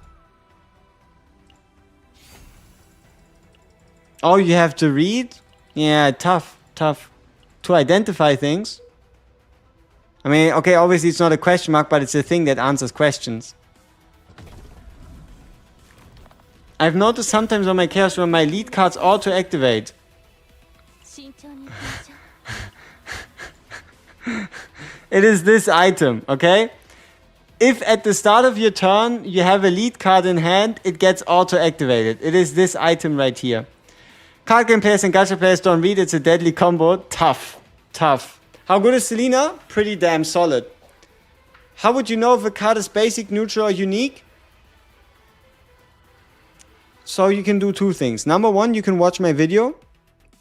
Oh, you have to read? Yeah, tough. To identify things. I mean, okay, obviously it's not a question mark, but it's a thing that answers questions. I've noticed sometimes on my chaos when my lead cards auto-activate. It is this item, okay? If at the start of your turn you have a lead card in hand, it gets auto-activated. It is this item right here. Card game players and gacha players don't read, it's a deadly combo. Tough. How good is Selena? Pretty damn solid. How would you know if a card is basic, neutral, or unique? So you can do two things. Number one, you can watch my video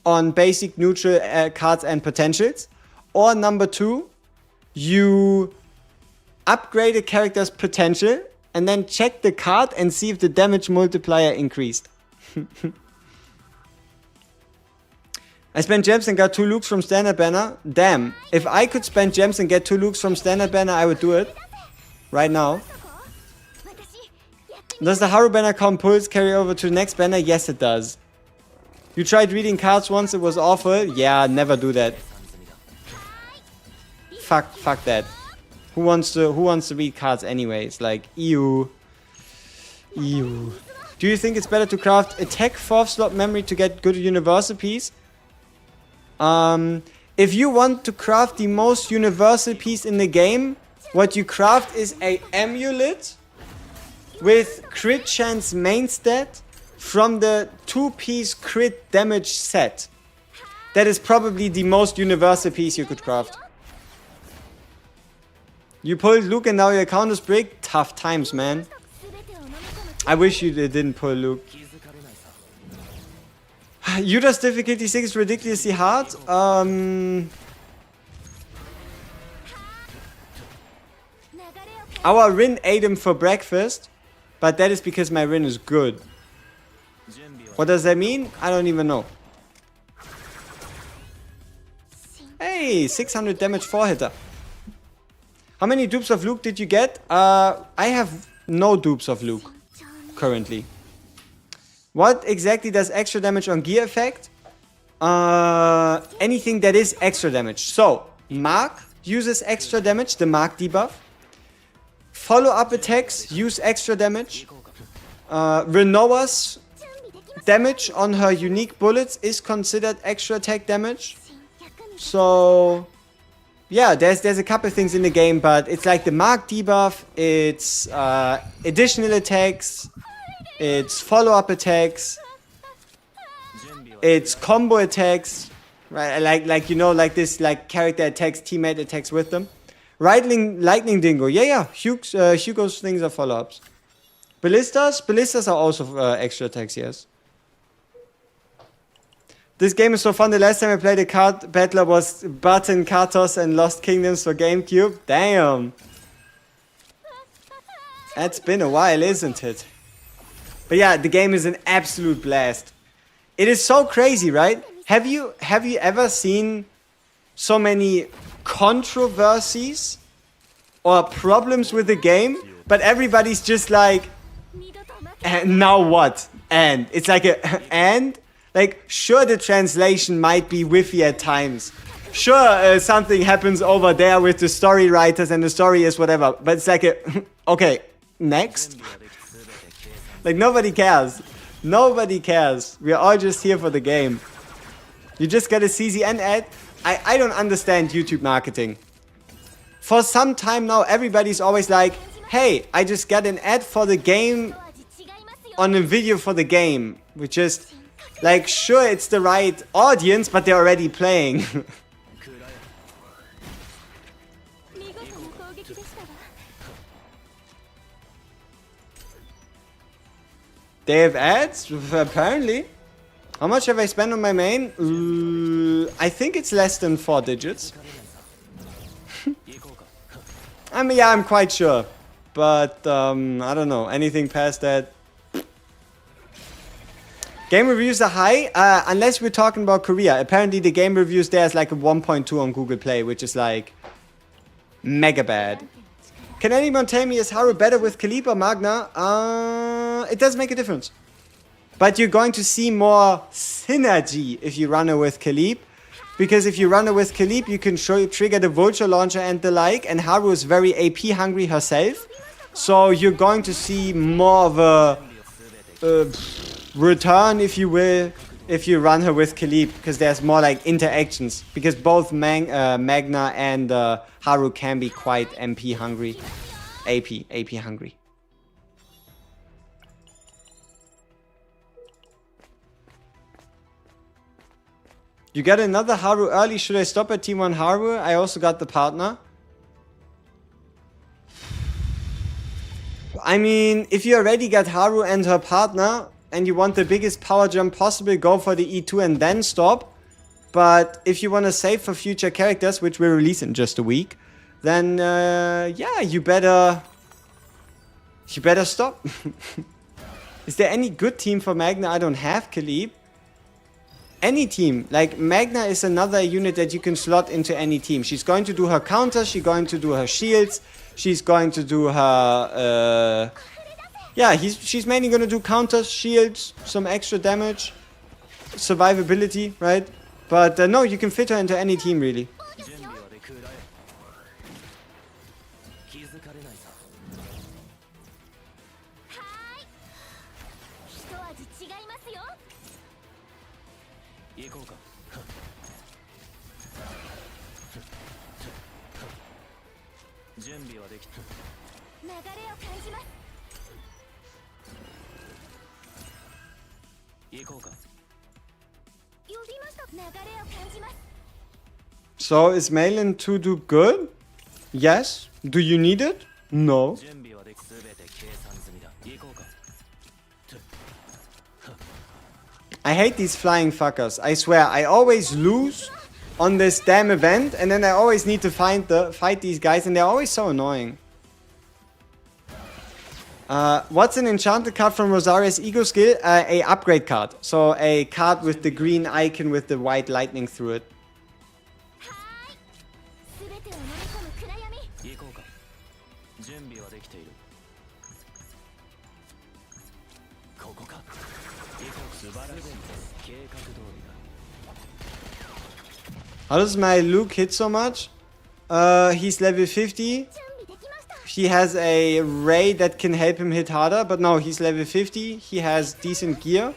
on basic, neutral cards and potentials. Or number two, you upgrade a character's potential and then check the card and see if the damage multiplier increased. I spent gems and got 2 looks from standard banner. Damn, if I could spend gems and get 2 looks from standard banner, I would do it. Right now. Does the Haru banner count pulls carry over to the next banner? Yes, it does. You tried reading cards once, it was awful. Yeah, never do that. Fuck that. Who wants to read cards anyways? Like, ew. Do you think it's better to craft attack 4th slot memory to get good universal piece? If you want to craft the most universal piece in the game, what you craft is a amulet with crit chance main stat from the 2-piece crit damage set. That is probably the most universal piece you could craft. You pulled Luke and now your account is brick. Tough times, man. I wish you didn't pull Luke. Yuda's difficulty 6 is ridiculously hard. Our Rin ate him for breakfast, but that is because my Rin is good. What does that mean? I don't even know. Hey, 600 damage 4-hitter. How many dupes of Luke did you get? I have no dupes of Luke currently. What exactly does extra damage on gear affect? Anything that is extra damage. So, Mark uses extra damage, the Mark debuff. Follow-up attacks use extra damage. Renoa's damage on her unique bullets is considered extra attack damage. So, yeah, there's a couple things in the game, but it's like the Mark debuff, it's additional attacks, it's follow-up attacks, it's combo attacks, right? Like you know, like this, like character attacks, teammate attacks with them. Lightning Dingo, yeah. Hugo's things are follow-ups. Ballistas are also extra attacks, yes. This game is so fun. The last time I played a card battler was Button, Katos, and Lost Kingdoms for GameCube. Damn. That's been a while, isn't it? But yeah, the game is an absolute blast. It is so crazy, right? Have you ever seen so many controversies or problems with the game, but everybody's just like, and now what? And it's like and like, sure, the translation might be whiffy at times. Sure, something happens over there with the story writers and the story is whatever, but it's like okay, next. Like, nobody cares. Nobody cares. We're all just here for the game. You just got a CZN ad. I don't understand YouTube marketing. For some time now, everybody's always like, hey, I just got an ad for the game on a video for the game. Which is, like, sure, it's the right audience, but they're already playing. They have ads? Apparently. How much have I spent on my main? I think it's less than 4 digits. I mean, yeah, I'm quite sure. But, I don't know. Anything past that? Game reviews are high, unless we're talking about Korea. Apparently, the game reviews there is like a 1.2 on Google Play, which is like mega bad. Can anyone tell me, is Haru better with Khalib or Magna? It does make a difference. But you're going to see more synergy if you run her with Khalib. Because if you run her with Khalib, you can trigger the Vulture Launcher and the like. And Haru is very AP hungry herself. So you're going to see more of a return, if you will, if you run her with Khalib. Because there's more like interactions. Because both Magna and Haru can be quite MP hungry. AP hungry. You got another Haru early. Should I stop at Team 1 Haru? I also got the partner. I mean, if you already got Haru and her partner, and you want the biggest power jump possible, go for the E2 and then stop. But if you want to save for future characters, which will release in just a week, then yeah, you better stop. Is there any good team for Magna? I don't have Khalib. Any team, like Magna is another unit that you can slot into any team. She's going to do her counters, she's going to do her shields, she's going to do her, yeah, she's mainly going to do counters, shields, some extra damage, survivability, right? But no, you can fit her into any team, really. So is Malin 2 do good? Yes. Do you need it? No. I hate these flying fuckers. I swear, I always lose on this damn event, and then I always need to fight these guys, and they're always so annoying. What's an enchanted card from Rosaria's Ego skill? A upgrade card. So a card with the green icon with the white lightning through it. How does my Luke hit so much? He's level 50. He has a Ray that can help him hit harder, but no, he's level 50. He has decent gear.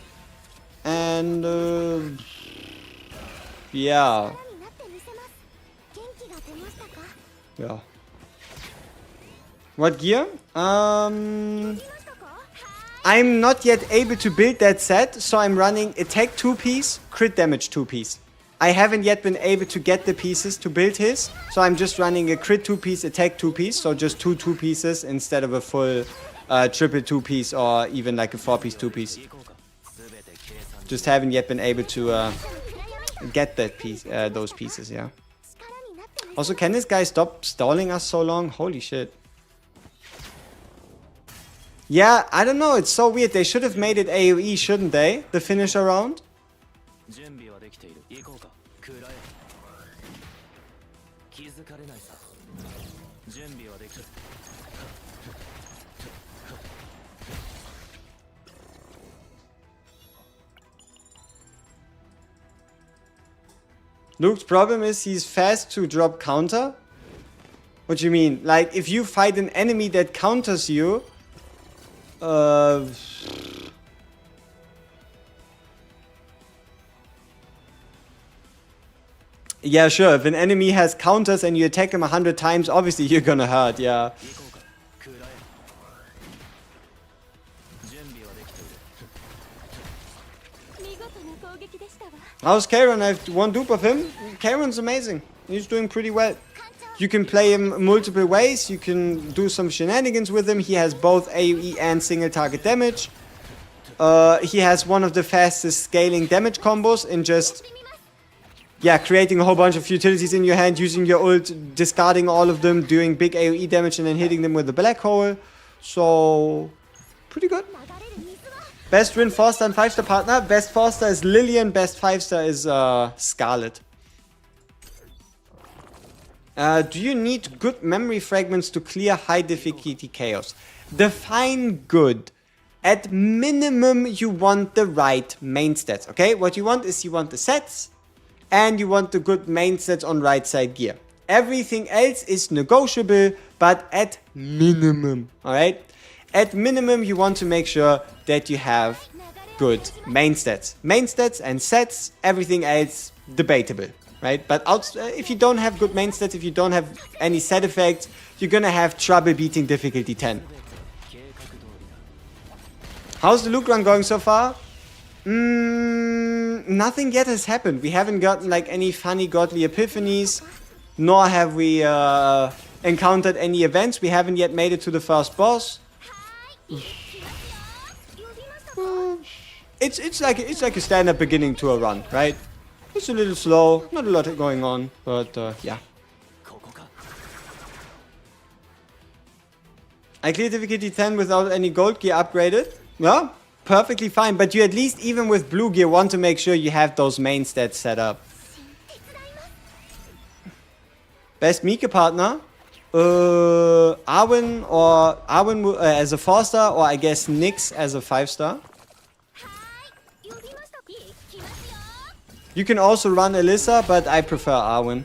And yeah. Yeah. What gear? I'm not yet able to build that set, so I'm running attack 2-piece, crit damage 2-piece. I haven't yet been able to get the pieces to build his, so I'm just running a crit 2-piece, attack 2-piece, so just two 2-pieces instead of a full triple 2-piece or even like a 4-piece 2-piece. Just haven't yet been able to get that piece, those pieces, yeah. Also, can this guy stop stalling us so long? Holy shit. Yeah, I don't know, it's so weird. They should have made it AoE, shouldn't they? The finisher round? Luke's problem is he's fast to drop counter. What do you mean? Like, if you fight an enemy that counters you... Yeah, sure. If an enemy has counters and you attack him 100 times, obviously you're gonna hurt, yeah. How's Karen? I have one dupe of him. Karen's amazing. He's doing pretty well. You can play him multiple ways. You can do some shenanigans with him. He has both AoE and single target damage. He has one of the fastest scaling damage combos in just, yeah, creating a whole bunch of utilities in your hand, using your ult, discarding all of them, doing big AoE damage and then hitting them with a black hole. So, pretty good. Best win 4-star and 5-star partner. Best 4-star is Lillian, best 5-star is Scarlet. Do you need good memory fragments to clear high difficulty chaos? Define good. At minimum, you want the right main stats, okay? What you want is you want the sets and you want the good main stats on right side gear. Everything else is negotiable, but at minimum, alright? At minimum, you want to make sure that you have good main stats. Main stats and sets, everything else debatable, right? But if you don't have good main stats, if you don't have any set effects, you're gonna have trouble beating difficulty 10. How's the loot run going so far? Nothing yet has happened. We haven't gotten like any funny godly epiphanies, nor have we encountered any events. We haven't yet made it to the first boss. It's like a standard beginning to a run, right? It's a little slow, not a lot going on, but yeah. I cleared difficulty 10 without any gold gear upgraded. Yeah, perfectly fine. But you at least, even with blue gear, want to make sure you have those main stats set up. Best Mika partner? Arwen as a 4-star, or I guess Nyx as a 5-star. You can also run Alyssa, but I prefer Arwen.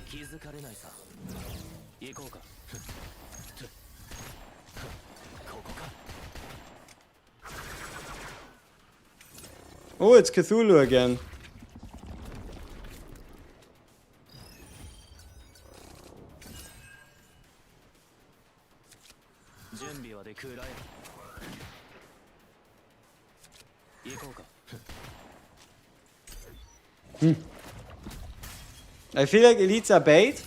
Oh, it's Cthulhu again. I feel like elites are bait.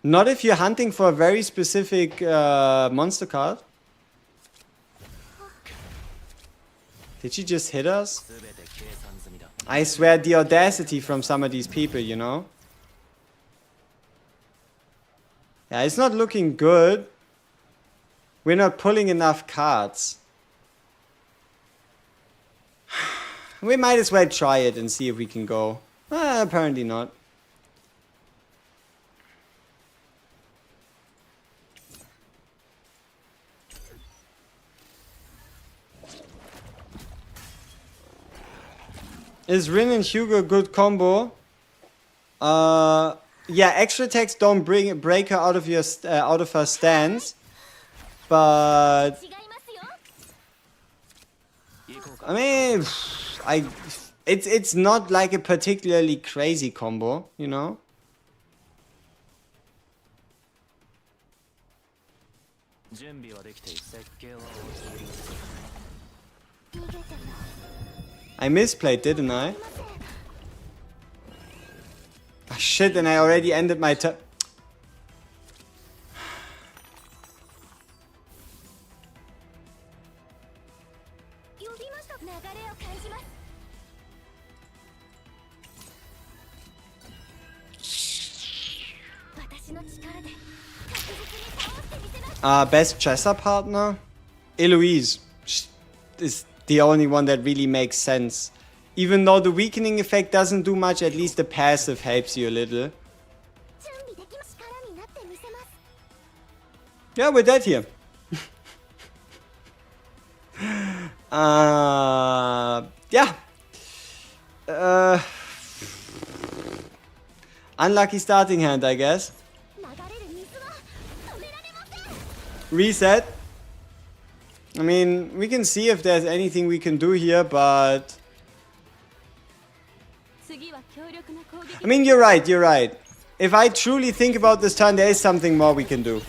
Not if you're hunting for a very specific monster card. Did she just hit us? I swear, the audacity from some of these people, you know? Yeah, it's not looking good. We're not pulling enough cards. We might as well try it and see if we can go. Apparently not. Is Rin and Hugo a good combo? Yeah, extra attacks don't break her out of her stance, but I mean, it's not like a particularly crazy combo, you know. I misplayed, didn't I? Oh, shit, and I already ended my turn. Best Chessa partner? Eloise is the only one that really makes sense. Even though the weakening effect doesn't do much, at least the passive helps you a little. Yeah, we're dead here. Yeah. Unlucky starting hand, I guess. Reset. I mean, we can see if there's anything we can do here, but I mean, you're right, you're right. If I truly think about this turn, there is something more we can do.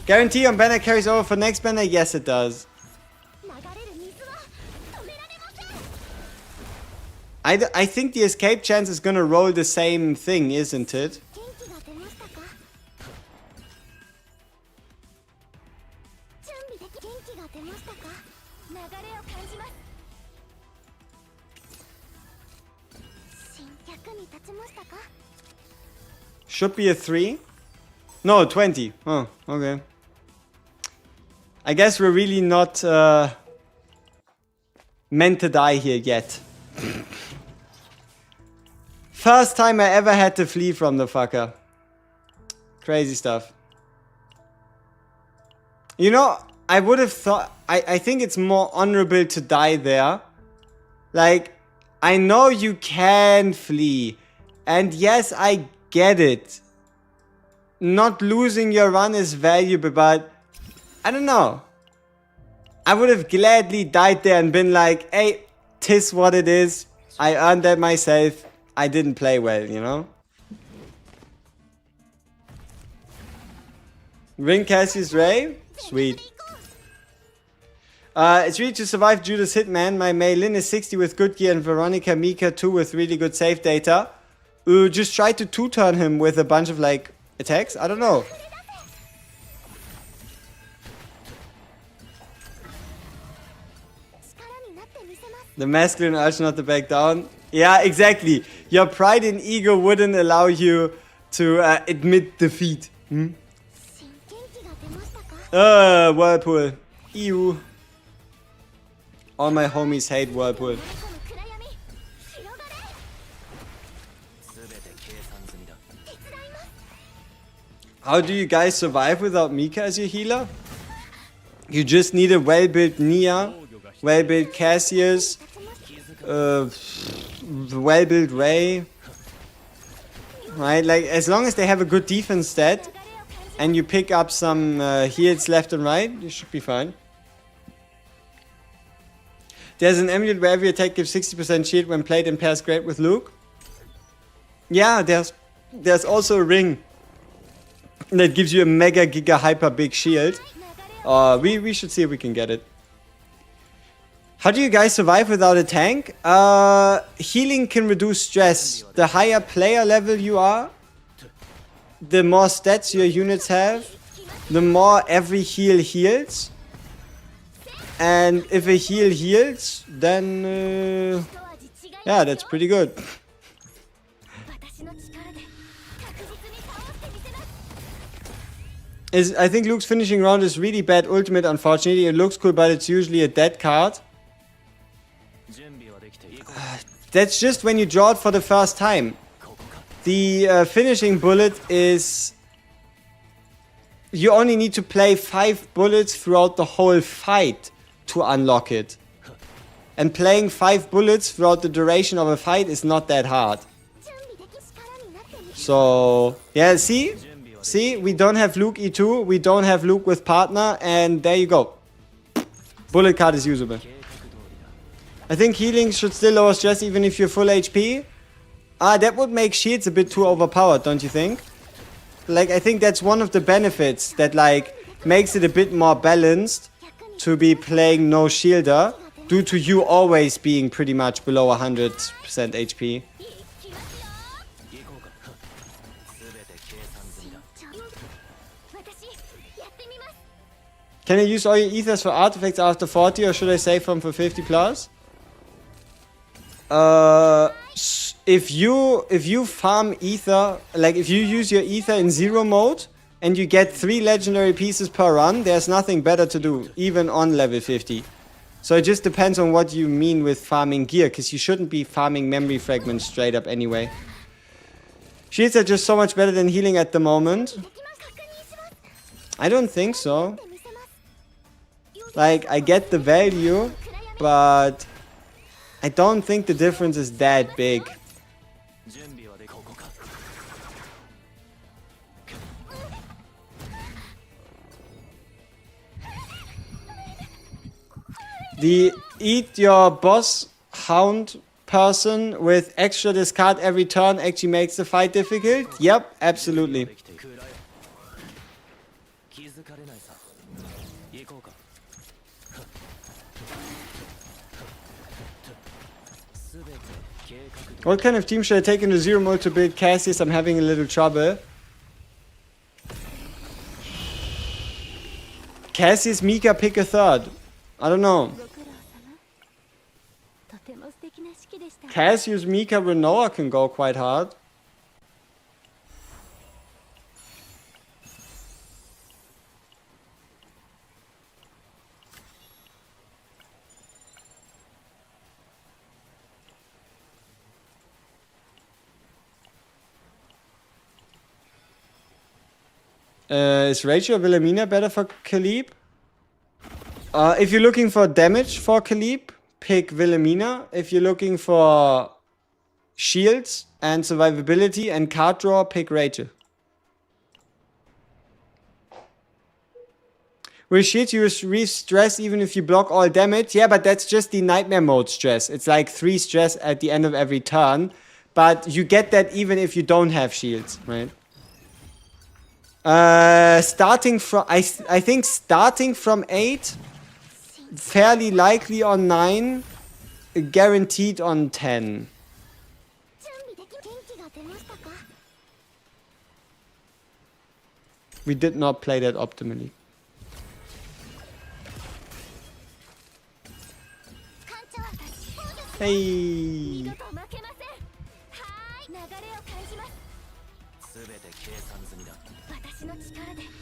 Guarantee on banner carries over for next banner? Yes, it does. I think the escape chance is gonna roll the same thing, isn't it? Should be a 3. No, 20. Oh, okay. I guess we're really not meant to die here yet. First time I ever had to flee from the fucker. Crazy stuff. You know, I would have thought... I think it's more honorable to die there. Like, I know you can flee. And yes, I get it. Not losing your run is valuable, but... I don't know. I would have gladly died there and been like, hey, 'tis what it is. I earned that myself. I didn't play well, you know? Ring Cassius Ray? Sweet. It's really to survive Judas Hitman. My Mei Lin is 60 with good gear and Veronica Mika 2 with really good save data. Just try to 2-turn him with a bunch of like attacks? I don't know. The masculine urge not to back down. Yeah, exactly. Your pride and ego wouldn't allow you to admit defeat. Whirlpool. Ew. All my homies hate Whirlpool. How do you guys survive without Mika as your healer? You just need a well-built Nia, well-built Cassius, well-built Ray. Right, like as long as they have a good defense stat and you pick up some heals left and right, you should be fine. There's an amulet where every attack gives 60% shield when played and pairs great with Luke. Yeah, there's also a ring that gives you a mega giga hyper big shield. We should see if we can get it. How do you guys survive without a tank? Healing can reduce stress. The higher player level you are, the more stats your units have, the more every heal heals. And if a heal heals, then yeah, that's pretty good. I think Luke's finishing round is really bad ultimate, unfortunately. It looks cool, but it's usually a dead card. That's just when you draw it for the first time. The finishing bullet is... You only need to play 5 bullets throughout the whole fight to unlock it. And playing 5 bullets throughout the duration of a fight is not that hard. So, yeah, see? See, we don't have Luke E2, we don't have Luke with partner, and there you go. Bullet card is usable. I think healing should still lower stress even if you're full HP. That would make shields a bit too overpowered, don't you think? Like, I think that's one of the benefits that, like, makes it a bit more balanced to be playing no shielder, due to you always being pretty much below 100% HP. Can I use all your ethers for artifacts after 40, or should I save them for 50 plus? If you farm ether, like if you use your ether in 0 mode and you get 3 legendary pieces per run, there's nothing better to do, even on level 50. So it just depends on what you mean with farming gear, because you shouldn't be farming memory fragments straight up anyway. Shields are just so much better than healing at the moment. I don't think so. Like, I get the value, but I don't think the difference is that big. The eat your boss hound person with extra discard every turn actually makes the fight difficult? Yep, absolutely. What kind of team should I take into zero mode to build Cassius? I'm having a little trouble. Cassius, Mika, pick a third. I don't know. Cassius, Mika, Renoa can go quite hard. Is Rachel or Wilhelmina better for Khalib? If you're looking for damage for Khalib, pick Wilhelmina. If you're looking for shields and survivability and card draw, pick Rachel. With shields, you re-stress even if you block all damage. Yeah, but that's just the nightmare mode stress. It's like 3 stress at the end of every turn. But you get that even if you don't have shields, right? Starting from, I think starting from 8, fairly likely on 9, guaranteed on 10. We did not play that optimally. Hey!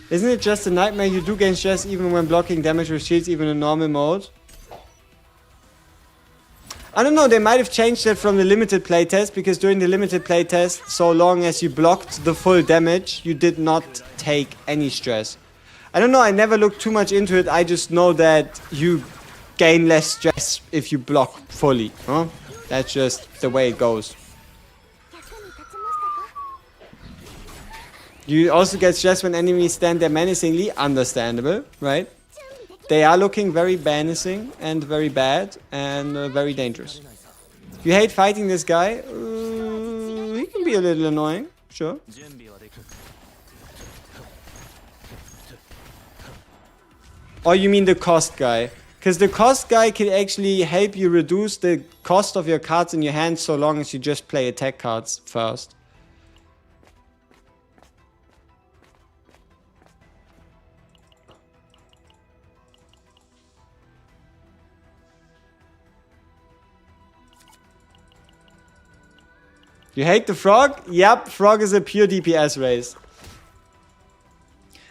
Isn't it just a nightmare? You do gain stress even when blocking damage with shields, even in normal mode. I don't know, they might have changed that from the limited playtest, because during the limited playtest, so long as you blocked the full damage, you did not take any stress. I don't know, I never looked too much into it, I just know that you gain less stress if you block fully. Huh? That's just the way it goes. You also get stressed when enemies stand there menacingly. Understandable, right? They are looking very menacing and very bad and very dangerous. You hate fighting this guy? He can be a little annoying, sure. Or you mean the cost guy? Because the cost guy can actually help you reduce the cost of your cards in your hand so long as you just play attack cards first. You hate the frog? Yep, frog is a pure DPS race.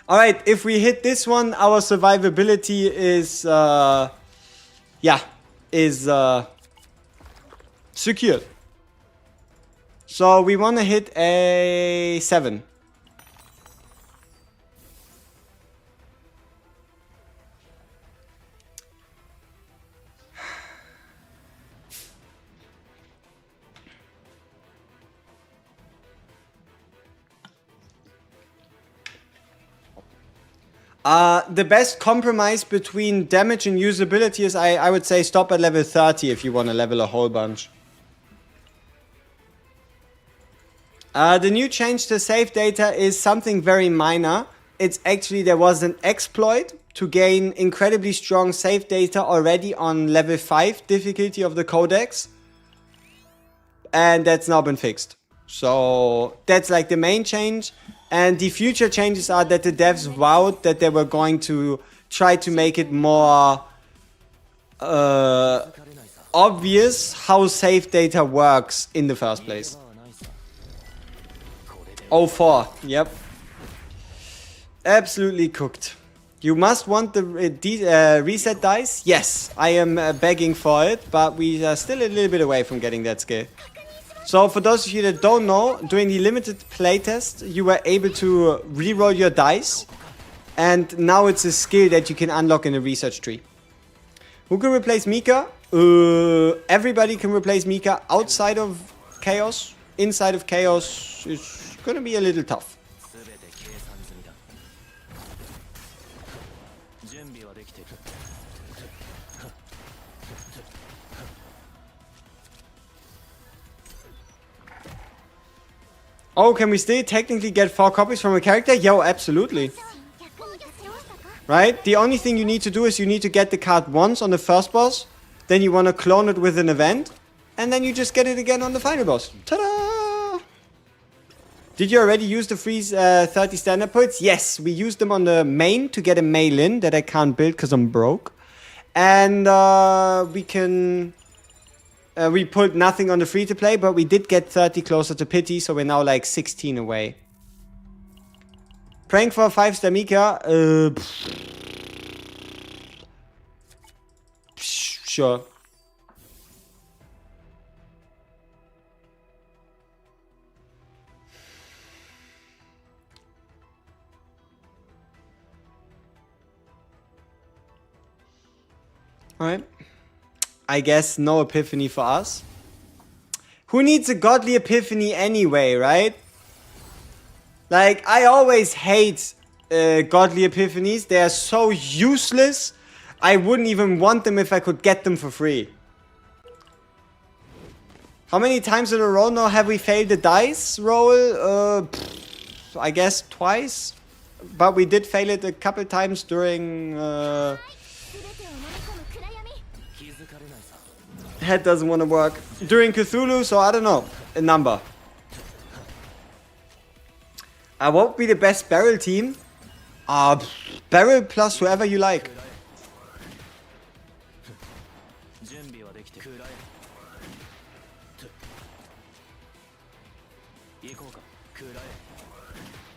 Alright, if we hit this one, our survivability is, secured. So we want to hit a 7. The best compromise between damage and usability is, I would say, stop at level 30 if you want to level a whole bunch. The new change to save data is something very minor. It's actually, there was an exploit to gain incredibly strong save data already on level 5 difficulty of the codex. And that's now been fixed. So that's like the main change. And the future changes are that the devs vowed that they were going to try to make it more obvious how save data works in the first place. 04, yep. Absolutely cooked. You must want the reset dice? Yes, I am begging for it, but we are still a little bit away from getting that skill. So for those of you that don't know, during the limited playtest, you were able to reroll your dice. And now it's a skill that you can unlock in the research tree. Who can replace Mika? Everybody can replace Mika outside of Chaos. Inside of Chaos is gonna be a little tough. Oh, can we still technically get 4 copies from a character? Yo, absolutely. Right? The only thing you need to do is you need to get the card once on the first boss. Then you want to clone it with an event. And then you just get it again on the final boss. Ta-da! Did you already use the free 30 standard points? Yes, we used them on the main to get a mail-in that I can't build because I'm broke. And we can... we put nothing on the free-to-play, but we did get 30 closer to pity, so we're now like 16 away. Praying for a 5-star Mika? Sure. Alright. I guess no epiphany for us. Who needs a godly epiphany anyway, right? Like, I always hate godly epiphanies. They are so useless. I wouldn't even want them if I could get them for free. How many times in a row now have we failed the dice roll? I guess twice. But we did fail it a couple times during... Head doesn't want to work. During Cthulhu, so I don't know. A number. I won't be the best barrel team. Barrel plus whoever you like.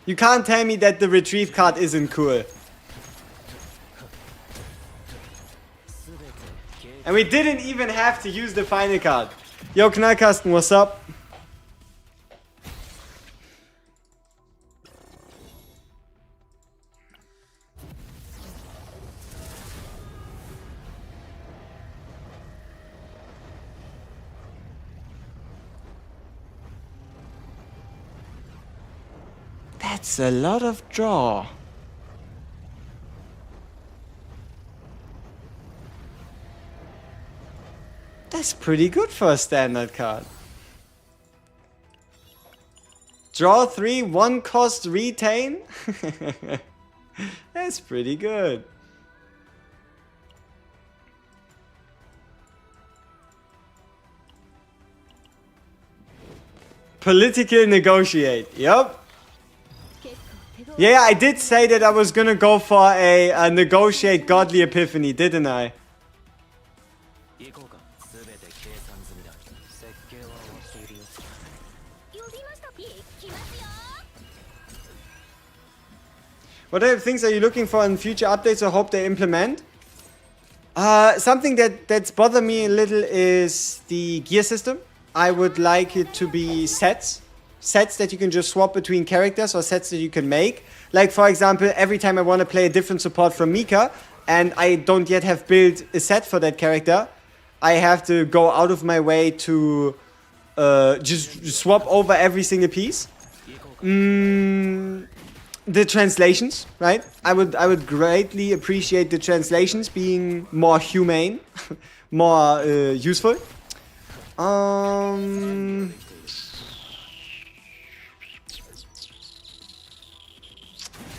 You can't tell me that the retrieve card isn't cool. And we didn't even have to use the final card. Yo, Knallkasten, what's up? That's a lot of draw. That's pretty good for a standard card. Draw 3, 1 cost, retain? That's pretty good. Political negotiate, yep. Yeah, I did say that I was gonna go for a negotiate godly epiphany, didn't I? What type of things are you looking for in future updates or hope they implement? Something that's bothered me a little is the gear system. I would like it to be sets. Sets that you can just swap between characters or sets that you can make. Like, for example, every time I want to play a different support from Mika and I don't yet have built a set for that character, I have to go out of my way to just swap over every single piece. The translations, right? I would greatly appreciate the translations being more humane, more useful.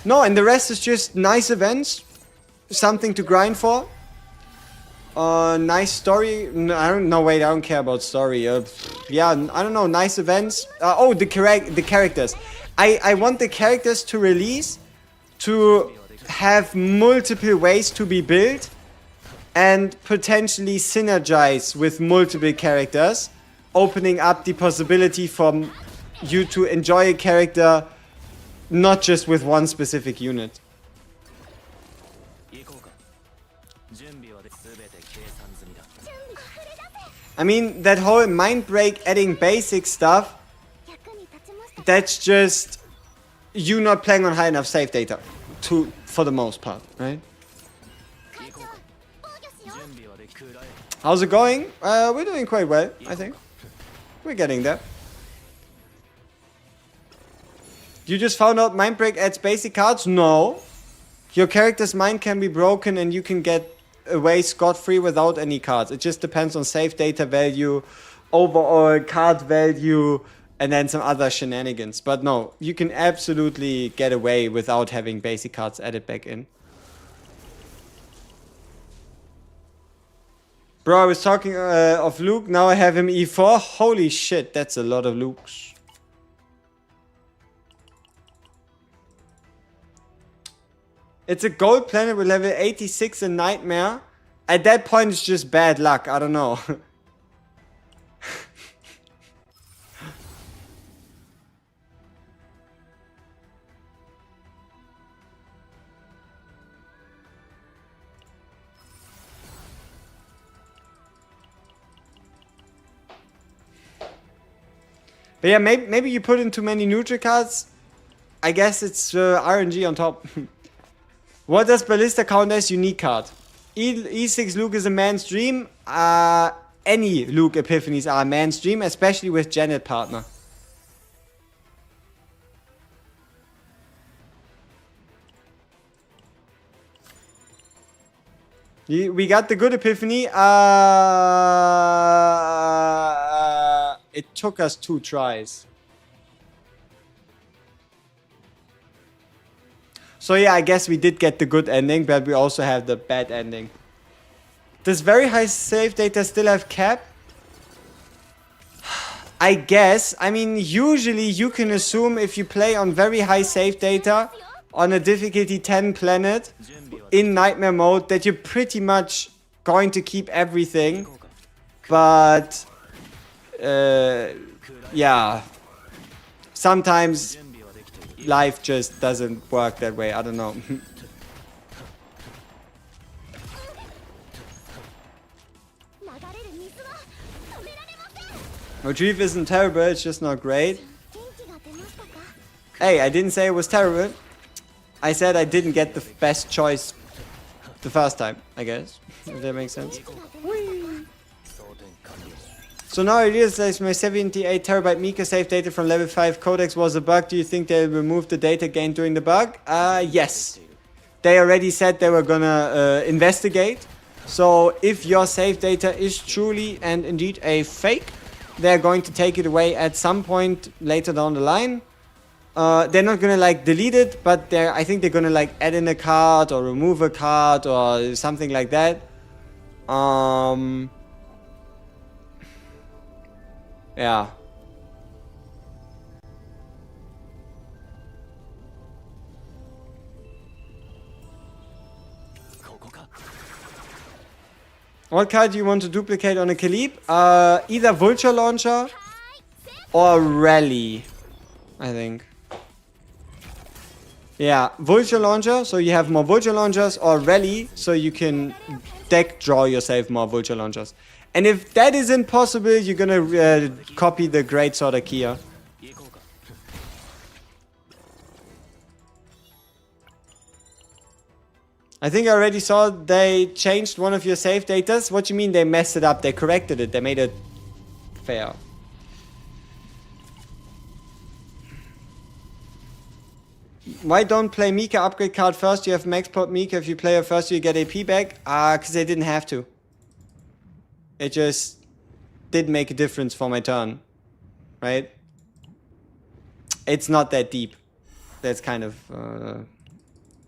No, and the rest is just nice events, something to grind for. Nice story. No, I don't care about story. Yeah, I don't know. Nice events. Oh, the characters. I want the characters to release to have multiple ways to be built and potentially synergize with multiple characters, opening up the possibility for you to enjoy a character not just with one specific unit. I mean, that whole mind break adding basic stuff, that's just you not playing on high enough save data for the most part, right? How's it going? We're doing quite well, I think. We're getting there. You just found out Mind Break adds basic cards? No. Your character's mind can be broken and you can get away scot-free without any cards. It just depends on save data value, overall card value, and then some other shenanigans. But no, you can absolutely get away without having basic cards added back in. Bro, I was talking of Luke, now I have him E4. Holy shit, that's a lot of Lukes. It's a gold planet with level 86 and Nightmare. At that point, it's just bad luck. I don't know. But yeah, maybe you put in too many neutral cards. I guess it's RNG on top. What does Ballista count as unique card? E6 Luke is a man's dream. Any Luke Epiphanies are a man's dream, especially with Janet partner. We got the good Epiphany. It took us 2 tries. So yeah, I guess we did get the good ending, but we also have the bad ending. Does very high save data still have cap? I guess. I mean, usually you can assume if you play on very high save data on a difficulty 10 planet in nightmare mode that you're pretty much going to keep everything. But yeah, sometimes life just doesn't work that way. I don't know. Retrieve isn't terrible, it's just not great. Hey, I didn't say it was terrible. I said I didn't get the best choice the first time, I guess. If that makes sense. So now I realize my 78 terabyte Mika save data from level 5 codex was a bug. Do you think they'll remove the data gained during the bug? Yes. They already said they were gonna investigate. So if your save data is truly and indeed a fake, they're going to take it away at some point later down the line. They're not gonna like delete it, but I think they're gonna like add in a card or remove a card or something like that. Yeah. What card do you want to duplicate on a Caleb? Either Vulture Launcher or Rally, I think. Yeah, Vulture Launcher, so you have more Vulture Launchers, or Rally, so you can deck draw yourself more Vulture Launchers. And if that isn't possible, you're gonna copy the Great Sword Akia. I think I already saw they changed one of your save datas. What do you mean they messed it up? They corrected it. They made it fair. Why don't play Mika upgrade card first? You have max pot Mika. If you play her first, you get AP back. Because they didn't have to. It just did make a difference for my turn. Right? It's not that deep. That's kind of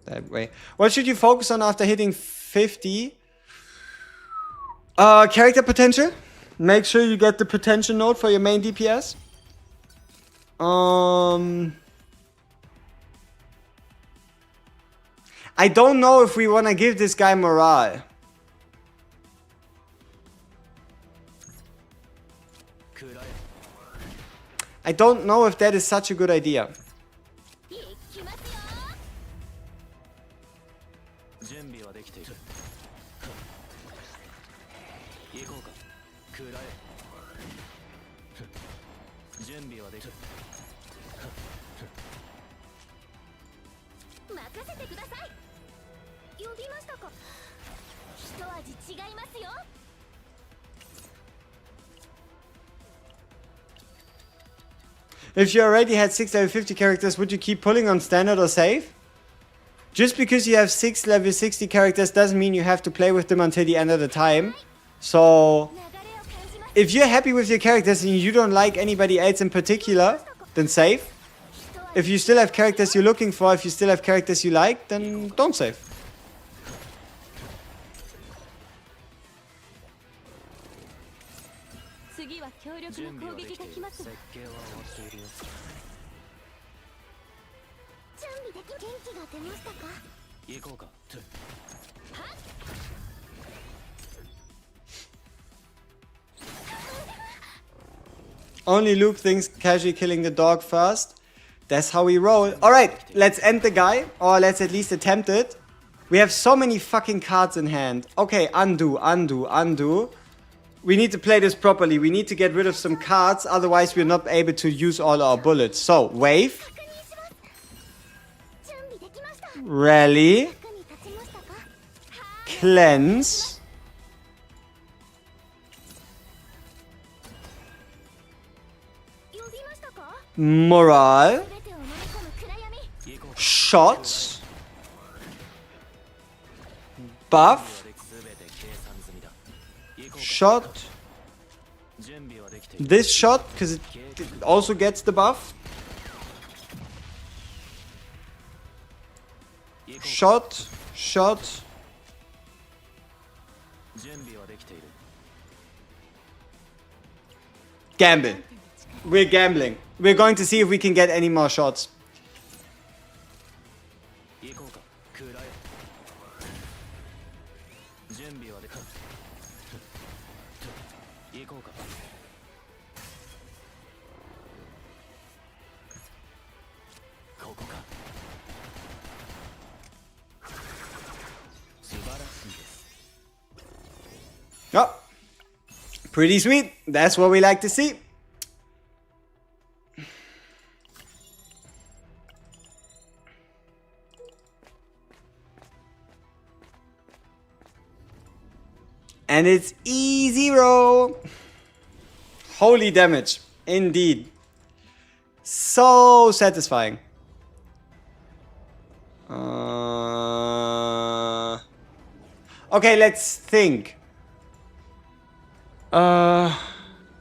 that way. What should you focus on after hitting 50? Character potential. Make sure you get the potential node for your main DPS. I don't know if we want to give this guy morale. I don't know if that is such a good idea. If you already had 6 level 50 characters, would you keep pulling on standard or save? Just because you have 6 level 60 characters doesn't mean you have to play with them until the end of the time. So If you're happy with your characters and you don't like anybody else in particular, then save. If you still have characters you're looking for, if you still have characters you like, then don't save. Only Luke thinks casually killing the dog first. That's how we roll. Alright, let's end the guy. Or let's at least attempt it. We have so many fucking cards in hand. Okay, undo, undo, undo. We need to play this properly. We need to get rid of some cards. Otherwise, we're not able to use all our bullets. So, wave. Rally. Cleanse. Morale. Shot. Buff. Shot. This shot, because it also gets the buff. Shot. Shot. Gamble. We're gambling. We're going to see if we can get any more shots. Oh, pretty sweet. That's what we like to see. And it's E0. Holy damage. Indeed. So satisfying. Okay, let's think.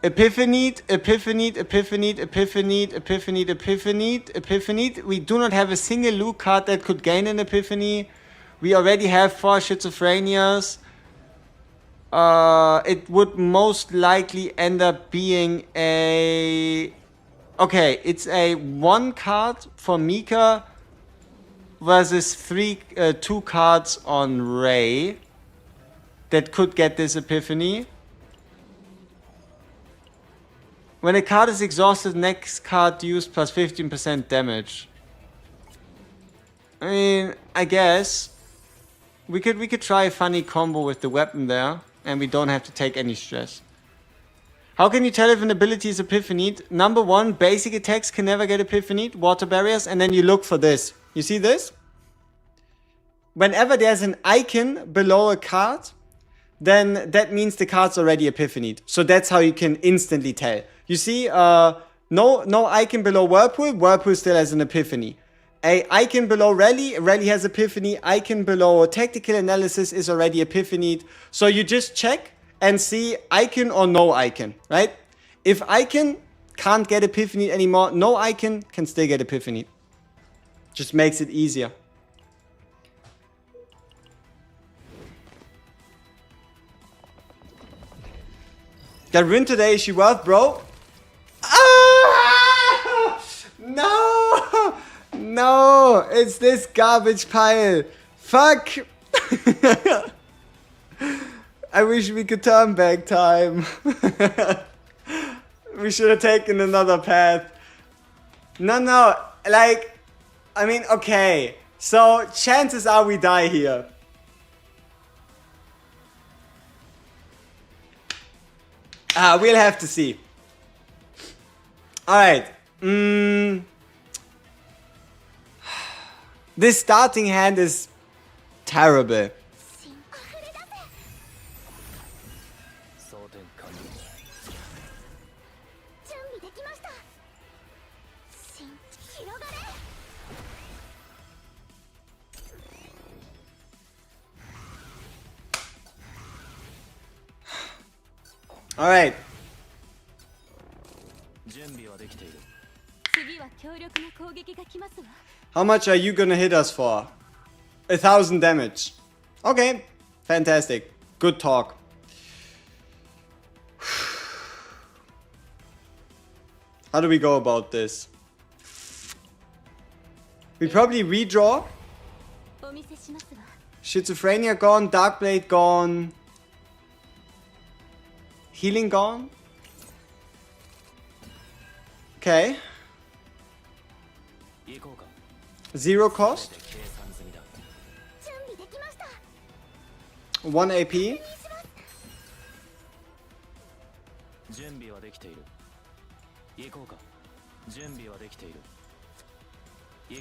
Epiphany. We do not have a single Luke card that could gain an Epiphany. We already have 4 Schizophrenias. It would most likely end up being a... Okay, it's a 1 card for Mika versus 2 cards on Ray that could get this Epiphany. When a card is exhausted, next card used plus 15% damage. I mean, I guess we could try a funny combo with the weapon there, and we don't have to take any stress. How can you tell if an ability is epiphanied? Number 1, basic attacks can never get epiphanied, water barriers, and then you look for this. You see this? Whenever there's an icon below a card, then that means the card's already epiphanied. So that's how you can instantly tell. You see, no icon below Whirlpool, Whirlpool still has an epiphany. A icon below Rally, Rally has epiphany. Icon below Tactical Analysis is already epiphanied. So you just check and see icon or no icon, right? If icon can't get epiphany anymore, no icon can still get epiphany. Just makes it easier. Got win today, is she worth, bro? Ah! No! No! It's this garbage pile. Fuck! I wish we could turn back time. We should have taken another path. No, like, I mean, okay. So, chances are we die here. We'll have to see. Alright. This starting hand is terrible. Alright. How much are you gonna hit us for? 1,000 damage. Okay, fantastic. Good talk. How do we go about this? We probably redraw. Schizophrenia gone, Darkblade gone. Healing gone. Okay. 0 cost. 1 AP.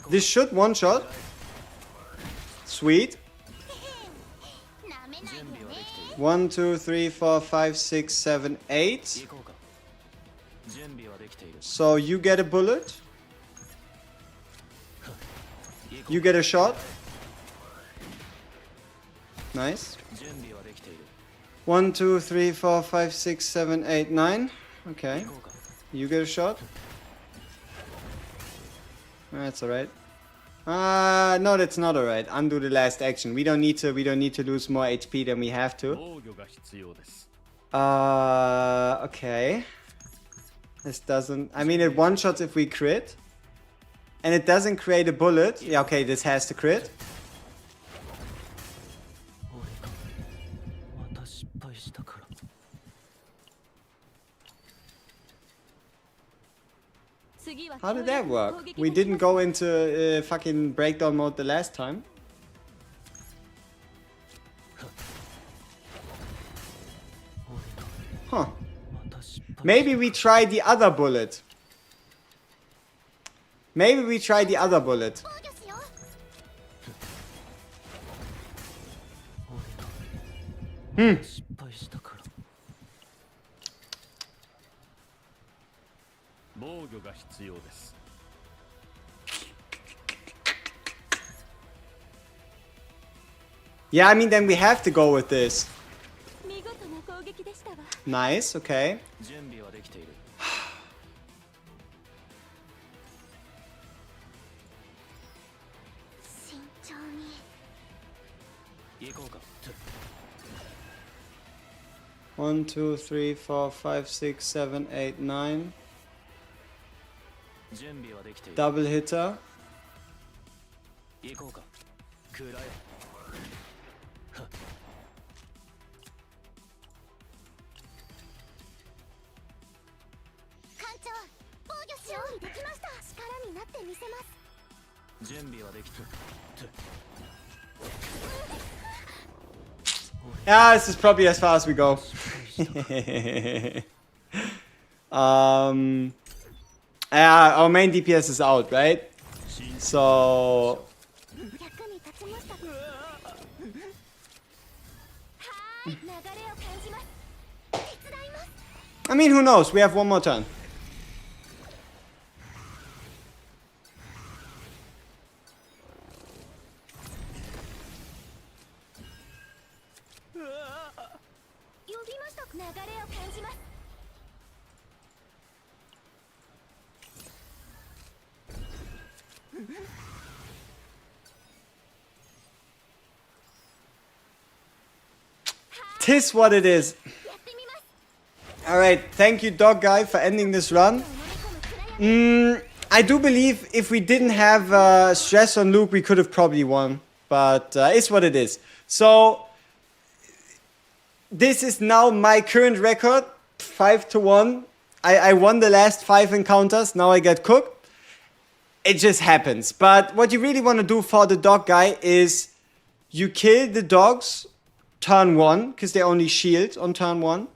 This should one shot. Sweet. 1, 2, 3, 4, 5, 6, 7, 8. So you get a bullet. You get a shot. Nice. 1, 2, 3, 4, 5, 6, 7, 8, 9. Okay. You get a shot. That's alright. No, that's not alright. Undo the last action. We don't need to lose more HP than we have to. Okay. This doesn't, I mean, it one-shots if we crit. And it doesn't create a bullet. Yeah, okay, this has to crit. How did that work? We didn't go into fucking breakdown mode the last time. Huh. Maybe we try the other bullet. Maybe we try the other bullet. Yeah, I mean, then we have to go with this. Nice, okay. One, 2, 3, 4, 5, 6, 7, 8, 9. Double hitter. Yeah, this is probably as far as we go. Yeah, our main DPS is out, right? So I mean, who knows? We have one more turn. Tis what it is. Alright, thank you dog guy for ending this run. I do believe if we didn't have stress on Luke, we could have probably won. But it's what it is. So this is now my current record, 5-1. I won the last 5 encounters, now I get cooked. It just happens. But what you really want to do for the dog guy is you kill the dogs turn 1, because they only shield on turn 1.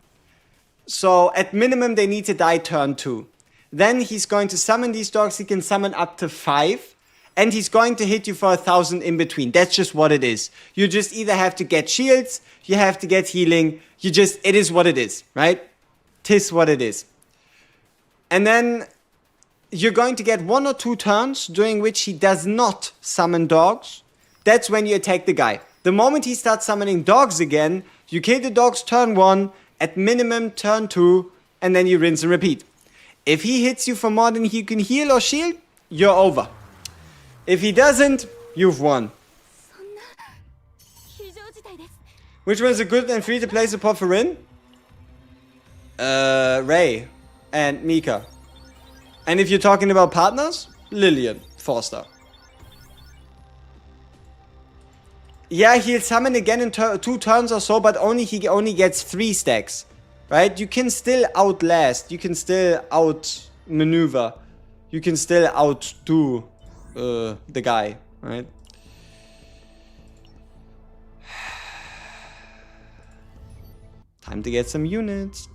So at minimum they need to die turn 2. Then he's going to summon these dogs, he can summon up to 5. And he's going to hit you for 1,000 in between. That's just what it is. You just either have to get shields, you have to get healing. It is what it is, right? Tis what it is. And then you're going to get 1 or 2 turns during which he does not summon dogs. That's when you attack the guy. The moment he starts summoning dogs again, you kill the dogs turn 1, at minimum turn 2, and then you rinse and repeat. If he hits you for more than he can heal or shield, you're over. If he doesn't, you've won. Which one is a good and free-to-play support for Rin? Ray and Mika. And if you're talking about partners, Lillian, Forster. Yeah, he'll summon again in 2 turns or so, but he only gets 3 stacks. Right? You can still outlast. You can still outmaneuver. You can still outdo the guy. Right? Time to get some units.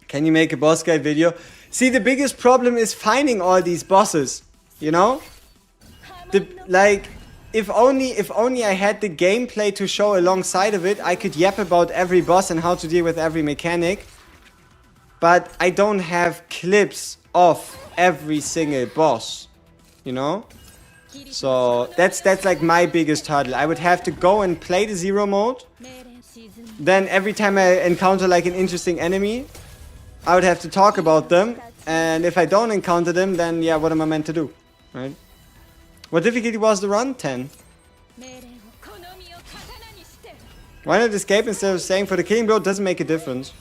Can you make a boss guide video? See, the biggest problem is finding all these bosses, you know? If only I had the gameplay to show alongside of it, I could yap about every boss and how to deal with every mechanic. But I don't have clips of every single boss, you know? So that's like my biggest hurdle. I would have to go and play the zero mode. Then every time I encounter like an interesting enemy, I would have to talk about them. And if I don't encounter them, then yeah, what am I meant to do? Right? What difficulty was the run? 10. Why not escape instead of staying for the killing blow? Doesn't make a difference.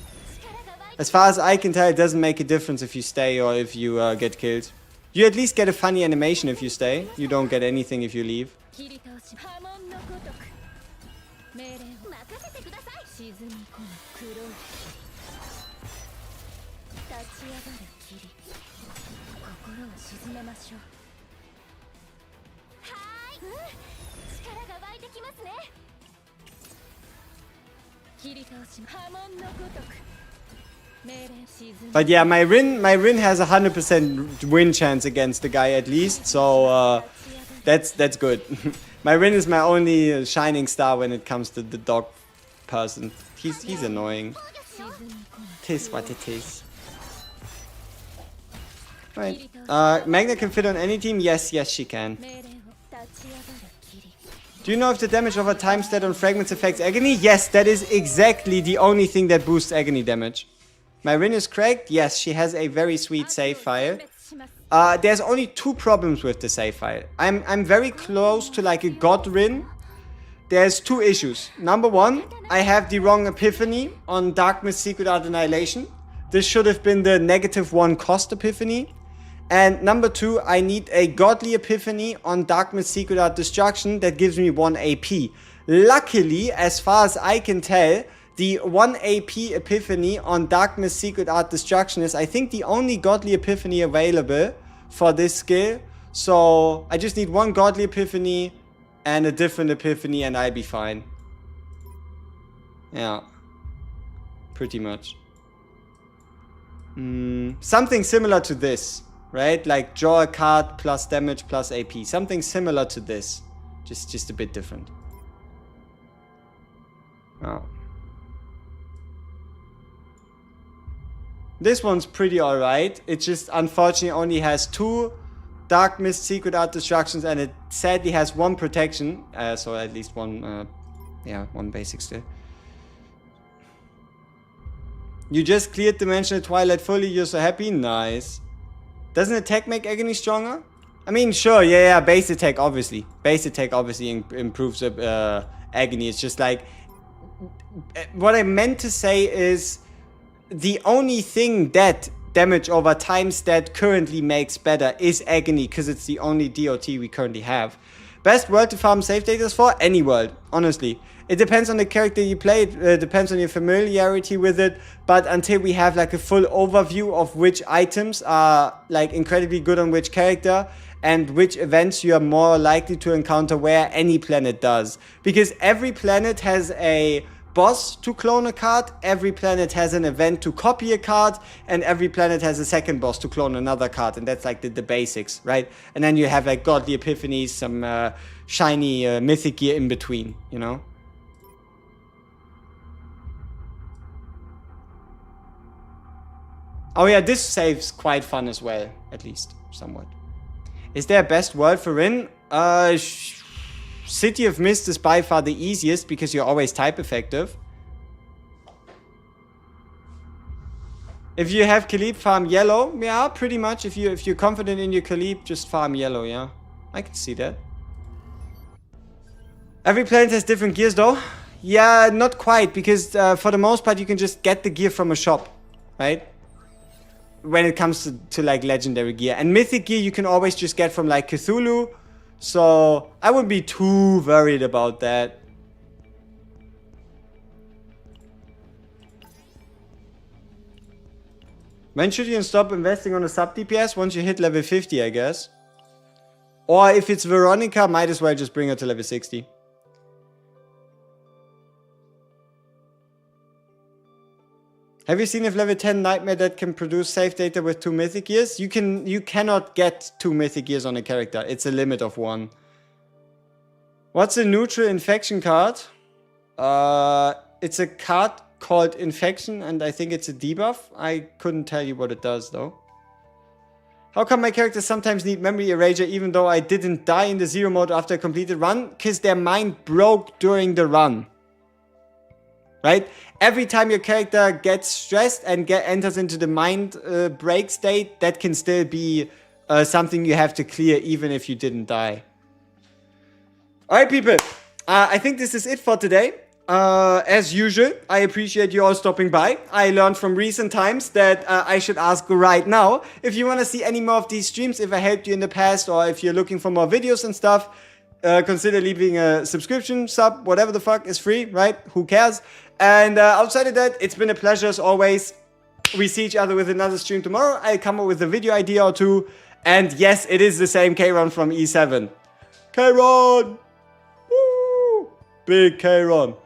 As far as I can tell, it doesn't make a difference if you stay or if you get killed. You at least get a funny animation if you stay. You don't get anything if you leave. But yeah, my Rin has 100% win chance against the guy at least, so that's good. My Rin is my only shining star when it comes to the dog person. He's annoying. It is what it is. Right. Magna can fit on any team? Yes, she can. Do you know if the damage over time stat on fragments affects agony? Yes, that is exactly the only thing that boosts agony damage. My Rin is cracked? Yes, she has a very sweet save file. There's only 2 problems with the save file. I'm very close to like a god Rin. There's 2 issues. Number 1, I have the wrong epiphany on Darkness Secret Art Annihilation. This should have been the -1 cost epiphany. And number 2, I need a godly epiphany on Darkness Secret Art Destruction that gives me 1 AP. Luckily, as far as I can tell, the 1 AP epiphany on Darkness Secret Art Destruction is, I think, the only godly epiphany available for this skill. So I just need 1 godly epiphany and a different epiphany and I'll be fine. Yeah. Pretty much. Something similar to this. Right? Like draw a card plus damage plus AP. Something similar to this. Just a bit different. Oh. This one's pretty alright. It just unfortunately only has 2 Dark Mist Secret Art Destructions and it sadly has 1 protection. So at least 1, yeah, 1 basic still. You just cleared Dimensional Twilight fully, you're so happy? Nice. Doesn't attack make agony stronger? I mean, sure, yeah, base attack obviously. Base attack obviously improves agony. It's just like... What I meant to say is... The only thing that damage over time stat currently makes better is agony, because it's the only DOT we currently have. Best world to farm save data for? Any world, honestly. It depends on the character you play, it depends on your familiarity with it, but until we have like a full overview of which items are like incredibly good on which character and which events you are more likely to encounter where, any planet does. Because every planet has a boss to clone a card, every planet has an event to copy a card, and every planet has a second boss to clone another card, and that's like the basics, right? And then you have like godly epiphanies, some shiny mythic gear in between, you know? Oh yeah, this save's quite fun as well, at least, somewhat. Is there a best world for Rin? City of Mist is by far the easiest because you're always type effective. If you have Khalib, farm yellow. Yeah, pretty much. If you're confident in your Khalib, just farm yellow, yeah. I can see that. Every planet has different gears though. Yeah, not quite, because for the most part you can just get the gear from a shop, right? When it comes to like legendary gear. And mythic gear you can always just get from like Cthulhu. So I wouldn't be too worried about that. When should you stop investing on a sub DPS? Once you hit level 50, I guess. Or if it's Veronica, might as well just bring her to level 60. Have you seen if level 10 Nightmare that can produce save data with 2 mythic gears? You cannot get 2 mythic gears on a character. It's a limit of 1. What's a neutral infection card? It's a card called Infection, and I think it's a debuff. I couldn't tell you what it does though. How come my characters sometimes need memory erasure even though I didn't die in the zero mode after a completed run? Because their mind broke during the run. Right? Every time your character gets stressed and enters into the mind break state, that can still be something you have to clear even if you didn't die. Alright people, I think this is it for today. As usual, I appreciate you all stopping by. I learned from recent times that I should ask right now. If you want to see any more of these streams, if I helped you in the past, or if you're looking for more videos and stuff, consider leaving a subscription, sub, whatever the fuck is free, right? Who cares? And outside of that, it's been a pleasure as always. We see each other with another stream tomorrow. I'll come up with a video idea or two. And yes, it is the same Kayron from E7. Kayron! Woo! Big Kayron.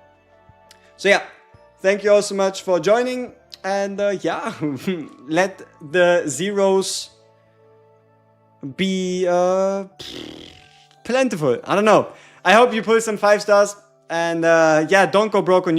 So yeah, thank you all so much for joining, and yeah, let the zeros be plentiful. I don't know. I hope you pull some 5 stars, and yeah, don't go broke on